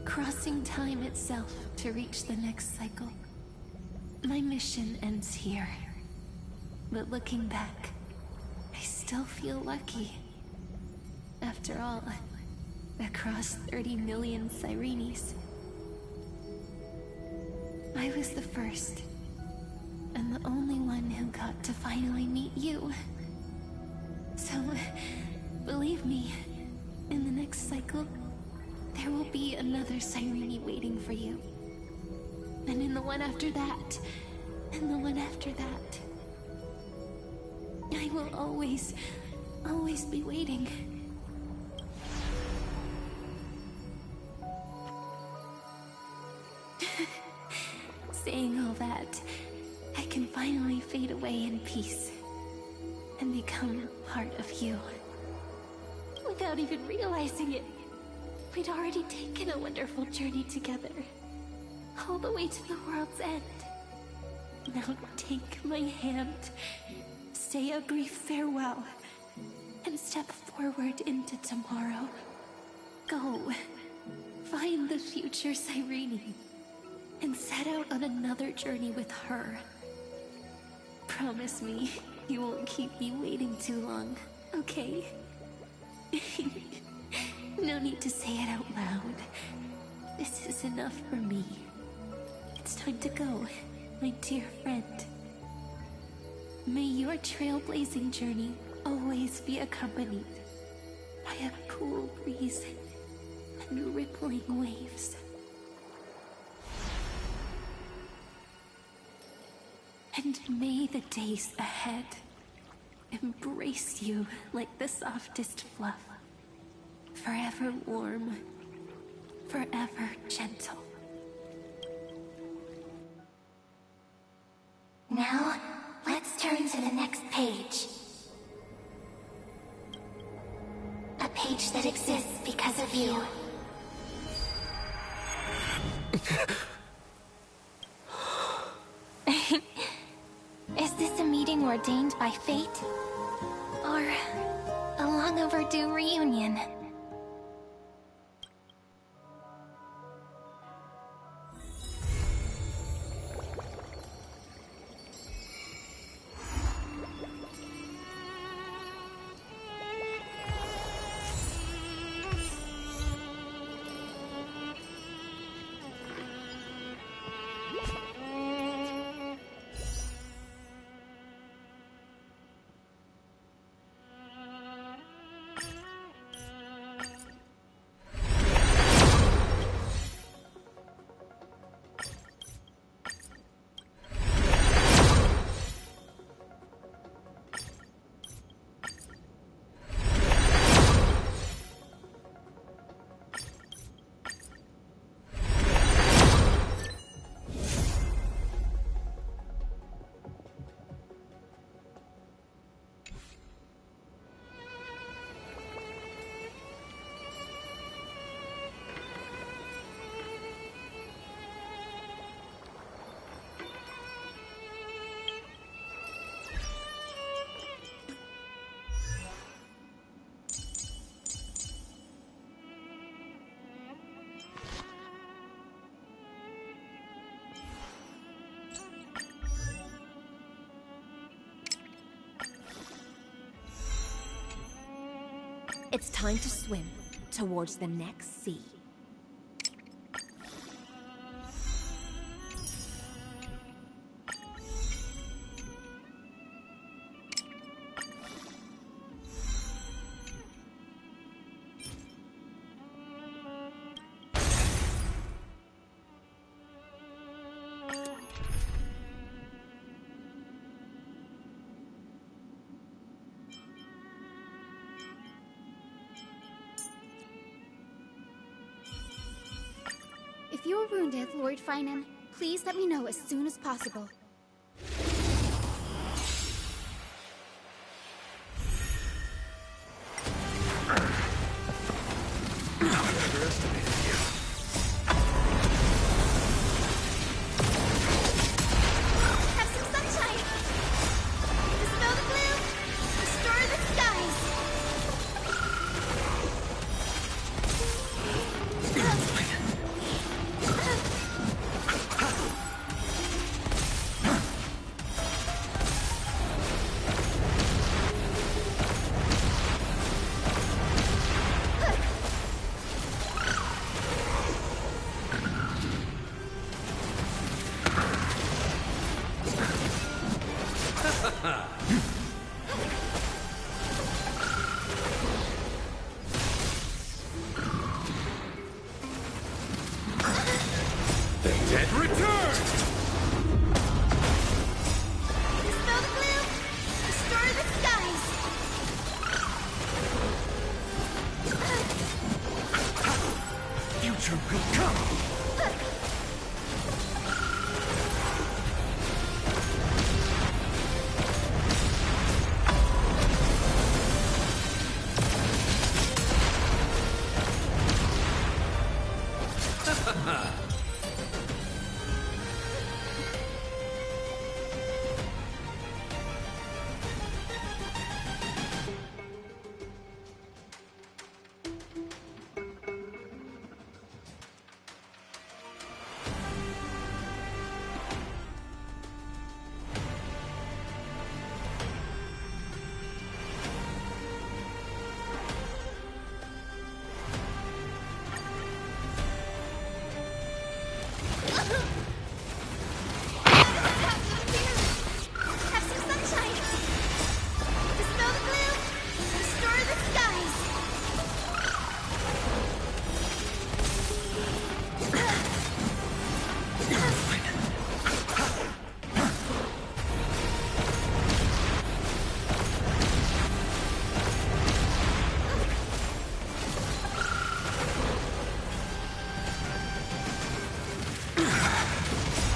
crossing time itself to reach the next cycle. My mission ends here, but looking back, I still feel lucky. After all, across 30 million Cyrenes, I was the first, and the only one who got to finally meet you. So, believe me, in the next cycle, there will be another Cyrene waiting for you. And in the one after that, and the one after that. I will always be waiting. Saying all that, I can finally fade away in peace and become part of you. Without even realizing it, we'd already taken a wonderful journey together, all the way to the world's end. Now take my hand, say a brief farewell, and step forward into tomorrow. Go, find the future Cyrene, and set out on another journey with her. Promise me you won't keep me waiting too long, okay? No need to say it out loud. This is enough for me. It's time to go, my dear friend. May your trailblazing journey always be accompanied by a cool breeze and rippling waves. And may the days ahead embrace you like the softest fluff. Forever warm, forever gentle. Now, let's turn to the next page. A page that exists because of you. Is this a meeting ordained by fate? Or a long overdue reunion? It's time to swim towards the next sea. If you're wounded, Lord Finan, please let me know as soon as possible. Have some sunshine! Dispel the gloom! Restore the skies! The dead return! Dispel the gloom! Restore the skies! Future will come! Have some sunshine! Dispel the gloom! Restore the skies!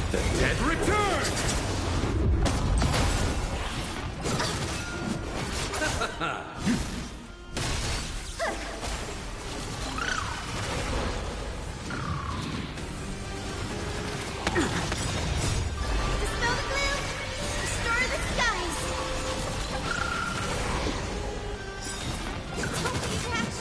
The dead return! Dispel the gloom! Restore the skies! Don't be rash!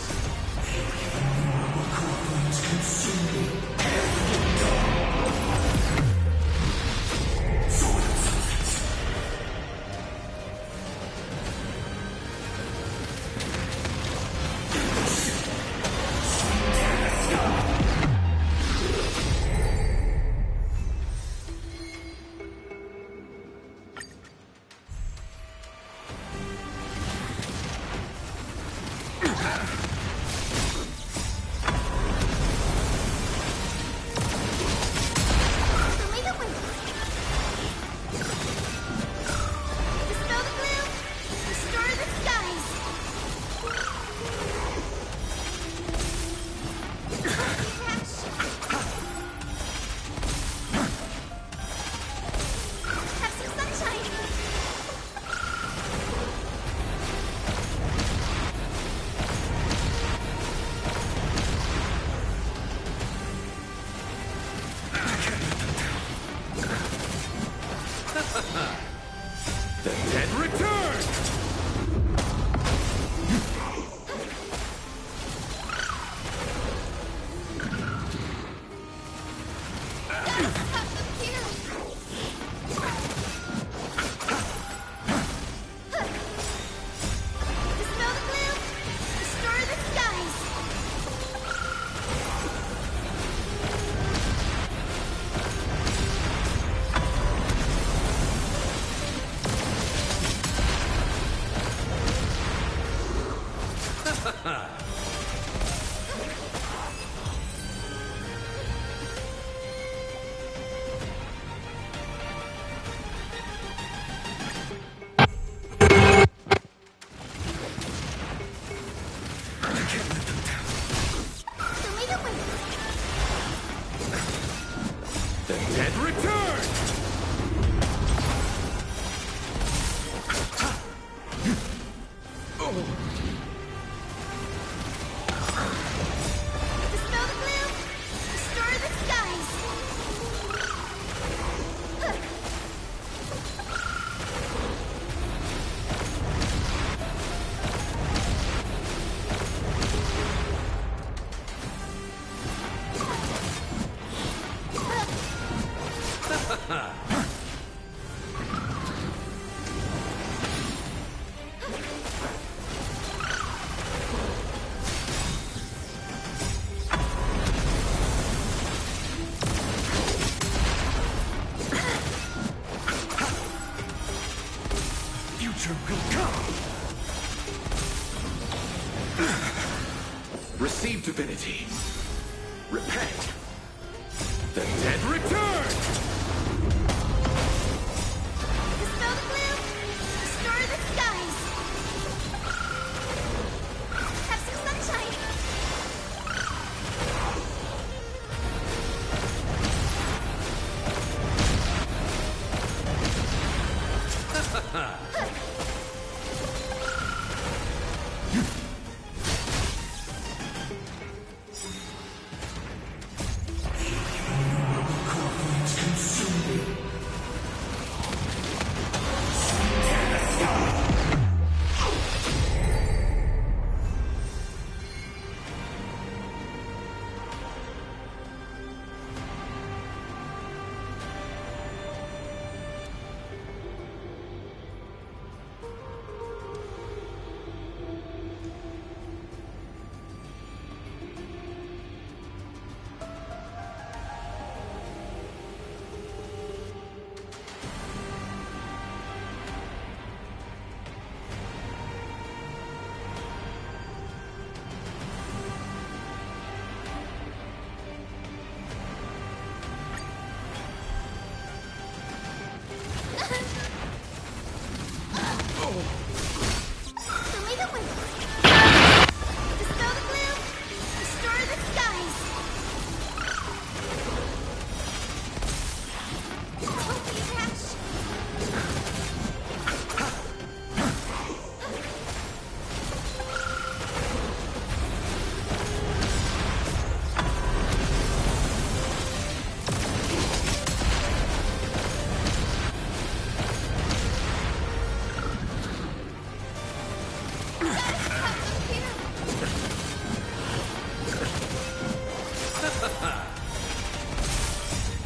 Dispel the gloom! Restore the skies! Don't be rash! Have some sunshine! The dead return! Have them here! Dispel the gloom! Restore the The dead return! Dispel the gloom! Destroy the skies! Future will come! Receive divinity. Repent. The dead return! Dispel the gloom! Destroy the skies! Have some sunshine!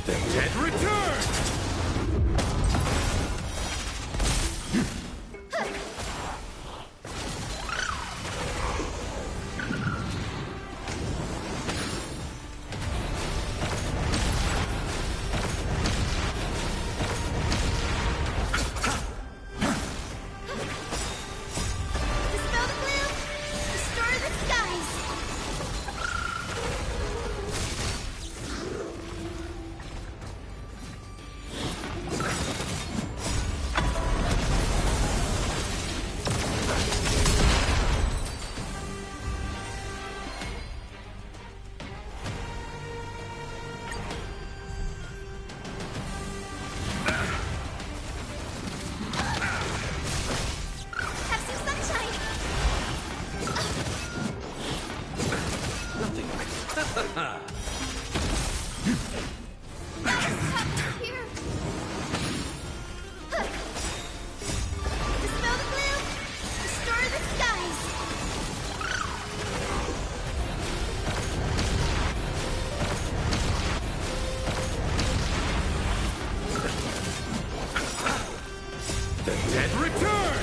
The dead return! Dispel the gloom! Destroy the skies! Have some sunshine! Here! Dispel the gloom! Destroy the skies! The dead return!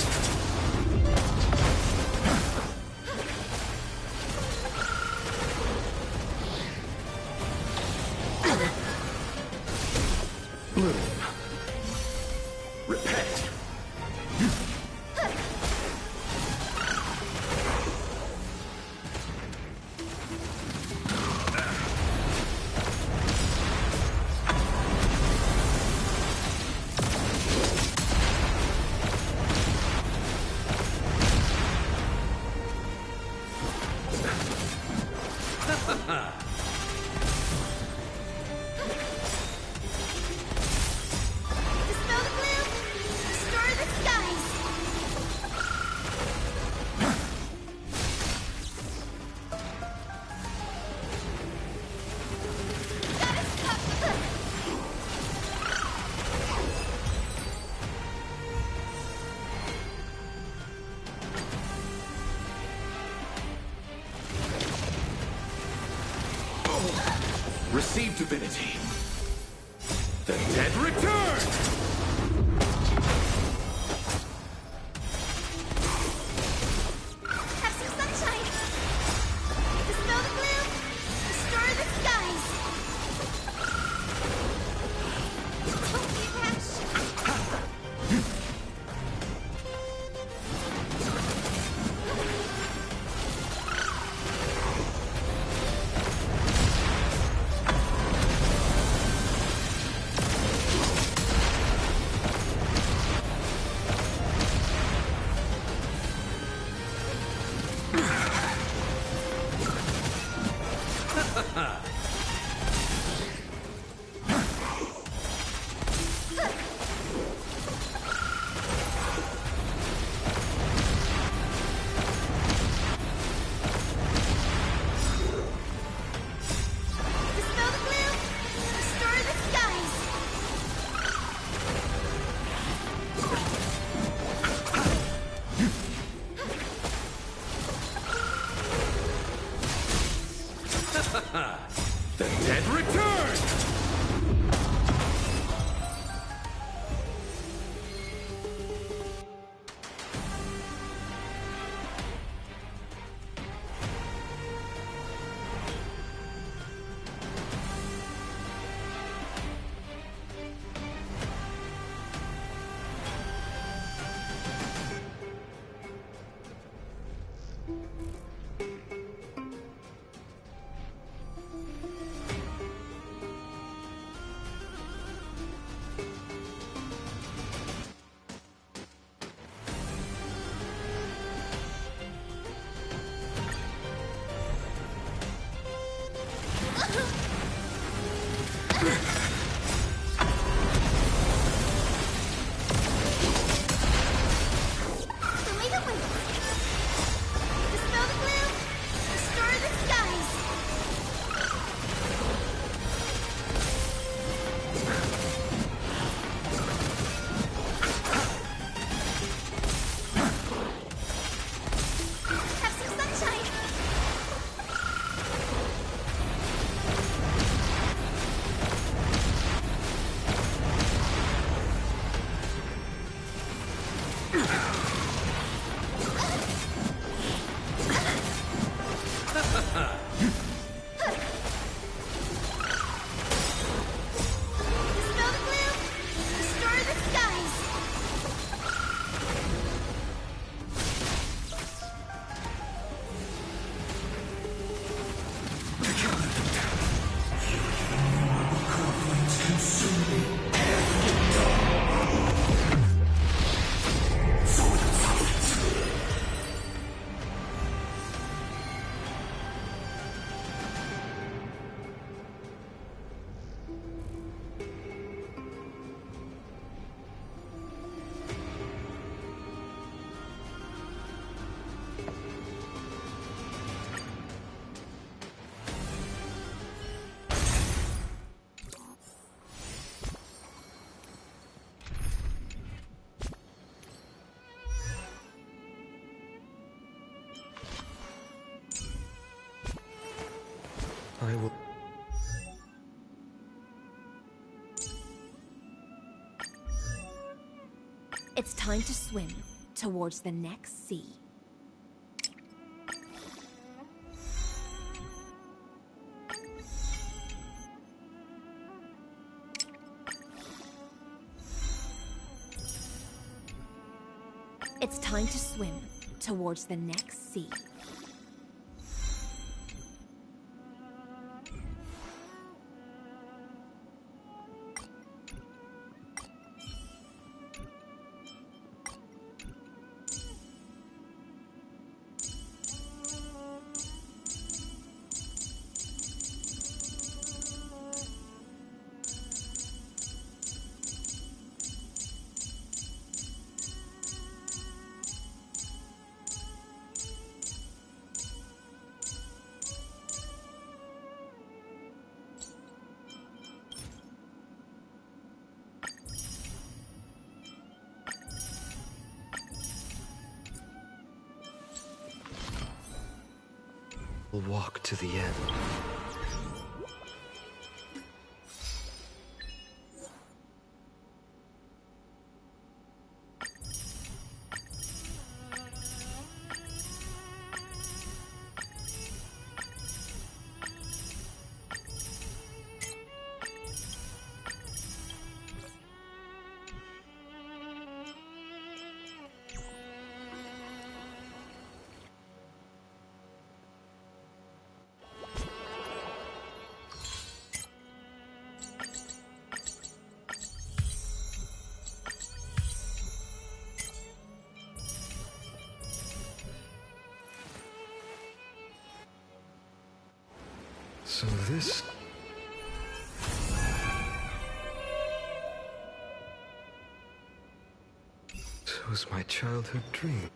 Receive divinity. The dead return! Have some sunshine! Dispel the gloom! Restore the skies! Don't be rash! Dispel the gloom! Restore the skies! The dead return! Show me the way! Dispel the gloom! Restore the skies! Have some sunshine! Dispel the gloom! Restore the skies! I will... It's time to swim towards the next sea. It's time to swim towards the next sea. We'll walk to the end. So this... was my childhood dream.